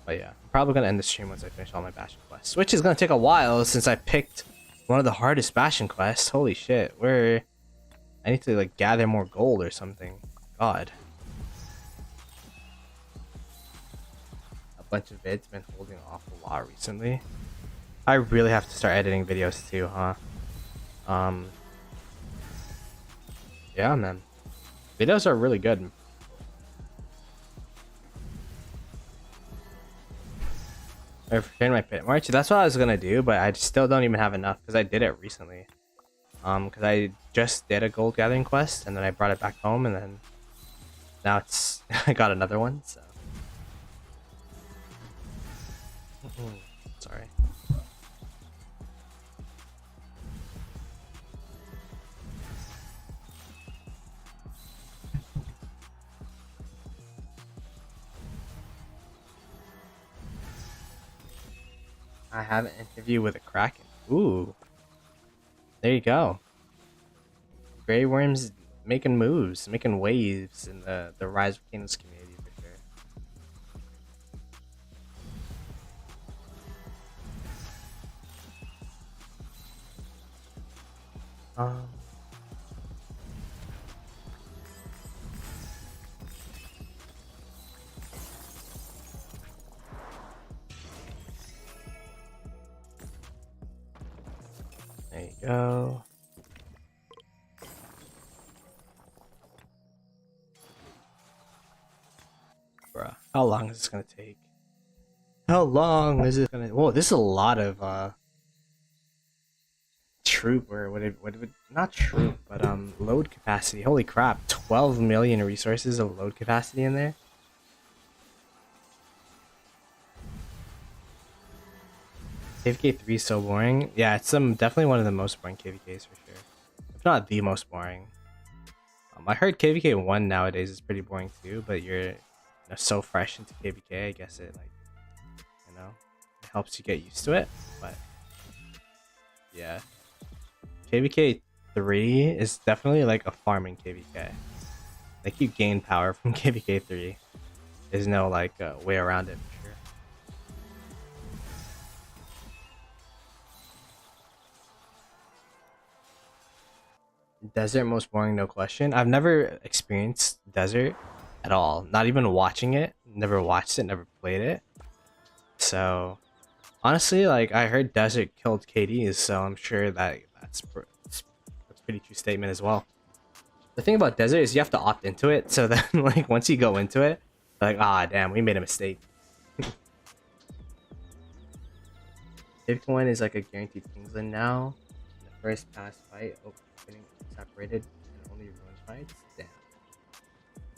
But yeah, I'm probably gonna end the stream once I finish all my Bastion quests, which is gonna take a while since I picked one of the hardest Bastion quests. Holy shit, I need to like gather more gold or something. God. A bunch of vids been holding off a lot recently. I really have to start editing videos too, huh? Yeah, man. Videos are really good. I prepared my pit march. That's what I was gonna do, but I still don't even have enough because I did it recently. Because I just did a gold gathering quest and then I brought it back home, and then now it's I got another one. So sorry. I have an interview with a Kraken. Ooh. There you go. Grey Worm's making moves, making waves in the Rise of Kingdoms community for sure. Um, there you go. Bruh, how long is this gonna take? How long is it gonna? Whoa, this is a lot of troop, or not troop, but load capacity. Holy crap, 12 million resources of load capacity in there. KVK 3 is so boring. Yeah, it's definitely one of the most boring KVKs for sure, if not the most boring. I heard KVK 1 nowadays is pretty boring too, but you're so fresh into KVK, I guess it it helps you get used to it. But yeah, KVK 3 is definitely like a farming KVK. Like you gain power from KVK 3. There's no like way around it for sure. Desert most boring, no question. I've never experienced desert at all. Not even watching it. Never watched it. Never played it. So honestly, like I heard desert killed KDs, so I'm sure that's a pretty true statement as well. The thing about desert is you have to opt into it, so then like once you go into it, like damn, we made a mistake. Bitcoin is like a guaranteed Kingsland now. The first pass fight opening separated and only ruined fights. Damn.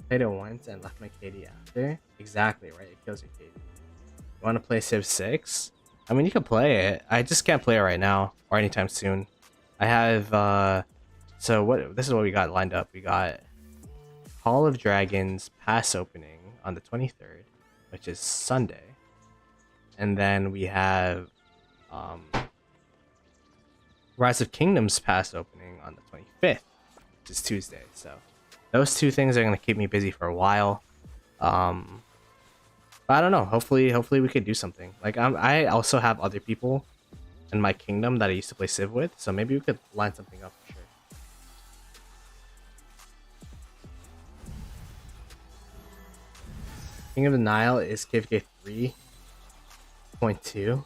Played it once and left my KD after. Exactly right. It kills your KD. You want to play Civ 6? I mean, you can play it. I just can't play it right now or anytime soon. I have so what? This is what we got lined up. We got Call of Dragons pass opening on the 23rd, which is Sunday, and then we have Rise of Kingdoms pass opening on the 25th, which is Tuesday. So those two things are gonna keep me busy for a while. But I don't know. Hopefully we could do something. Like I also have other people in my kingdom that I used to play Civ with, so maybe we could line something up for sure. King of the Nile is KVK 3.2.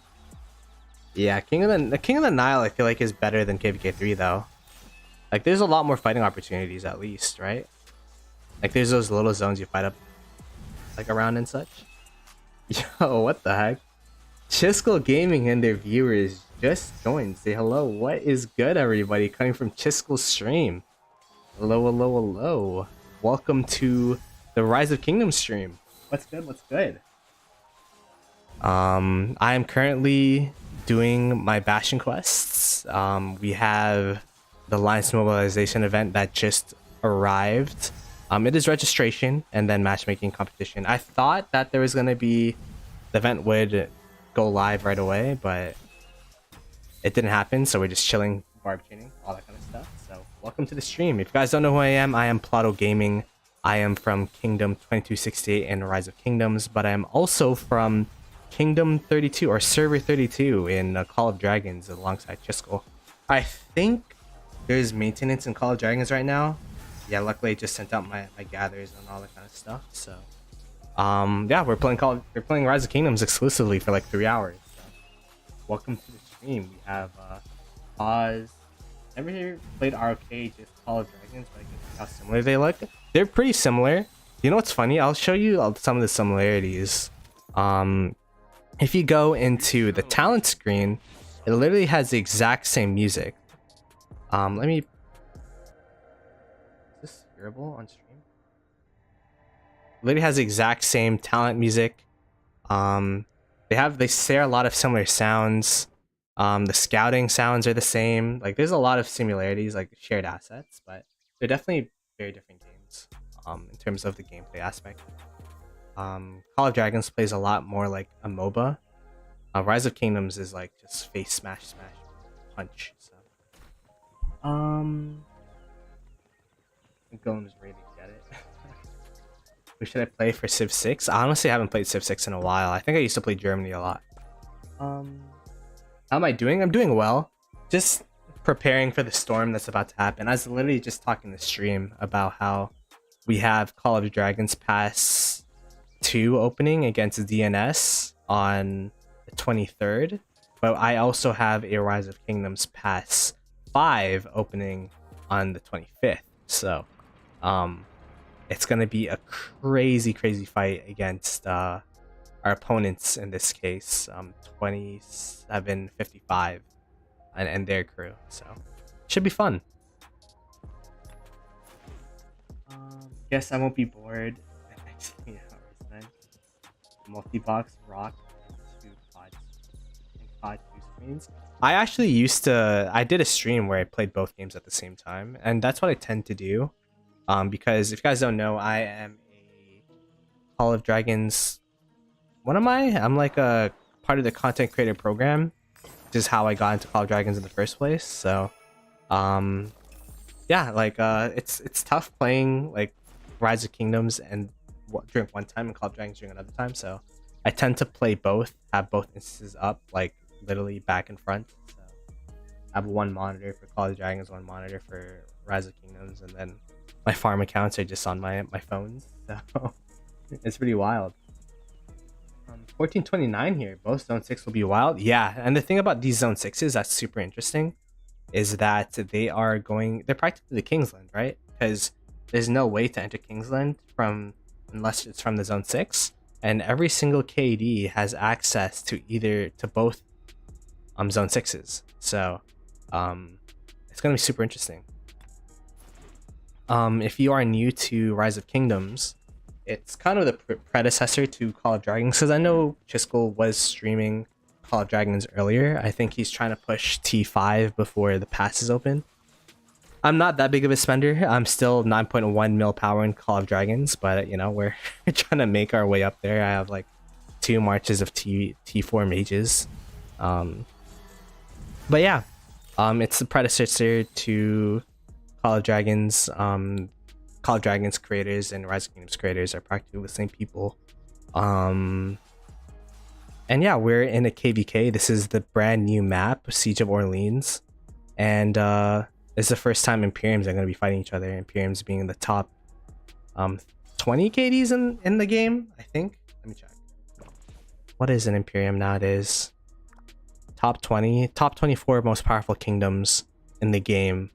Yeah, the King of the Nile I feel like is better than KVK 3 though. Like there's a lot more fighting opportunities at least, right? Like there's those little zones you fight up like around and such. Yo, what the heck? Chiskel Gaming and their viewers just joined. Say hello. What is good, everybody? Coming from Chiskel's stream. Hello, hello, hello. Welcome to the Rise of Kingdoms stream. What's good? What's good? I am currently doing my Bastion quests. We have the Alliance Mobilization event that just arrived. It is registration and then matchmaking competition. I thought that there was gonna be the event would go live right away, but it didn't happen. So we're just chilling, barb chaining, all that kind of stuff. So welcome to the stream. If you guys don't know who I am Ploto Gaming. I am from Kingdom 2268 and Rise of Kingdoms, but I am also from Kingdom 32 or Server 32 in Call of Dragons alongside Chiskel. I think there's maintenance in Call of Dragons right now. Yeah, luckily I just sent out my gathers and all that kind of stuff. So yeah, we're playing Rise of Kingdoms exclusively for like 3 hours. So welcome to the stream. We have Oz. Never played ROK, just Call of Dragons, but I can see how similar they look. They're pretty similar. You know what's funny? I'll show you some of the similarities. If you go into the talent screen, it literally has the exact same music. Let me. Is this hearable on stream? Literally has the exact same talent music. They share a lot of similar sounds. The scouting sounds are the same. Like there's a lot of similarities, like shared assets, but they're definitely very different games in terms of the gameplay aspect. Call of Dragons plays a lot more like a MOBA. Rise of Kingdoms is like just face smash punch. So I'm going to really get it. Who should I play for Civ 6? I honestly haven't played Civ 6 in a while. I think I used to play Germany a lot. How am I doing? I'm doing well. Just preparing for the storm that's about to happen. I was literally just talking to stream about how we have Call of Dragons Pass 2 opening against DNS on the 23rd, but I also have a Rise of Kingdoms Pass 5 opening on the 25th. So it's gonna be a crazy fight against our opponents in this case, 2755 and their crew. So should be fun. Guess I won't be bored the next 3 hours then. Multi-box rock and 2 COD 2 screens. I actually I did a stream where I played both games at the same time, and that's what I tend to do. Because if you guys don't know, I am a Call of Dragons. What am I? I'm like a part of the content creator program, which is how I got into Call of Dragons in the first place. So, yeah, like it's tough playing like Rise of Kingdoms and during one time and Call of Dragons during another time. So I tend to play both, have both instances up, like literally back and front. So I have one monitor for Call of Dragons, one monitor for Rise of Kingdoms, and then my farm accounts are just on my phones. So it's pretty wild. 1429 here. Both Zone 6 will be wild. Yeah, and the thing about these Zone 6s that's super interesting is that they're practically the Kingsland, right? Because there's no way to enter Kingsland unless it's from the Zone 6, and every single KD has access to both Zone 6s. So it's gonna be super interesting. If you are new to Rise of Kingdoms, it's kind of the predecessor to Call of Dragons, because I know Chiskel was streaming Call of Dragons earlier. I think he's trying to push T5 before the pass is open. I'm not that big of a spender. I'm still 9.1 mil power in Call of Dragons, but you know, we're trying to make our way up there. I have like 2 marches of T4 mages. But yeah, it's the predecessor to Call of Dragons. Call of Dragons creators and Rise of Kingdoms creators are practically the same people. And yeah, we're in a KVK. This is the brand new map, Siege of Orleans, and it's the first time Imperiums are going to be fighting each other. Imperiums being the top 20 KDs in the game, I think. Let me check. What is an Imperium nowadays? Top 20, top 24 most powerful kingdoms in the game.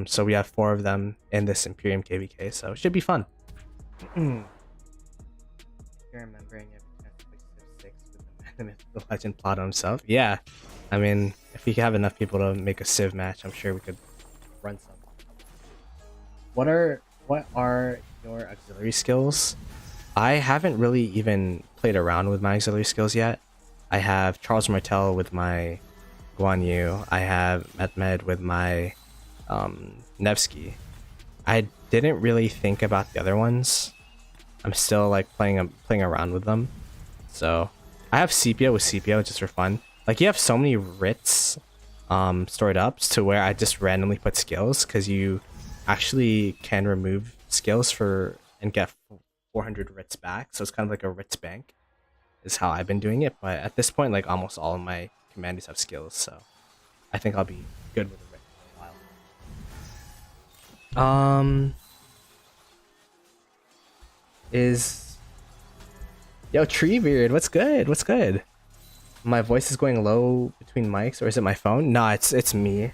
So we have 4 of them in this Imperium KVK, so it should be fun. You're remembering every time to play Civ 6 with the man, the legend Ploto himself. Yeah, I mean, if we have enough people to make a Civ match, I'm sure we could run some. What are your auxiliary skills? I haven't really even played around with my auxiliary skills yet. I have Charles Martel with my Guan Yu. I have Mehmed with my Nevsky. I didn't really think about the other ones. I'm still like playing around with them. So I have Sepia with Sepia just for fun. Like, you have so many writs stored up to where I just randomly put skills, because you actually can remove skills and get 400 writs back. So it's kind of like a writs bank is how I've been doing it. But at this point, like, almost all of my commanders have skills, so I think I'll be good with it for a while. Yo, Treebeard, what's good? What's good? My voice is going low between mics, or is it my phone? No, it's me.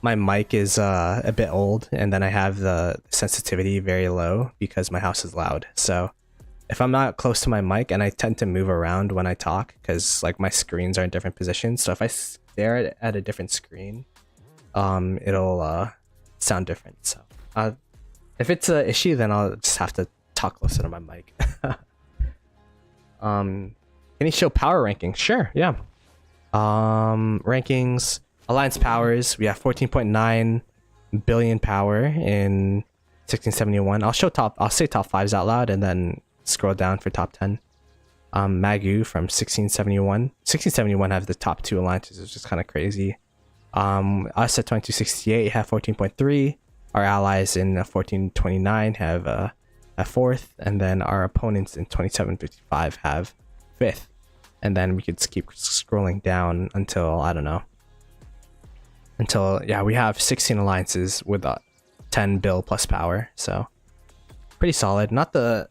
My mic is a bit old, and then I have the sensitivity very low because my house is loud. So if I'm not close to my mic, and I tend to move around when I talk because like my screens are in different positions, so if I stare at a different screen, it'll sound different. So if it's an issue, then I'll just have to talk closer to my mic. Can you show power rankings? Sure, yeah. Rankings, Alliance powers, we have 14.9 billion power in 1671. I'll say top 5s out loud and then scroll down for top 10. Magu from 1671. 1671 have the top 2 alliances, which is kind of crazy. Us at 2268 have 14.3. Our allies in 1429 have a 4th, and then our opponents in 2755 have 5th. And then we could keep scrolling down until, I don't know, until, yeah, we have 16 alliances with 10 bill plus power, so pretty solid. Not the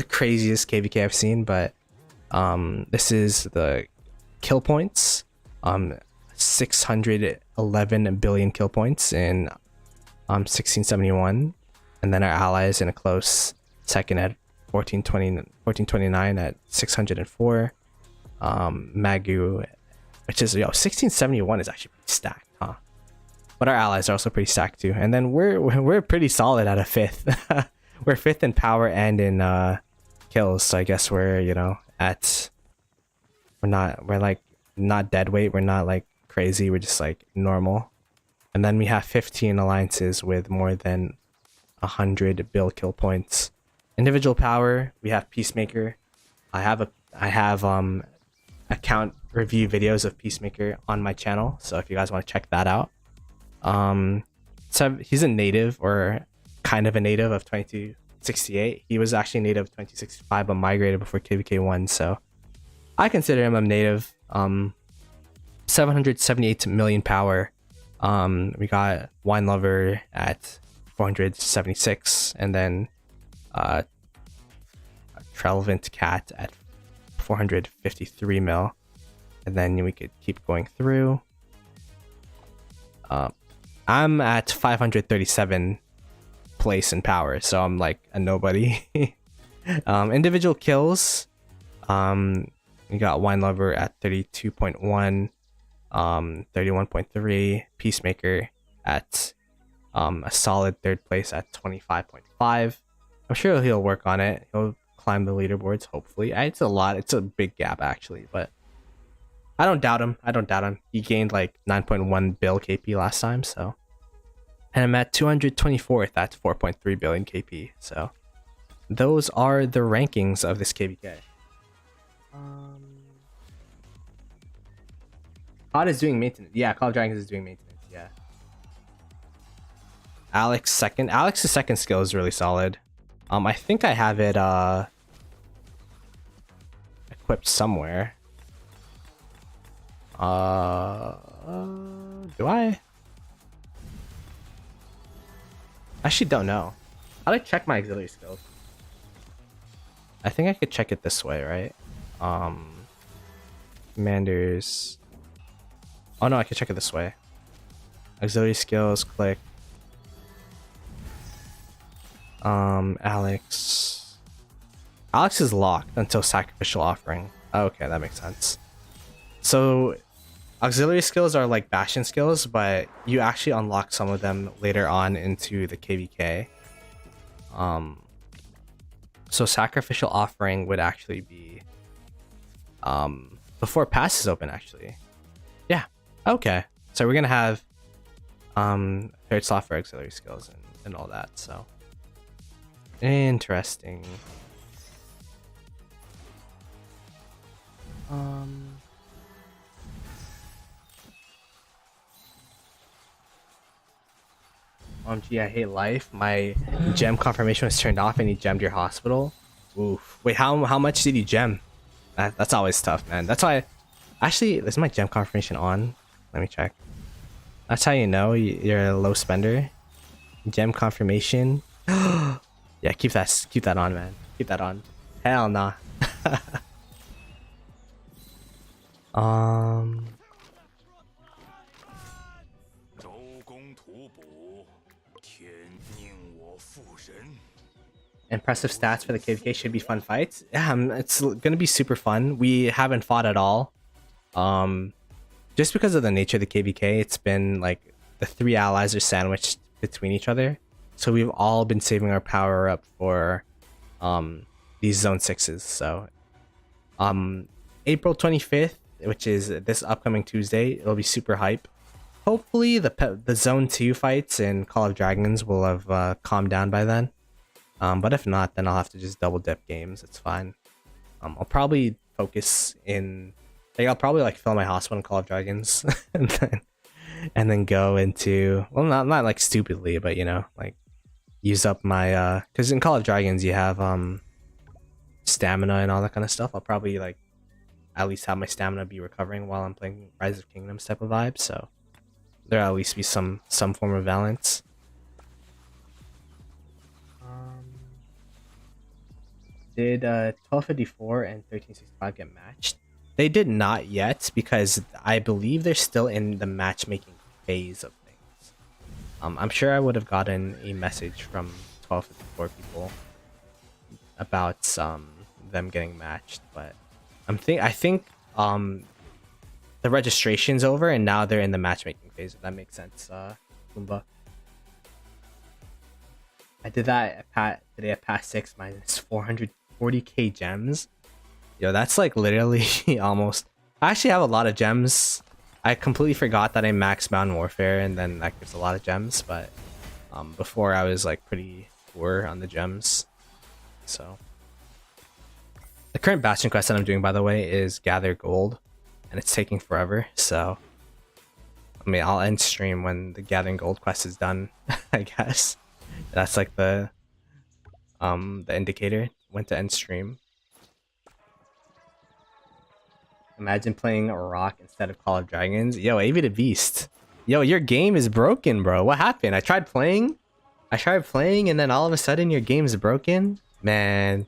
craziest KVK I've seen, but this is the kill points. 611 billion kill points in 1671, and then our allies in a close second at 1429 at 604. Magu, which is 1671 is actually pretty stacked, huh? But our allies are also pretty stacked too, and then we're pretty solid at a fifth. We're fifth in power and in kills, so I guess we're we're like not dead weight, we're not like crazy, we're just like normal. And then we have 15 alliances with more than 100 bill kill points. Individual power, we have Peacemaker. I have account review videos of Peacemaker on my channel, so if you guys want to check that out. So he's a native, or kind of a native, of 2268. He was actually native of 2065 but migrated before KVK 1, so I consider him a native. 778 million power. We got Wine Lover at 476, and then Trelevant Cat at 453 mil, and then we could keep going through. I'm at 537 place in power, so I'm like a nobody. Individual kills, we got Wine Lover at 32.1, 31.3, Peacemaker at a solid third place at 25.5. I'm sure he'll work on it. He'll climb the leaderboards, hopefully. It's a lot. It's a big gap, actually, but I don't doubt him. He gained like 9.1 bill KP last time, so. And I'm at 224th at 4.3 billion KP, so. Those are the rankings of this KVK. COD is doing maintenance. Yeah, Call of Dragons is doing maintenance, yeah. Alex's second skill is really solid. I think I have it equipped somewhere. Do I? Actually don't know. How do I check my auxiliary skills? I think I could check it this way, right? Commanders. Oh no, I can check it this way. Auxiliary skills, click. Alex is locked until sacrificial offering. Okay, that makes sense. So auxiliary skills are like Bastion skills, but you actually unlock some of them later on into the KVK. So sacrificial offering would actually be before pass is open, actually. Yeah. Okay. So we're gonna have third slot for auxiliary skills and all that, so interesting. Gee, I hate life. My gem confirmation was turned off and you gemmed your hospital. Oof. Wait, how much did you gem? That's always tough, man. That's why. Actually, is my gem confirmation on? Let me check. That's how you know you're a low spender. Gem confirmation. Yeah, keep that on, man. Keep that on. Hell nah. Impressive stats for the KVK. Should be fun fights. Yeah, it's gonna be super fun. We haven't fought at all. Just because of the nature of the KVK, it's been like the three allies are sandwiched between each other. So we've all been saving our power up for these zone 6s. So April 25th, which is this upcoming Tuesday, it'll be super hype. Hopefully the zone 2 fights in Call of Dragons will have calmed down by then. But if not, then I'll have to just double dip games. It's fine. I'll probably focus in, like, I'll probably like fill my hospital in Call of Dragons and then go into, well, not like stupidly, but you know, like use up my because in Call of Dragons you have stamina and all that kind of stuff. I'll probably like at least have my stamina be recovering while I'm playing Rise of Kingdoms type of vibe. So There'll at least be some form of balance. Did 1254 and 1365 get matched? They did not yet, because I believe they're still in the matchmaking phase of things. I'm sure I would have gotten a message from 1254 people about them getting matched, but I think the registration's over and now they're in the matchmaking phase, if that makes sense. Goomba. I did that today at past 6 minus 440k gems. Yo, that's like literally almost. I actually have a lot of gems. I completely forgot that I maxed Mountain Warfare, and then that gives a lot of gems. But before I was like pretty poor on the gems. So the current Bastion quest that I'm doing, by the way, is gather gold, and it's taking forever. So I mean, I'll end stream when the gathering gold quest is done. I guess that's like the indicator when to end stream. Imagine playing a rock instead of Call of Dragons. Yo, AV the Beast. Yo, your game is broken, bro. What happened? I tried playing, and then all of a sudden your game is broken? Man,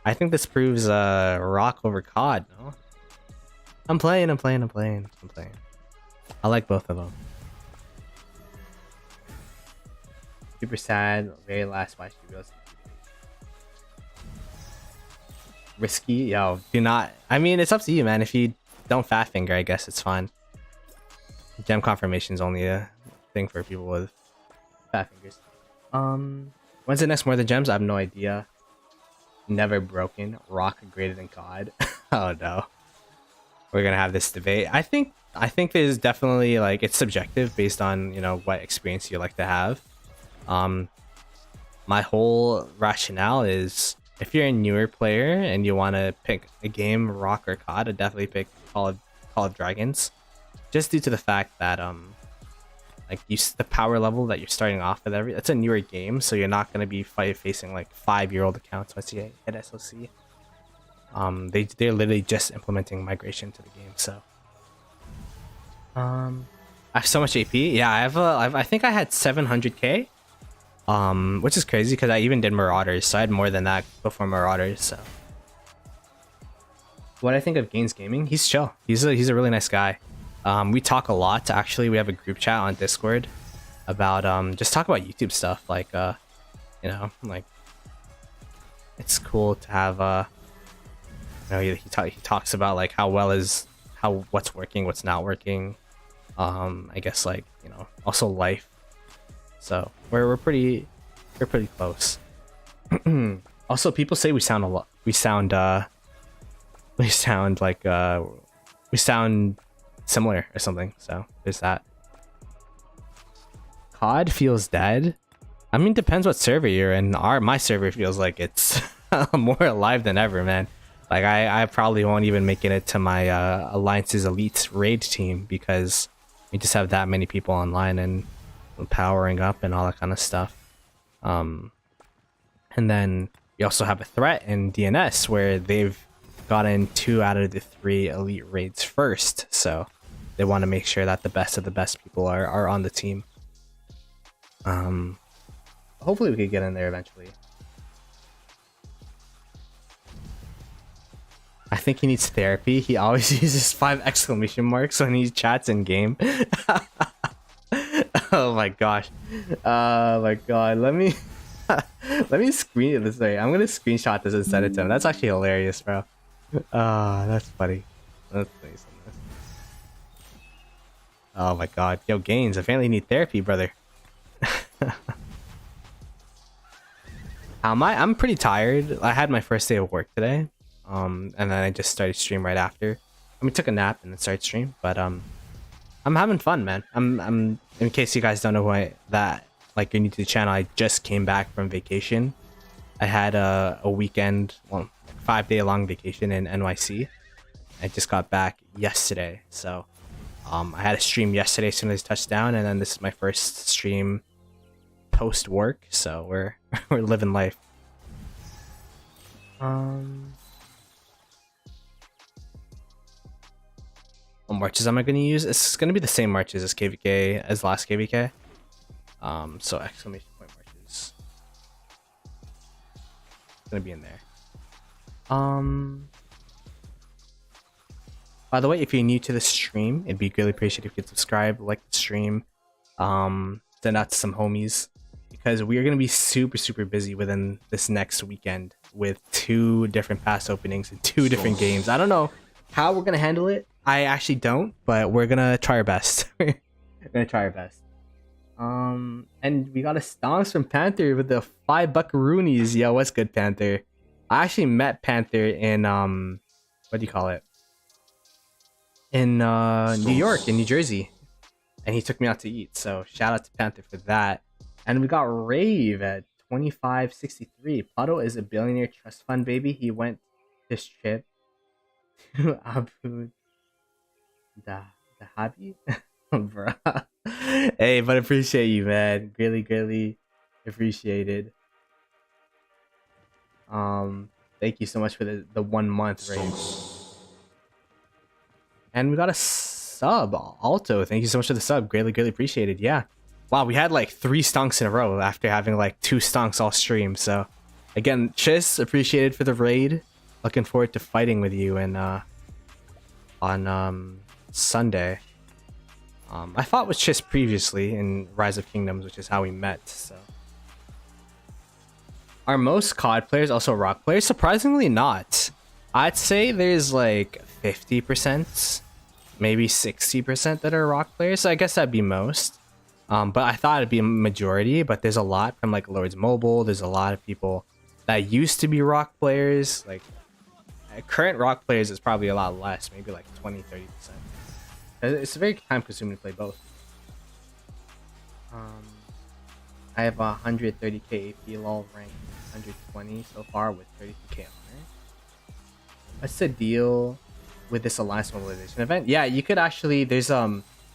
I think this proves rock over COD, no? I'm playing. I like both of them. Super sad. Very last watch videos. Risky, yo, do not. I mean, it's up to you, man. If you don't fat finger, I guess it's fine. Gem confirmation is only a thing for people with fat fingers. When's the next More Than Gems? I have no idea. Never broken. Rock greater than COD. Oh no, we're gonna have this debate. I think there's definitely, like, it's subjective based on, you know, what experience you like to have. My whole rationale is, if you're a newer player and you want to pick a game, rock or COD, I'd definitely pick Call of Dragons, just due to the fact that like the power level that you're starting off with, it's a newer game, so you're not going to be facing like 5-year-old accounts once you hit SOC. They're literally just implementing migration to the game, so I have so much AP. Yeah, I think I had 700k, which is crazy because I even did Marauders, so I had more than that before Marauders. So what I think of Gaines Gaming, he's chill. He's a really nice guy. We talk a lot. Actually, we have a group chat on Discord about just talk about YouTube stuff, like you know, like, it's cool to have you know, he talks about like what's working, what's not working. I guess, like, you know, also life. So we're pretty close. Also, people say we sound similar or something. So there's that. COD feels dead. I mean, depends what server you're in. My server feels like it's more alive than ever, man. Like, I probably won't even make it to my Alliance's Elite raid team because we just have that many people online and powering up and all that kind of stuff. And then we also have a threat in DNS where they've gotten 2 out of the 3 elite raids first, so they want to make sure that the best of the best people are on the team. Hopefully we could get in there eventually. I think he needs therapy. He always uses 5 exclamation marks when he chats in game. Oh my gosh. Oh my god. Let me screen it this way. I'm gonna screenshot this and send it to him. That's actually hilarious, bro. That's funny. Let's play some of this. Oh my god. Yo, Gaines, apparently you need therapy, brother. How am I? I'm pretty tired. I had my first day of work today. And then I just started stream right after. I mean, took a nap and then started stream, but I'm having fun, man. I'm in case you guys don't know like, you're new to the channel, I just came back from vacation. I had a weekend, 5-day long vacation in NYC. I just got back yesterday, so I had a stream yesterday as soon as I touched down, and then this is my first stream post work, so we're living life. Oh What marches am I going to use? It's going to be the same marches as KVK as last KVK. So exclamation point marches. It's going to be in there. By the way, if you're new to the stream, it'd be greatly appreciated if you could subscribe, like the stream, send out to some homies, because we are going to be super busy within this next weekend with 2 different pass openings and 2 different games. I don't know how we're going to handle it. I actually don't, but we're going to try our best. We're going to try our best. And we got a stonks from Panther with the 5 buckaroonies. Yo, what's good, Panther? I actually met Panther in, what do you call it? In New York, in New Jersey, and he took me out to eat, so shout out to Panther for that. And we got Rave at 2563. Ploto is a billionaire trust fund baby. He went this trip to Abu Dhabi. Bruh. Hey, but appreciate you, man. Greatly appreciated. Thank you so much for the 1 month, Rave. And we got a sub, Alto. Thank you so much for the sub. Greatly appreciated. Yeah. Wow, we had like 3 stonks in a row after having like 2 stonks all stream. So, again, Chiss, appreciated for the raid. Looking forward to fighting with you and on Sunday. I fought with Chiss previously in Rise of Kingdoms, which is how we met. So, are most COD players also Rock players? Surprisingly not. I'd say there's like 50%, maybe 60% that are Rock players. So I guess that'd be most. But I thought it'd be a majority, but there's a lot from like Lords Mobile. There's a lot of people that used to be Rock players. Like current Rock players is probably a lot less, maybe like 20-30%. It's very time consuming to play both. I have 130k AP lol rank 120 so far with 32k honor. What's the deal with this Alliance Mobilization event? Yeah, you could actually, there's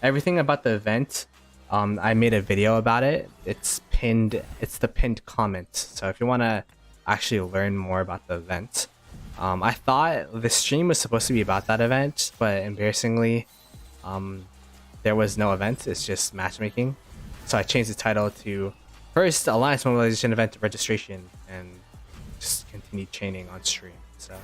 everything about the event. I made a video about it. It's pinned, it's the pinned comment. So if you want to actually learn more about the event, I thought the stream was supposed to be about that event, but embarrassingly, there was no event. It's just matchmaking. So I changed the title to first Alliance Mobilization event registration and just continued chaining on stream. So.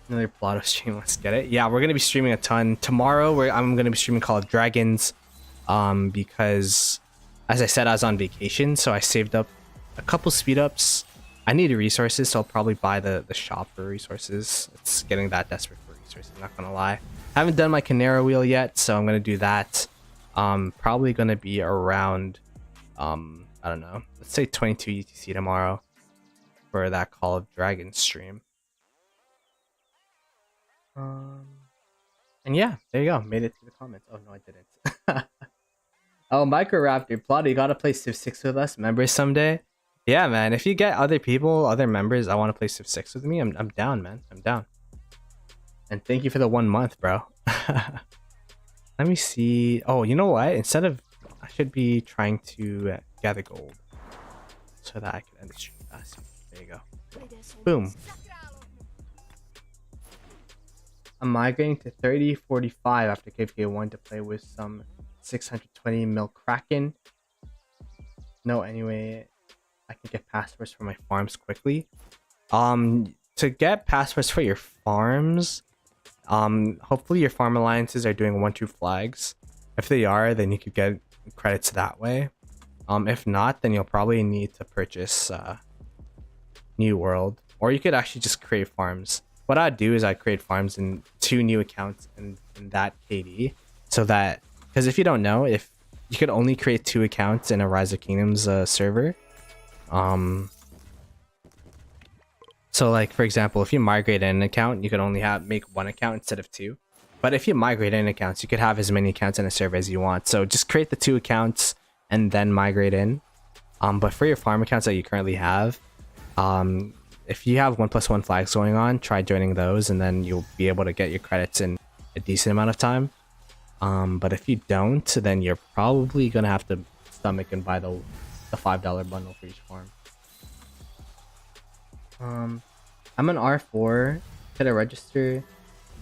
Another Ploto stream, let's get it. Yeah, we're gonna be streaming a ton tomorrow. I'm gonna be streaming Call of Dragons, because as I said, I was on vacation, so I saved up a couple speed ups. I needed resources, so I'll probably buy the shop for resources. It's getting that desperate for resources, not gonna lie. Haven't done my Canary wheel yet, so I'm gonna do that. Probably gonna be around I don't know, let's say 22 UTC tomorrow for that Call of Dragons stream. And yeah, there you go. Made it to the comments. Oh no, I didn't. Oh, Microraptor, Ploto, you gotta play Civ 6 with us, members someday. Yeah, man. If you get other people, other members, I want to play Civ 6 with me. I'm down, man. I'm down. And thank you for the 1 month, bro. Let me see. Oh, you know what? Instead of, I should be trying to gather gold so that I can end the stream faster. There you go. Boom. I'm migrating to 3045 after KVK1 to play with some 620 mil Kraken. No, anyway, I can get passwords for my farms quickly. To get passwords for your farms, hopefully your farm alliances are doing 1-2 flags. If they are, then you could get credits that way. If not, then you'll probably need to purchase New World, or you could actually just create farms. What I'd do is I'd create farms in 2 new accounts in that KD, so that, because if you don't know, if you could only create 2 accounts in a Rise of Kingdoms server. So like, for example, if you migrate an account, you could only make 1 account instead of 2. But if you migrate in accounts, you could have as many accounts in a server as you want. So just create the 2 accounts and then migrate in. But for your farm accounts that you currently have, if you have 1+1 flags going on, try joining those, and then you'll be able to get your credits in a decent amount of time. But if you don't, then you're probably gonna have to stomach and buy the $5 bundle for each farm. I'm an R4 Should I register?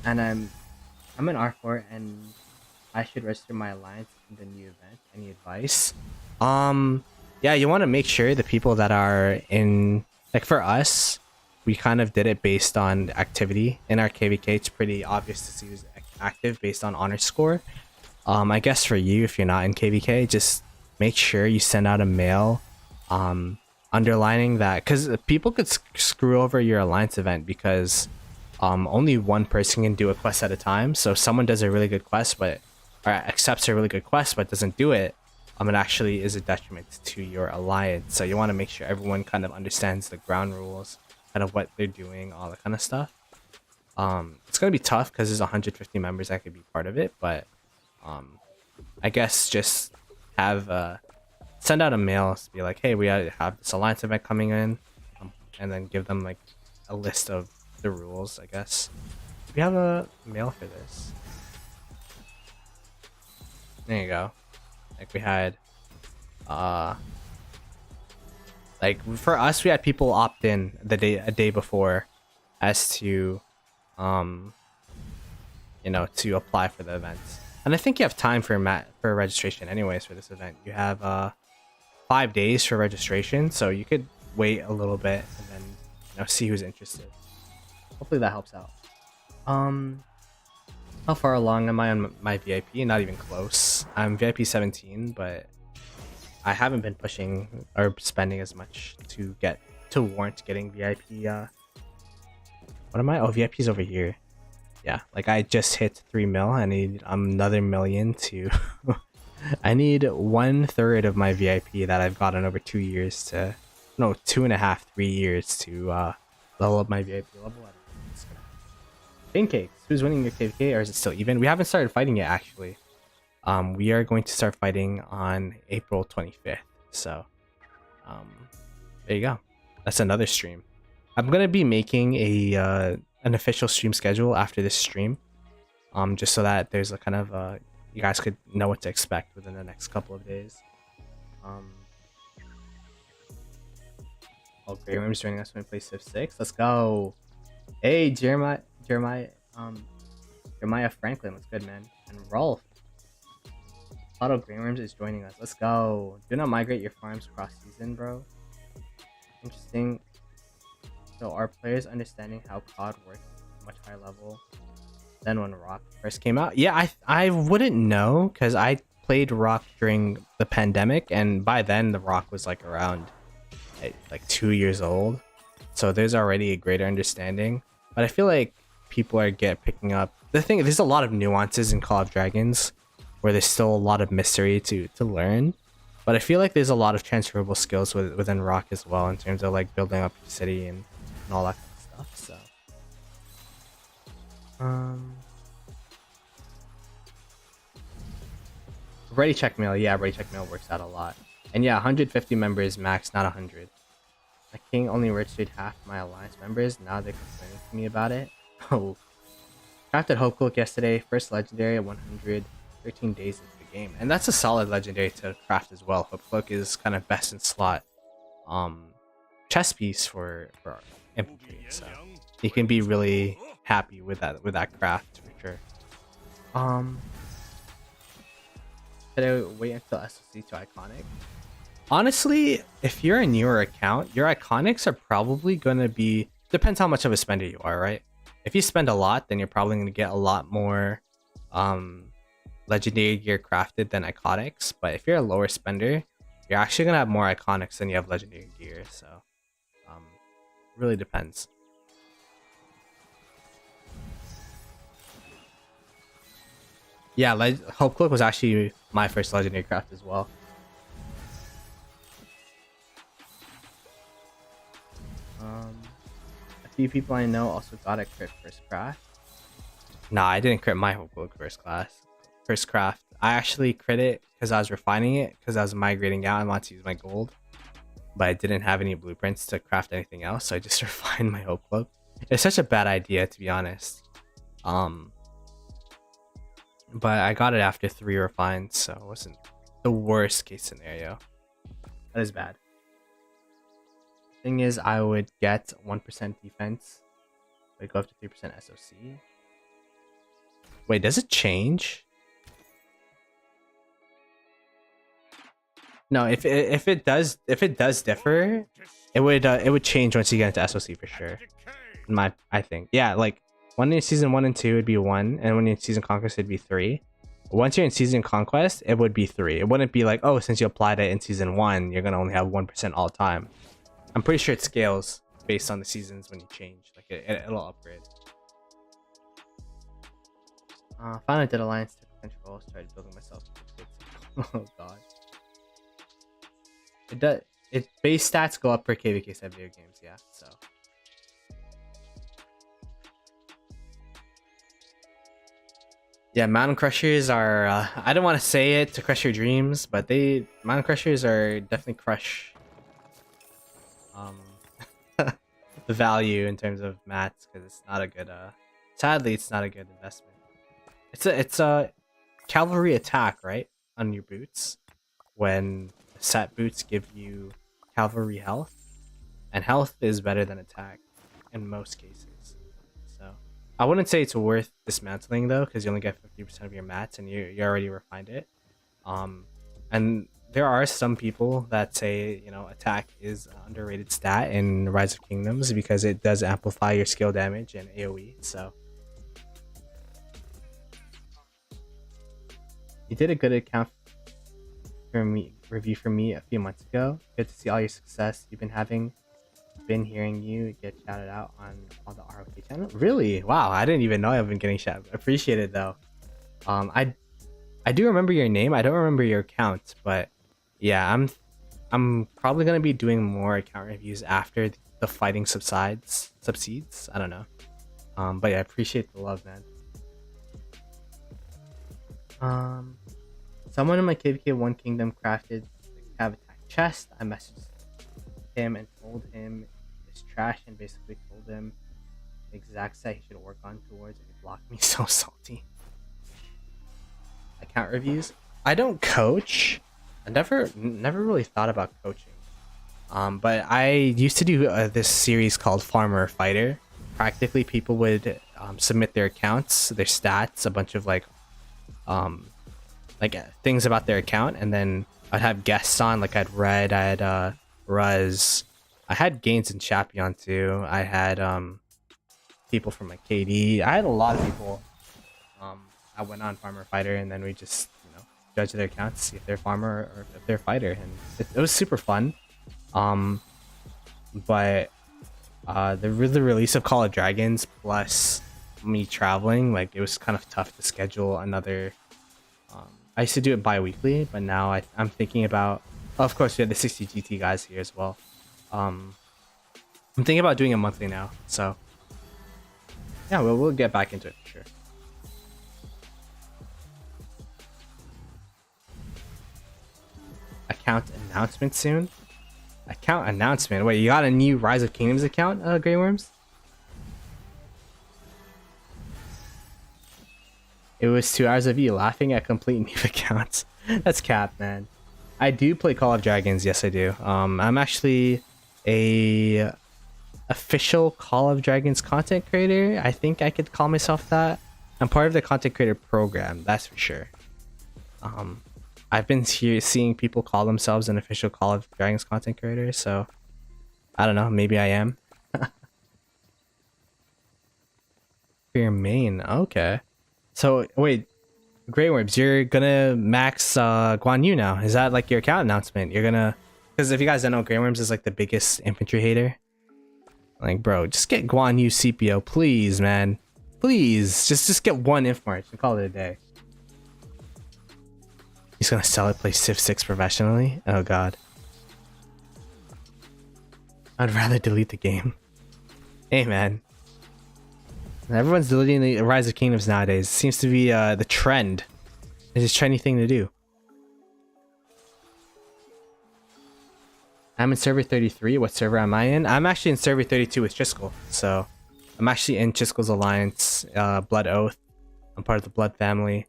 And I'm an R4 and I should register my alliance in the new event. Any advice? Yeah, you want to make sure the people that are in, like for us, we kind of did it based on activity. In our KVK, it's pretty obvious to see who's active based on honor score. I guess for you, if you're not in KVK, just make sure you send out a mail, underlining that, because people could screw over your alliance event because only one person can do a quest at a time. So if someone does a really good quest, but or accepts a really good quest but doesn't do it, it actually is a detriment to your alliance. So you want to make sure everyone kind of understands the ground rules, kind of what they're doing, all that kind of stuff. It's gonna be tough because there's 150 members that could be part of it, but I guess just have send out a mail to be like, hey, we have this alliance event coming in, and then give them like a list of the rules. I guess we have a mail for this. There you go. Like we had like for us, we had people opt in a day before as to you know, to apply for the events. And I think you have time for registration anyways for this event. You have 5 days for registration, so you could wait a little bit and then, you know, see who's interested. Hopefully that helps out. How far along am I on my VIP? Not even close. I'm VIP 17, but I haven't been pushing or spending as much to warrant getting VIP. What am I? Oh, VIP's over here. Yeah, like I just hit 3 mil. I need another million to I need 1/3 of my VIP that I've gotten over 2 years to, no, 2.5, 3 years to level up my VIP level. Pancakes, who's winning your KVK, or is it still even? We haven't started fighting yet, actually. We are going to start fighting on April 25th. So, there you go. That's another stream. I'm gonna be making a an official stream schedule after this stream, just so that there's a kind of you guys could know what to expect within the next couple of days. Oh, Grey Worm's joining us when we play Civ 6. Let's go. Hey, Jeremiah Franklin, what's good, man? And Rolf. Ploto Grey Worms is joining us. Let's go. Do not migrate your farms cross season, bro. Interesting. So are players understanding how COD works at a much higher level than when Rock first came out? Yeah, I wouldn't know because I played Rock during the pandemic, and by then the Rock was like around like 2 years old. So there's already a greater understanding. But I feel like people are picking up the thing. There's a lot of nuances in Call of Dragons where there's still a lot of mystery to learn. But I feel like there's a lot of transferable skills within Rock as well in terms of like building up your city and all that kind of stuff. So ready check mail. Yeah, ready check mail works out a lot. And yeah, 150 members max, not 100. My king only registered half my alliance members. Now they're complaining to me about it. Oh. Crafted Hope Cloak yesterday. First legendary at 113 days into the game. And that's a solid legendary to craft as well. Hope Cloak is kind of best in slot chess piece for infantry. So you can be really happy with that craft for sure. Should I wait until SOC to iconic? Honestly, if you're a newer account, your iconics are probably going to be... Depends how much of a spender you are, right? If you spend a lot, then you're probably going to get a lot more legendary gear crafted than iconics. But if you're a lower spender, you're actually going to have more iconics than you have legendary gear. So, it really depends. Yeah, Hope Cloak was actually my first legendary craft as well. A few people I know also got a crit first craft. Nah, I didn't crit my Hope Cloak first craft. I actually crit it because I was refining it because I was migrating out and wanted to use my gold. But I didn't have any blueprints to craft anything else, so I just refined my Hope Cloak. It's such a bad idea, to be honest. But I got it after 3 refines, so it wasn't the worst case scenario. That is bad. Thing is, I would get 1% defense Wait, go up to 3% SOC. Wait, does it change? No, if it does differ, it would change once you get into SOC for sure. I think, yeah, like when you're season 1 and 2 it'd be 1, and when you're in season conquest it'd be 3. Once you're in season conquest it would be 3. It wouldn't be like, oh, since you applied it in season 1 you're gonna only have 1% all the time. I'm pretty sure it scales based on the seasons when you change, like it'll upgrade. Finally did alliance to control, started building myself. Oh god. It does. Its base stats go up per KVK set video games, yeah. So yeah, Mountain Crushers are. I don't want to say it to crush your dreams, but Mountain Crushers are definitely crush. The value in terms of mats, because it's not a good. Sadly, it's not a good investment. It's a cavalry attack, right, on your boots, when set boots give you cavalry health, and health is better than attack in most cases. So I wouldn't say it's worth dismantling though, because you only get 50% of your mats and you already refined it. And there are some people that say, you know, attack is an underrated stat in Rise of Kingdoms because it does amplify your skill damage and AoE. So you did a good account for me review for me a few months ago. Good to see all your success you've been having. Been hearing you get shouted out on the ROK channel. Really? Wow, I didn't even know I've been getting shouted. Appreciate it though. I do remember your name. I don't remember your account, but yeah, I'm probably gonna be doing more account reviews after the fighting subsides. I don't know. But yeah, I appreciate the love, man. Someone in my KVK 1 Kingdom crafted the Cav attack chest. I messaged him and told him it's trash and basically told him the exact set he should work on towards, and he blocked me. So salty. Account reviews. I don't coach. I never really thought about coaching. But I used to do this series called Farmer or Fighter. Practically, people would submit their accounts, their stats, a bunch of like things about their account, and then I'd have guests on. Like I had Ruz, I had Gaines and Chappie on too. I had people from like KD. I had a lot of people. I went on Farmer Fighter, and then we just, you know, judge their accounts, see if they're farmer or if they're fighter, and it was super fun. But the release of Call of Dragons plus me traveling, like it was kind of tough to schedule another. I used to do it bi-weekly, but now I'm thinking about, of course we have the 60 GT guys here as well. I'm thinking about doing it monthly now, so yeah, we'll get back into it for sure. Account announcement soon. Account announcement. Wait, you got a new Rise of Kingdoms account, Grey Worms? It was 2 hours of you laughing at complete new accounts. That's cap, man. I do play Call of Dragons. Yes, I do. I'm actually a official Call of Dragons content creator. I think I could call myself that. I'm part of the content creator program. That's for sure. I've been seeing people call themselves an official Call of Dragons content creator, so I don't know, maybe I am. For your main, okay. So wait, Grey Worms, you're gonna max Guan Yu now. Is that like your account announcement? You're gonna, because if you guys don't know, Grey Worms is like the biggest infantry hater. Like, bro, just get Guan Yu CPO, please, man. Please, just get one inf march and call it a day. He's gonna sell it, play Civ 6 professionally? Oh god. I'd rather delete the game. Hey man. Everyone's deleting the Rise of Kingdoms nowadays. It seems to be the trend. It's a trendy thing to do. I'm in server 33. What server am I in? I'm actually in server 32 with Chiskel. So I'm actually in Chiskel's alliance, Blood Oath. I'm part of the Blood family.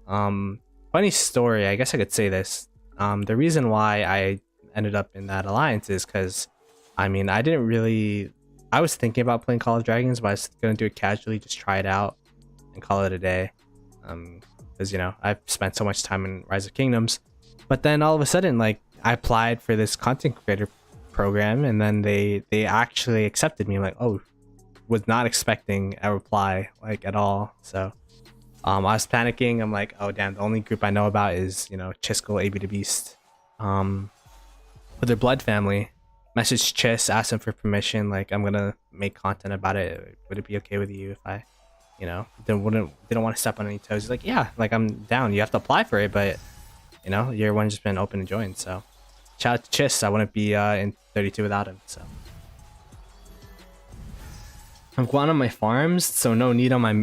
Funny story, I guess I could say this. The reason why I ended up in that alliance is because, I mean, I didn't really I was thinking about playing Call of Dragons, but I was gonna do it casually, just try it out and call it a day. Because you know I've spent so much time in Rise of Kingdoms, but then all of a sudden, like I applied for this content creator program, and then they actually accepted me. Like, oh, was not expecting a reply like at all. So I was panicking. I'm like, oh damn, the only group I know about is, you know, Chiskel, AB the Beast, with their Blood family. Message Chis, asked him for permission. Like, I'm gonna make content about it. Would it be okay with you if I, you know, didn't want to step on any toes? He's like, yeah, like I'm down. You have to apply for it, but you know, your one's just been open to join. So shout out to Chis. I wouldn't be in 32 without him. So I'm going on my farms, so no need on my.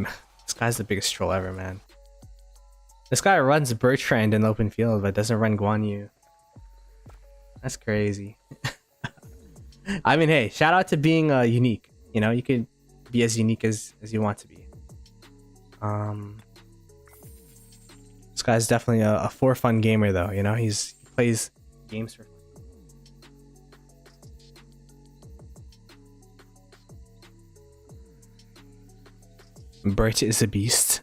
This guy's the biggest troll ever, man. This guy runs Bertrand in the open field, but doesn't run Guan Yu. That's crazy. I mean, hey, shout out to being unique. You know, you could be as unique as you want to be. This guy's definitely a for fun gamer, though. You know, he plays games for fun. Bert is a beast.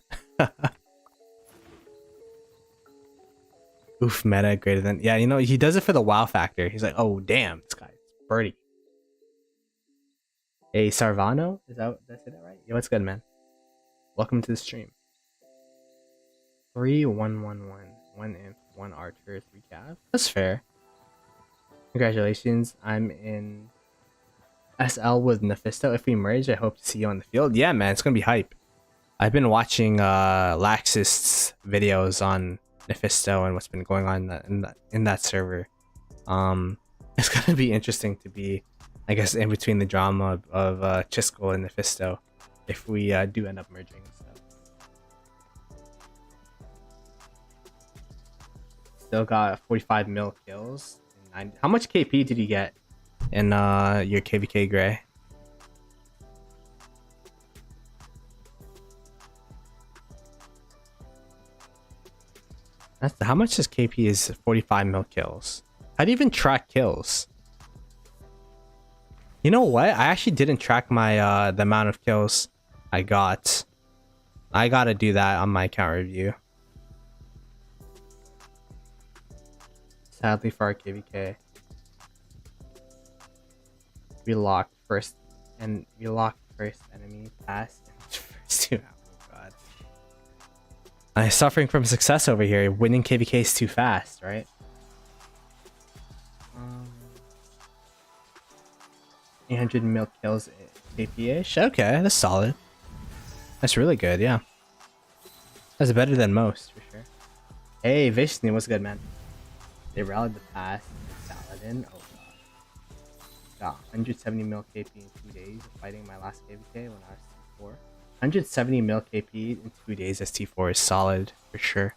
Oof, meta greater than. Yeah, you know, he does it for the wow factor. He's like, oh damn, this guy's Birdie. Hey, Sarvano? Did I say that right? Yo, what's good, man? Welcome to the stream. 3-1-1-1. 1 imp, 1 archer, 3 cav. That's fair. Congratulations. I'm in SL with Nephisto. If we merge, I hope to see you on the field. Yeah, man, it's gonna be hype. I've been watching Laxist's videos on Nephisto and what's been going on in that server. It's gonna be interesting to be, I guess, in between the drama of Chiskel and Nephisto if we do end up merging. So. Still got 45 mil kills. How much KP did you get in your KVK Gray? How much is KP is 45 mil kills? How do you even track kills? You know what? I actually didn't track my the amount of kills I got. I gotta do that on my account review. Sadly for our KVK, we locked first enemy pass. First two. Oh god. I'm suffering from success over here. Winning KVK is too fast, right? 800 mil kills KP-ish. Okay, that's solid. That's really good, yeah. That's better than most, for sure. Hey, Vishnu, what's good, man? They rallied the pass. Saladin. Oh god. Got 170 mil KP in 2 days fighting my last KVK when I was T4. 170 mil KP in 2 days as T4 is solid, for sure.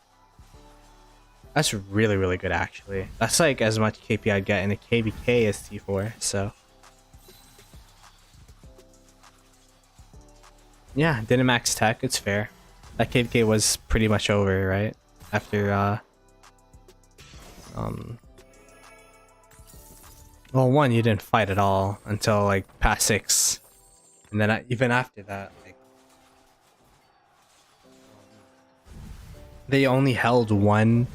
That's really, really good, actually. That's like as much KP I'd get in a KVK as T4, so. Yeah, didn't max tech, it's fair. That KVK was pretty much over, right? After, well, one, you didn't fight at all until, like, past 6. And then even after that, like, they only held one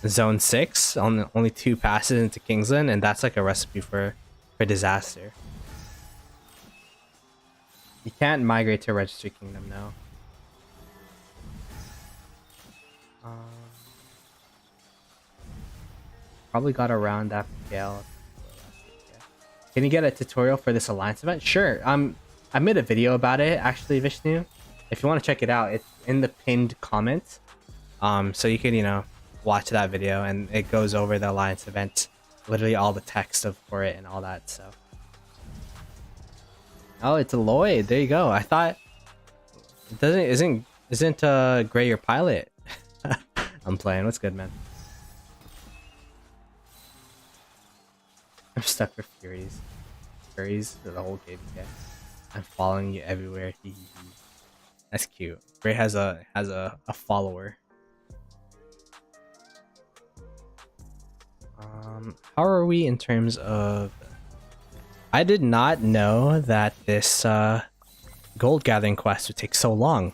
zone 6, only 2 passes into Kingsland, and that's like a recipe for disaster. You can't migrate to Registry Kingdom now. Probably got around after Gale. Can you get a tutorial for this alliance event? Sure. I made a video about it actually, Vishnu. If you want to check it out, it's in the pinned comment. So you can, you know, watch that video, and it goes over the alliance event, literally all the text for it and all that. So. Oh, it's Lloyd. There you go. I thought it isn't Gray your pilot? I'm playing. What's good, man? I'm stuck for Furies. Furies for the whole game. Yeah. I'm following you everywhere. That's cute. Gray has a follower. How are we in terms of I did not know that this gold gathering quest would take so long.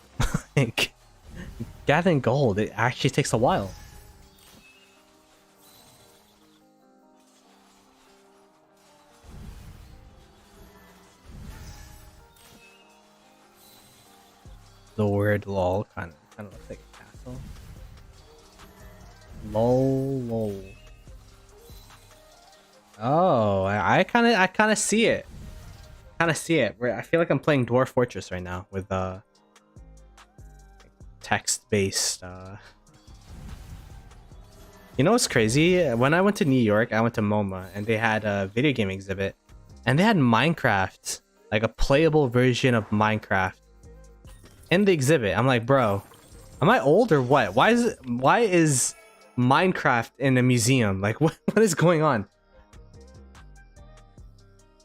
Like, gathering gold, it actually takes a while. The word lol kind of looks like a castle. Lol. Oh, I kind of see it. Kind of see it. I feel like I'm playing Dwarf Fortress right now with text-based. You know what's crazy? When I went to New York, I went to MoMA, and they had a video game exhibit, and they had Minecraft, like a playable version of Minecraft, in the exhibit. I'm like, bro, am I old or what? Why is Minecraft in a museum? Like, what is going on?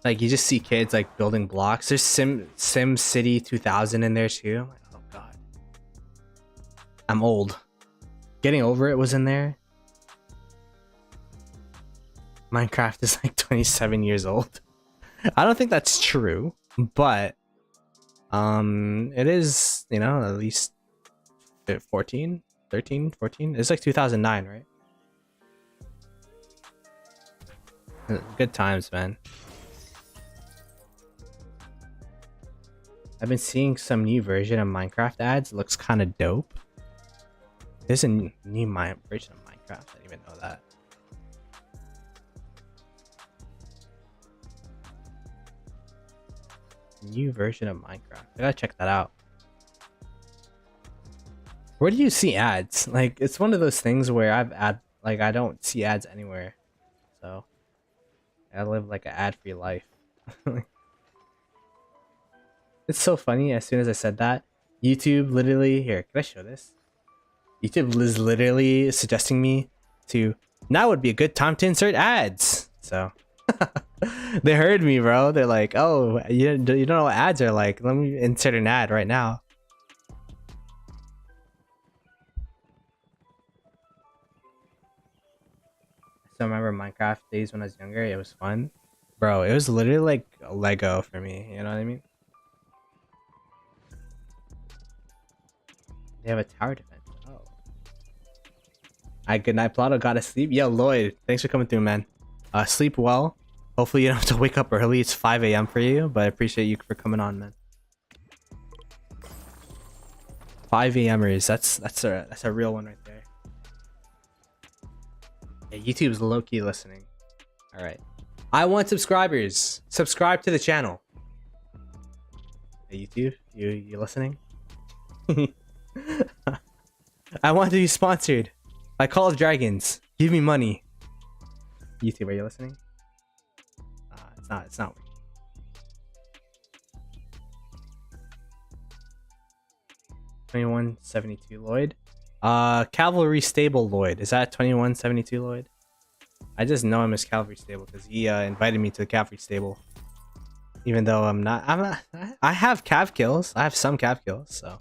Like, you just see kids like building blocks. There's Sim City 2000 in there too. Like, oh god, I'm old. Getting Over It was in there. Minecraft is like 27 years old. I don't think that's true, but it is, you know, at least 14, 13, 14. It's like 2009, right? Good times, man. I've been seeing some new version of Minecraft ads. It looks kind of dope. There's a new version of Minecraft. I didn't even know that. New version of Minecraft. I gotta check that out. Where do you see ads? Like, it's one of those things where I don't see ads anywhere. So I live like an ad-free life. It's so funny. As soon as I said that, YouTube literally, here, can I show this? YouTube is literally suggesting me to, now would be a good time to insert ads. So they heard me, bro. They're like, oh, you don't know what ads are like. Let me insert an ad right now. I still remember Minecraft days when I was younger. It was fun. Bro, it was literally like a Lego for me. You know what I mean? They have a tower defense. Oh. Alright, good night, Ploto. Gotta sleep. Yo, Lloyd, thanks for coming through, man. Sleep well. Hopefully you don't have to wake up early. It's 5 a.m. for you, but I appreciate you for coming on, man. 5 a.m.ers. That's a real one right there. Yeah, YouTube's low-key listening. Alright. I want subscribers. Subscribe to the channel. Hey, YouTube, you listening? I want to be sponsored by Call of Dragons. Give me money. YouTube, are you listening? It's not working. $21.72 Lloyd. Cavalry Stable Lloyd. Is that 21.72 Lloyd? I just know him as Cavalry Stable because he invited me to the Cavalry Stable. Even though I'm not. I have cav kills. I have some cav kills, so.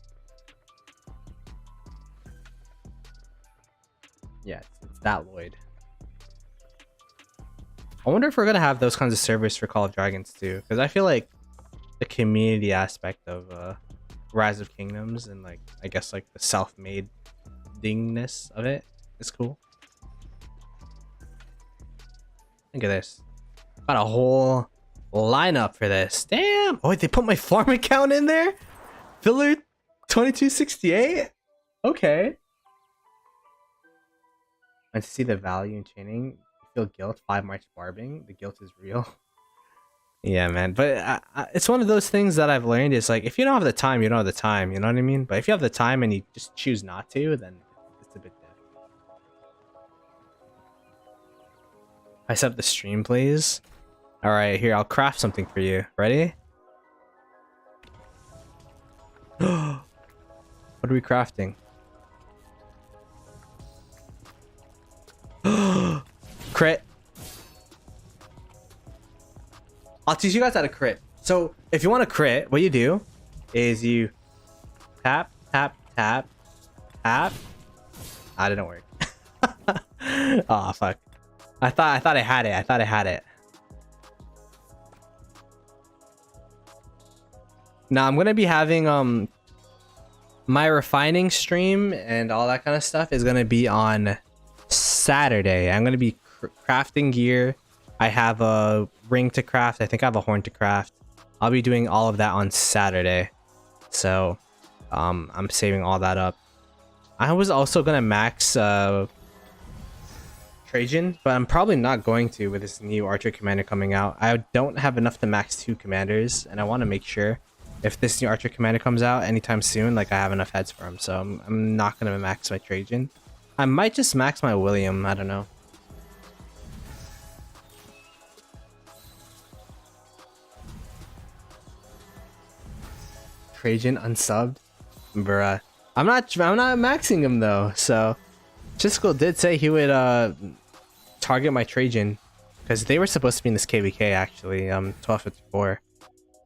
Yeah, it's that Lloyd. I wonder if we're gonna have those kinds of servers for Call of Dragons too, because I feel like the community aspect of Rise of Kingdoms and like I guess like the self-made dingness of it is cool. Look at this. Got a whole lineup for this. Damn! Oh wait, they put my farm account in there? Filler 2268? Okay. And to see the value in chaining, you feel guilt. 5 March barbing. The guilt is real. Yeah, man. But it's one of those things that I've learned is like, if you don't have the time, you don't have the time. You know what I mean? But if you have the time and you just choose not to, then it's a bit different. I set up the stream, please. All right, here, I'll craft something for you. Ready? What are we crafting? Crit. I'll teach you guys how to crit. So if you want to crit, what you do is you tap, tap, tap, tap. Ah, didn't work. Oh fuck. I thought I had it. Now I'm gonna be having my refining stream and all that kind of stuff is gonna be on Saturday. I'm gonna be crafting gear. I have a ring to craft. I think I have a horn to craft. I'll be doing all of that on Saturday. So I'm saving all that up. I was also gonna max Trajan, but I'm probably not going to with this new Archer Commander coming out. I don't have enough to max 2 commanders, and I want to make sure if this new Archer Commander comes out anytime soon, like I have enough heads for him. So I'm not gonna max my Trajan. I might just max my William. I don't know. Trajan unsubbed, bruh. I'm not maxing him though. So Chisco did say he would target my Trajan because they were supposed to be in this KVK actually, 1254.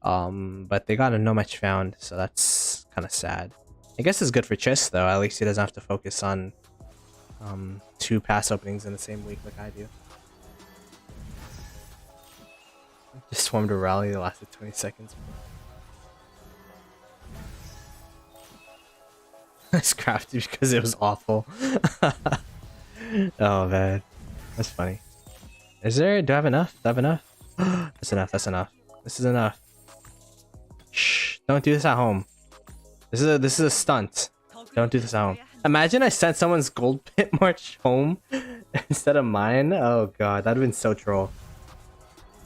But they got a no match found, so that's kind of sad. I guess it's good for Chis though. At least he doesn't have to focus on 2 pass openings in the same week like I do. Just swarmed a rally that lasted 20 seconds. I scrapped it because it was awful. Oh man, that's funny. Is there? Do I have enough? Do I have enough? That's enough. That's enough. This is enough. Shh! Don't do this at home. This is a stunt. Don't do this at home. Imagine I sent someone's gold pit march home instead of mine. Oh god, that'd have been so troll.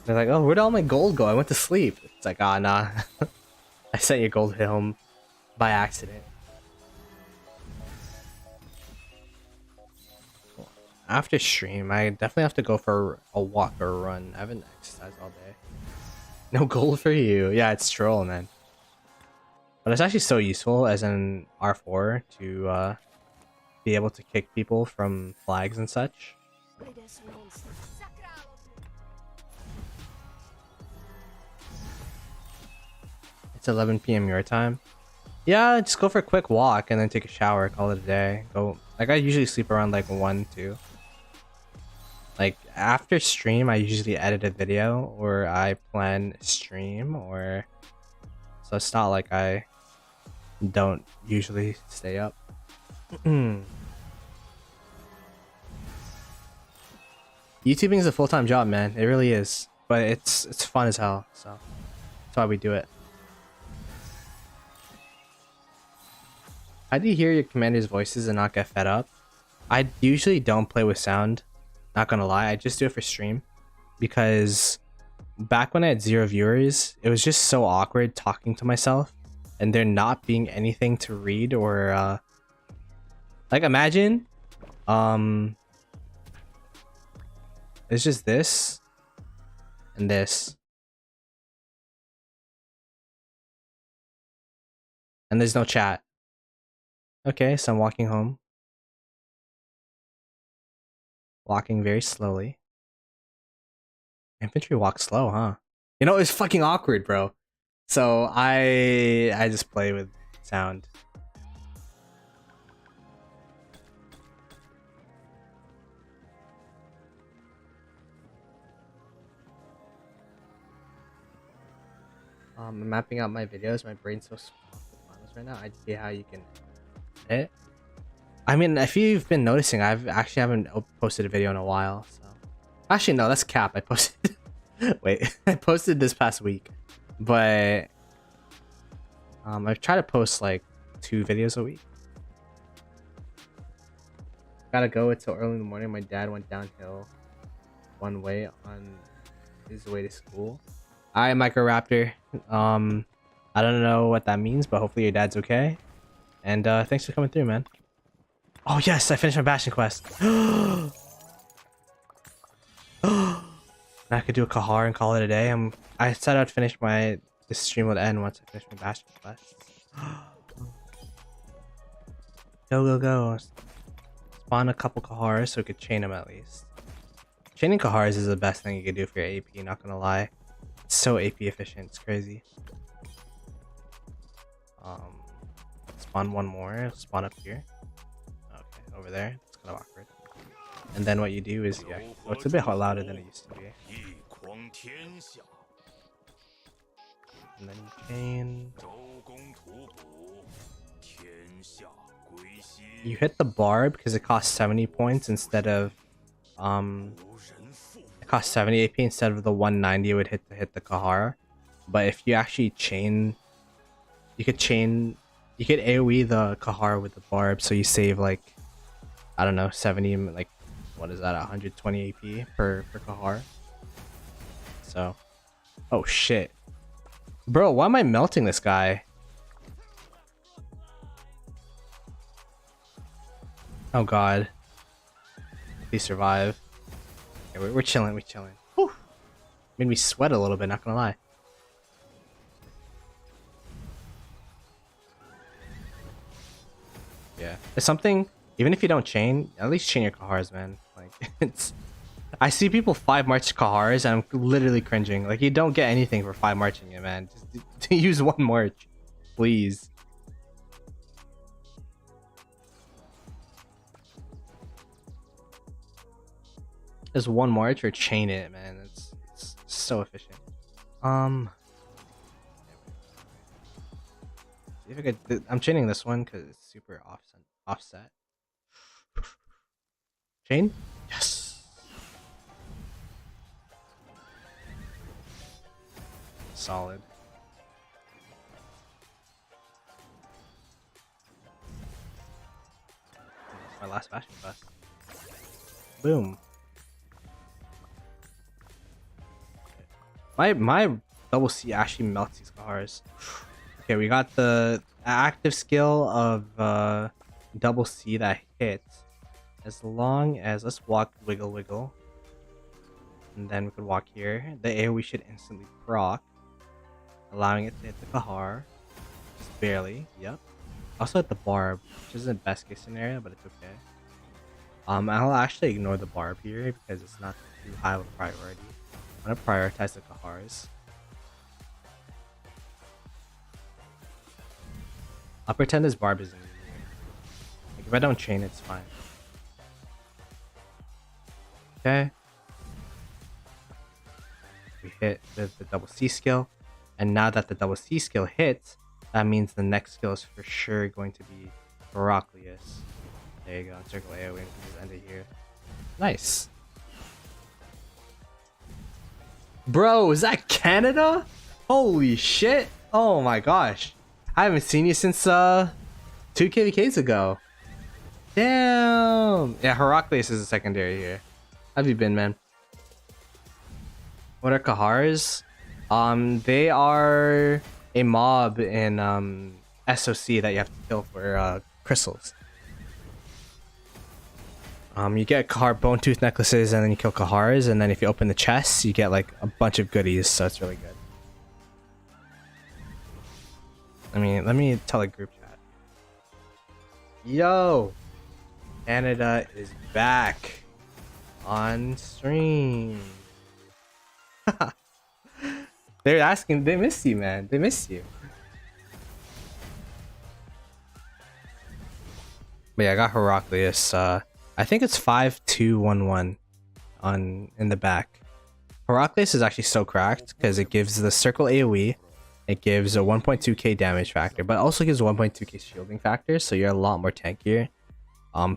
They're like, oh, where'd all my gold go? I went to sleep. It's like, ah, nah. I sent your gold pit home by accident. After stream, I definitely have to go for a walk or a run. I haven't exercised all day. No gold for you. Yeah, it's troll, man. But it's actually so useful as an R4 to be able to kick people from flags and such. It's 11 p.m. your time. Yeah, just go for a quick walk and then take a shower, call it a day. Go, like I usually sleep around like 1, 2. Like after stream, I usually edit a video or I plan stream, or so it's not like I don't usually stay up. YouTubing is a full-time job, man. It really is, but it's fun as hell. So that's why we do it. How do you hear your commander's voices and not get fed up? I usually don't play with sound. Not gonna lie, I just do it for stream because back when I had 0 viewers, it was just so awkward talking to myself and there not being anything to read or like imagine it's just this and this and there's no chat. Okay, so I'm walking home. Walking very slowly. Infantry walk slow, huh? You know, it's fucking awkward, bro. So I just play with sound. I'm mapping out my videos. My brain's so small with finals right now. I see how you can edit. I mean, if you've been noticing, I've actually haven't posted a video in a while. So, actually, no, that's cap. I posted. Wait, I posted this past week, but I've tried to post like 2 videos a week. Gotta go. It's so early in the morning. My dad went downhill one way on his way to school. Alright, Microraptor. I don't know what that means, but hopefully your dad's okay. And thanks for coming through, man. Oh yes, I finished my Bastion quest. I could do a Kahar and call it a day. I said I'd finish this stream would end once I finish my Bastion quest. Go. Spawn a couple Kahars so we could chain them at least. Chaining Kahars is the best thing you could do for your AP, not gonna lie. It's so AP efficient, it's crazy. Spawn one more, spawn up here. Okay, over there. It's kind of awkward. And then what you do is, yeah, oh, it's a bit louder than it used to be. and then you chain. You hit the barb because it costs 70 points instead of it costs 70 AP instead of the 190 it would hit to hit the Kahara. But if you actually chain, you could AoE the Kahara with the barb, so you save like, I don't know, 70, like, what is that, 120 AP per Kahara. So, oh shit. Bro, why am I melting this guy? Oh god. Please survive. Okay, we're chilling, we're chilling. Whew. Made me sweat a little bit, not gonna lie. Yeah. It's something, even if you don't chain, at least chain your Kaharas, man. Like, it's... I see people 5 march Kaharas and I'm literally cringing. Like, you don't get anything for 5 marching it, man. Just use 1 march. Please. Just 1 march or chain it, man. It's so efficient. See if I could, I'm chaining this one because it's super offset. Chain? Yes. Solid. My last Bastion bust. Boom. My double C actually melts these cars. Okay, we got the active skill of double C that hits. As long as, let's walk wiggle wiggle. And then we could walk here. The AoE should instantly proc, allowing it to hit the Kahar. Just barely, yep. Also hit the barb, which isn't best case scenario, but it's okay. I'll actually ignore the barb here because it's not too high of a priority. I'm gonna prioritize the Kahars. I'll pretend this barb isn't here. Like, if I don't chain, it's fine. Okay. We hit the double C skill. And now that the double C skill hits, that means the next skill is for sure going to be Heraclius. There you go, circle AoE, we can just end it here. Nice. Bro, is that Canada? Holy shit. Oh my gosh. I haven't seen you since 2 KVKs ago. Damn. Yeah, Heraclius is a secondary here. How have you been, man? What are Kahars? They are a mob in SOC that you have to kill for crystals. You get Kahar bone tooth necklaces and then you kill Kahars, and then if you open the chests you get like a bunch of goodies, so it's really good. I mean, let me tell a group chat. Yo! Canada is back on stream. They're asking, they miss you, man. They miss you. But yeah, I got Heraclius. I think it's 5211 in the back. Heraclius is actually so cracked because it gives the circle AoE. It gives a 1.2k damage factor, but also gives a 1.2k shielding factor, so you're a lot more tankier.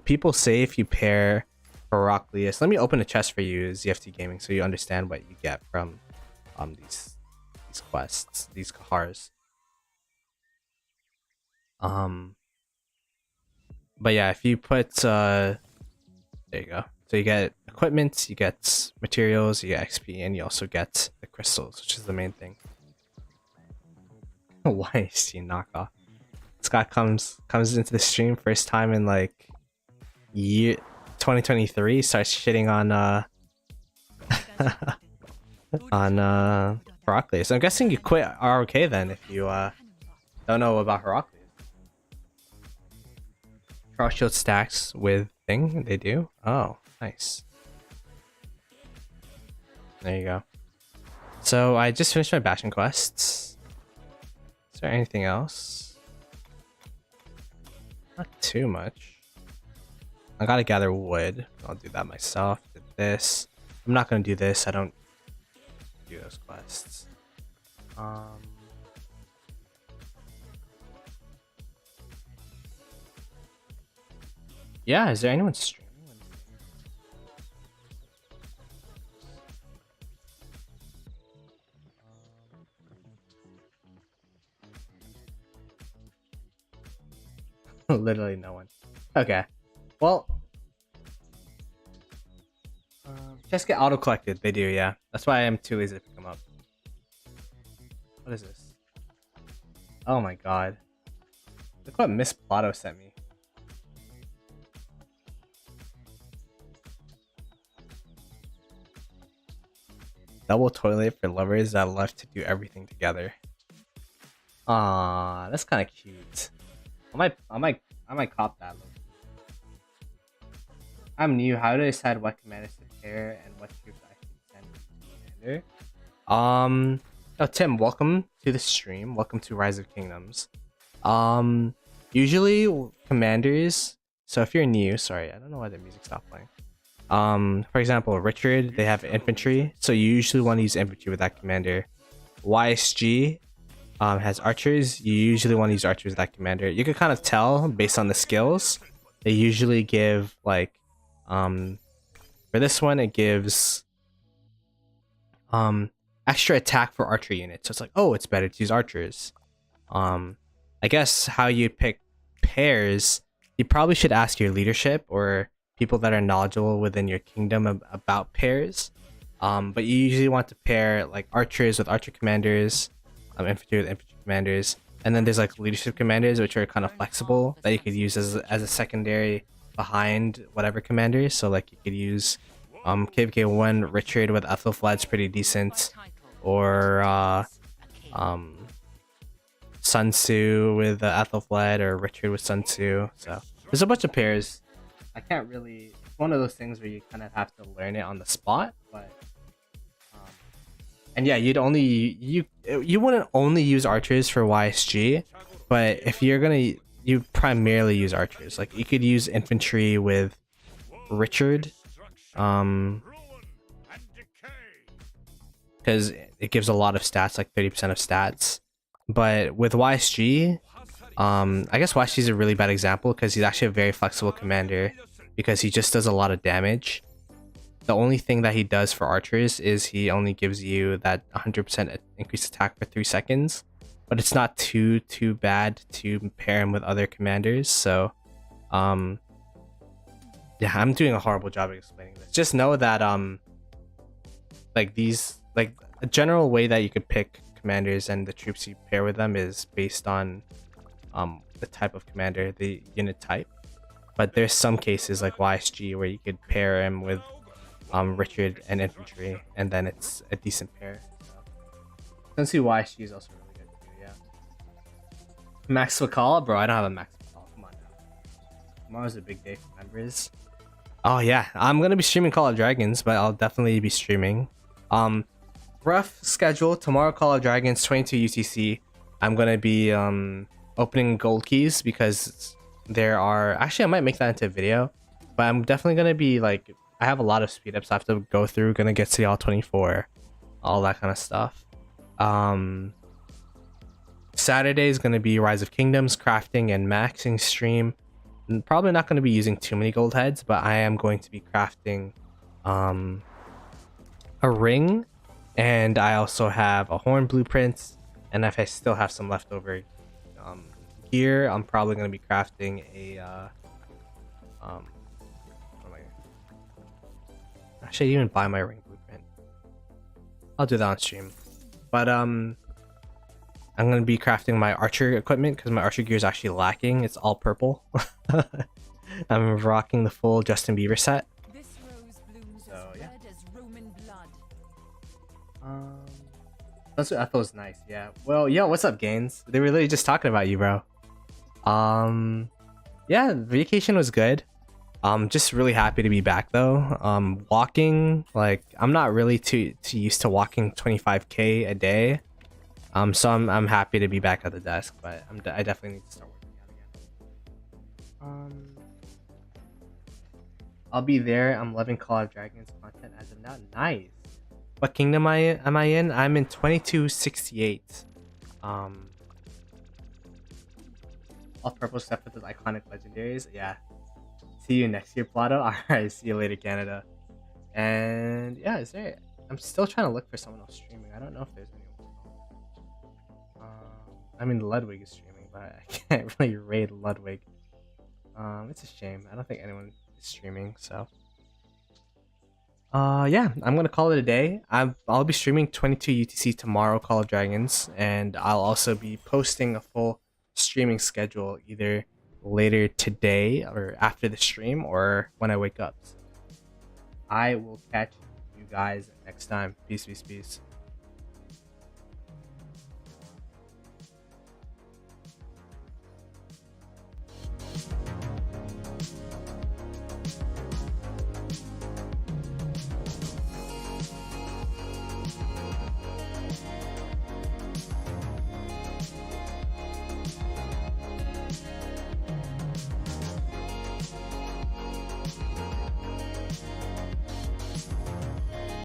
People say if you pair Heraclius, let me open a chest for you, ZFT Gaming, so you understand what you get from these quests, these Kahars. But yeah, if you put there you go. So you get equipment, you get materials, you get XP, and you also get the crystals, which is the main thing. Why is he knockoff? Scott comes into the stream first time in like year 2023, starts shitting on on Heraclius. I'm guessing you quit ROK then if you don't know about Heraclius. Cross shield stacks with thing, they do? Oh, nice. There you go. So I just finished my Bastion quests. Is there anything else? Not too much. I gotta gather wood. I'll do that myself. Did this. I'm not gonna do this. I don't do those quests. Yeah, is there anyone streaming? Literally no one. Okay. Well, just get auto collected. They do, yeah. That's why I'm too lazy to pick them up. What is this? Oh my god. Look what Miss Ploto sent me. Double toilet for lovers that love to do everything together. Ah, that's kind of cute. I might cop that look. I'm new. How do I decide what commanders to pair and what troops I should send to commander? Oh, Tim, welcome to the stream. Welcome to Rise of Kingdoms. Usually commanders. So if you're new, sorry, I don't know why the music stopped playing. For example, Richard, they have infantry, so you usually want to use infantry with that commander. YSG has archers. You usually want to use archers with that commander. You can kind of tell based on the skills. They usually give like, for this one, it gives extra attack for archer units. So it's like, oh, it's better to use archers. I guess how you pick pairs, you probably should ask your leadership or people that are knowledgeable within your kingdom about pairs. But you usually want to pair like archers with archer commanders, infantry with infantry commanders, and then there's like leadership commanders, which are kind of flexible that you could use as a secondary behind whatever commanders. So like you could use KVK1 Richard with Ethelflaed's pretty decent, or Sun Tzu with Ethelflaed, or Richard with Sun Tzu. So there's a bunch of pairs. I can't really. It's one of those things where you kind of have to learn it on the spot, but. And yeah, you wouldn't only use archers for YSG, but if you're gonna, you primarily use archers. Like you could use infantry with Richard, because it gives a lot of stats, like 30% of stats. But with YSG, I guess YSG is a really bad example because he's actually a very flexible commander because he just does a lot of damage. The only thing that he does for archers is he only gives you that 100% increased attack for 3 seconds, but it's not too bad to pair him with other commanders. So yeah, I'm doing a horrible job of explaining this. Just know that like these, like a general way that you could pick commanders and the troops you pair with them is based on the type of commander, the unit type. But there's some cases like YSG where you could pair him with Richard and infantry, and then it's a decent pair. So. Since YSG is also really good too, yeah. Max Wakala? Bro, I don't have a Max Wakala. Come on now. Tomorrow's a big day for members. Oh yeah, I'm gonna be streaming Call of Dragons, but I'll definitely be streaming. Rough schedule. Tomorrow Call of Dragons 22 UTC. I'm gonna be opening gold keys because there are, actually I might make that into a video, but I'm definitely gonna be like, I have a lot of speed ups I have to go through. Gonna get to y'all 24, all that kind of stuff. Saturday is gonna be Rise of Kingdoms crafting and maxing stream. Probably not gonna be using too many gold heads, but I am going to be crafting a ring, and I also have a horn blueprint. And if I still have some leftover gear, I'm probably gonna be crafting a Actually, I didn't even buy my ring blueprint. I'll do that on stream. But I'm gonna be crafting my archer equipment because my archer gear is actually lacking. It's all purple. I'm rocking the full Justin Bieber set. This rose blooms So, as yeah. red as Roman blood. That's what Ethel's nice, yeah. Well, yo, what's up, Gaines? They were literally just talking about you, bro. Yeah, vacation was good. Just really happy to be back though. Walking, like I'm not really too used to walking 25k a day. So I'm happy to be back at the desk, but I definitely need to start working out again. I'll be there. I'm loving Call of Dragons content as of now. Nice. What kingdom am I in? I'm in 2268. All purple stuff with those iconic legendaries. Yeah. See you next year, Ploto. All right, see you later, Canada. And yeah, is there? I'm still trying to look for someone else streaming. I don't know if there's anyone else. I mean, Ludwig is streaming, but I can't really raid Ludwig. It's a shame. I don't think anyone is streaming, so. Yeah, I'm gonna call it a day. I'll be streaming 22 UTC tomorrow, Call of Dragons, and I'll also be posting a full streaming schedule either later today or after the stream or when I wake up. I will catch you guys next time. Peace, peace, peace.